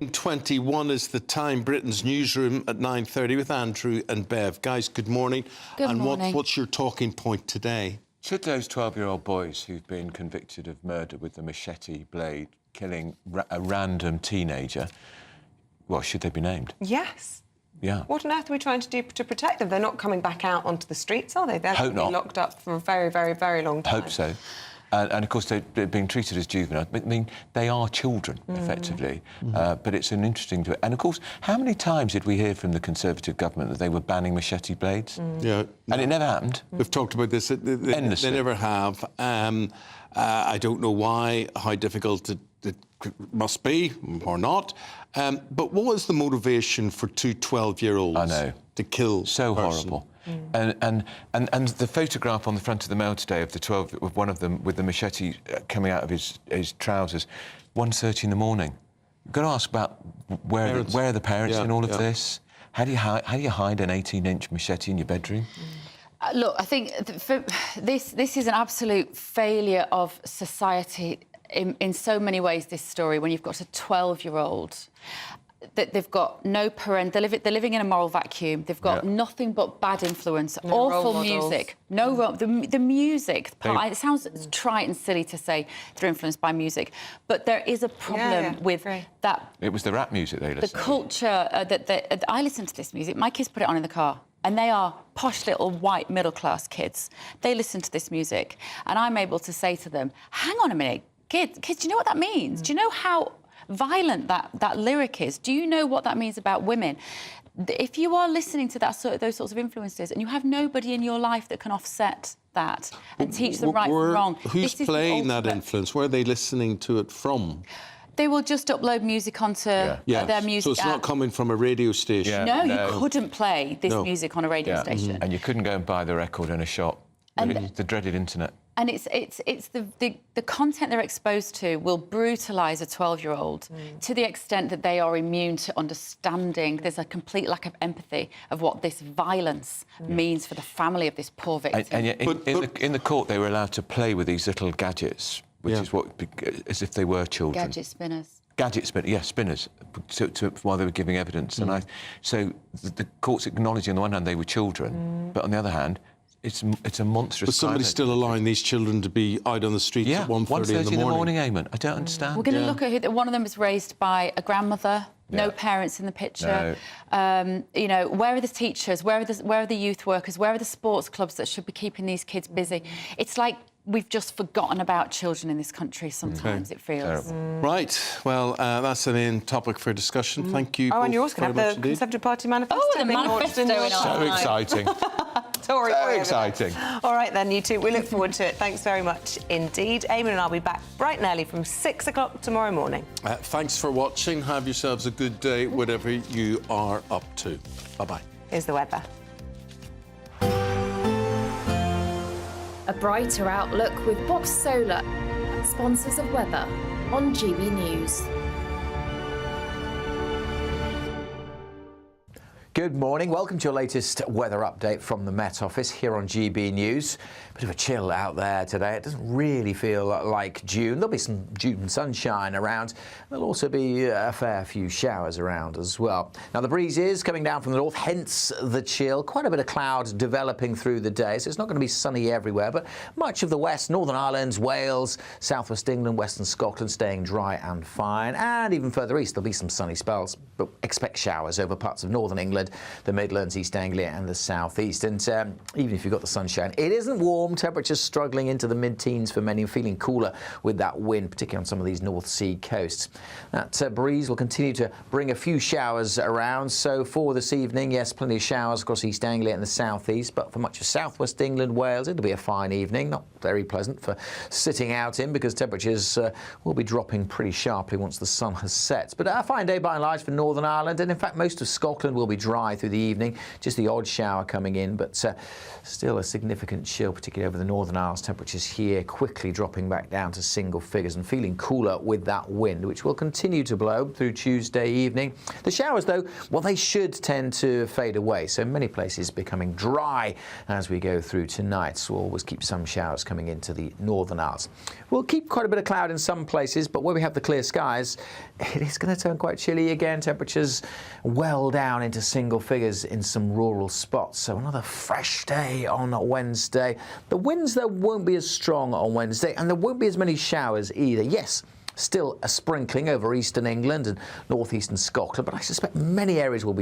.21 is the time. Britain's newsroom at 9:30 with Andrew and Bev. Guys, good morning. Good morning. What's your talking point today? Should those 12-year-old boys who've been convicted of murder with the machete blade killing a random teenager, well, should they be named? Yes. Yeah. What on earth are we trying to do to protect them? They're not coming back out onto the streets, are they? They're Hope not. locked up for a very, very, very long time. Hope so. And of course, they're being treated as juveniles. I mean, they are children, effectively. But it's an interesting... And, of course, how many times did we hear from the Conservative government that they were banning machete blades? Yeah. And it never happened. We've talked about this. They never have. I don't know why, how difficult it must be, or not. But what was the motivation for two 12-year-olds to kill so a person? Horrible. And the photograph on the front of the Mail today of one of them with the machete coming out of his trousers, 1:30 in the morning. You've got to ask about where are the parents in all of this? How do you hide an 18-inch machete in your bedroom? Look, I think this is an absolute failure of society in so many ways, this story, when you've got a 12-year-old that they've got no parent, they're living in a moral vacuum. They've got nothing but bad influence, awful music, the music. It sounds trite and silly to say they're influenced by music, but there is a problem with that. It was the rap music they listened to. The culture that I listen to this music. My kids put it on in the car, and they are posh little white middle-class kids. They listen to this music, and I'm able to say to them, "Hang on a minute, kids, do you know what that means? Do you know how violent that lyric is? Do you know what that means about women?" If you are listening to those sorts of influences and you have nobody in your life that can offset that and teach them right from wrong... Who's playing that influence? Where are they listening to it from? They will just upload music onto their music So it's not coming from a radio station? No, you couldn't play this music on a radio station. And you couldn't go and buy the record in a shop. And the dreaded internet. And it's the content they're exposed to will brutalise a 12-year-old to the extent that they are immune to understanding. There's a complete lack of empathy of what this violence means for the family of this poor victim. And yet in the court, they were allowed to play with these little gadgets, which is as if they were children. Gadget spinners. Gadget spinners, yes, spinners, while they were giving evidence. And so the court's acknowledging on the one hand they were children, but on the other hand, it's a monstrous... But somebody's still allowing these children to be out on the streets at 1:30 in the morning. Eamon. I don't understand. We're going to look at one of them was raised by a grandmother, no parents in the picture. You know, where are the teachers? Where are the youth workers? Where are the sports clubs that should be keeping these kids busy? It's like we've just forgotten about children in this country sometimes, it feels. Right, well, that's the main topic for discussion. Thank you. Oh, and you're also going to have the Conservative Party manifesto. Oh, the manifesto. So exciting. So exciting. All right, then, you two. We look forward to it. Thanks very much indeed. Eamonn and I'll be back bright and early from 6 o'clock tomorrow morning. Thanks for watching. Have yourselves a good day, whatever you are up to. Bye-bye. Here's the weather. A brighter outlook with Box Solar, sponsors of weather on GB News. Good morning. Welcome to your latest weather update from the Met Office here on GB News. Bit of a chill out there today. It doesn't really feel like June. There'll be some June sunshine around. There'll also be a fair few showers around as well. Now, the breeze is coming down from the north, hence the chill. Quite a bit of cloud developing through the day, so it's not going to be sunny everywhere, but much of the west, Northern Ireland, Wales, southwest England, western Scotland staying dry and fine. And even further east, there'll be some sunny spells, but expect showers over parts of northern England outside the Midlands, East Anglia and the southeast. And even if you've got the sunshine, it isn't warm. Temperatures struggling into the mid-teens for many, feeling cooler with that wind, particularly on some of these North Sea coasts. That breeze will continue to bring a few showers around. So for this evening, yes, plenty of showers across East Anglia and the southeast, but for much of southwest England, Wales, it'll be a fine evening. Not very pleasant for sitting out in because temperatures will be dropping pretty sharply once the sun has set. But a fine day by and large for Northern Ireland, and in fact most of Scotland will be dry through the evening. Just the odd shower coming in, but still a significant chill, particularly over the Northern Isles. Temperatures here quickly dropping back down to single figures and feeling cooler with that wind, which will continue to blow through Tuesday evening. The showers, though, well, they should tend to fade away, so many places becoming dry as we go through tonight. So we'll always keep some showers coming into the Northern Isles. We'll keep quite a bit of cloud in some places, but where we have the clear skies, it is going to turn quite chilly again. Temperatures well down into single figures in some rural spots. So another fresh day on Wednesday. The winds, though, won't be as strong on Wednesday, and there won't be as many showers either. Yes, still a sprinkling over eastern England and northeastern Scotland, but I suspect many areas will be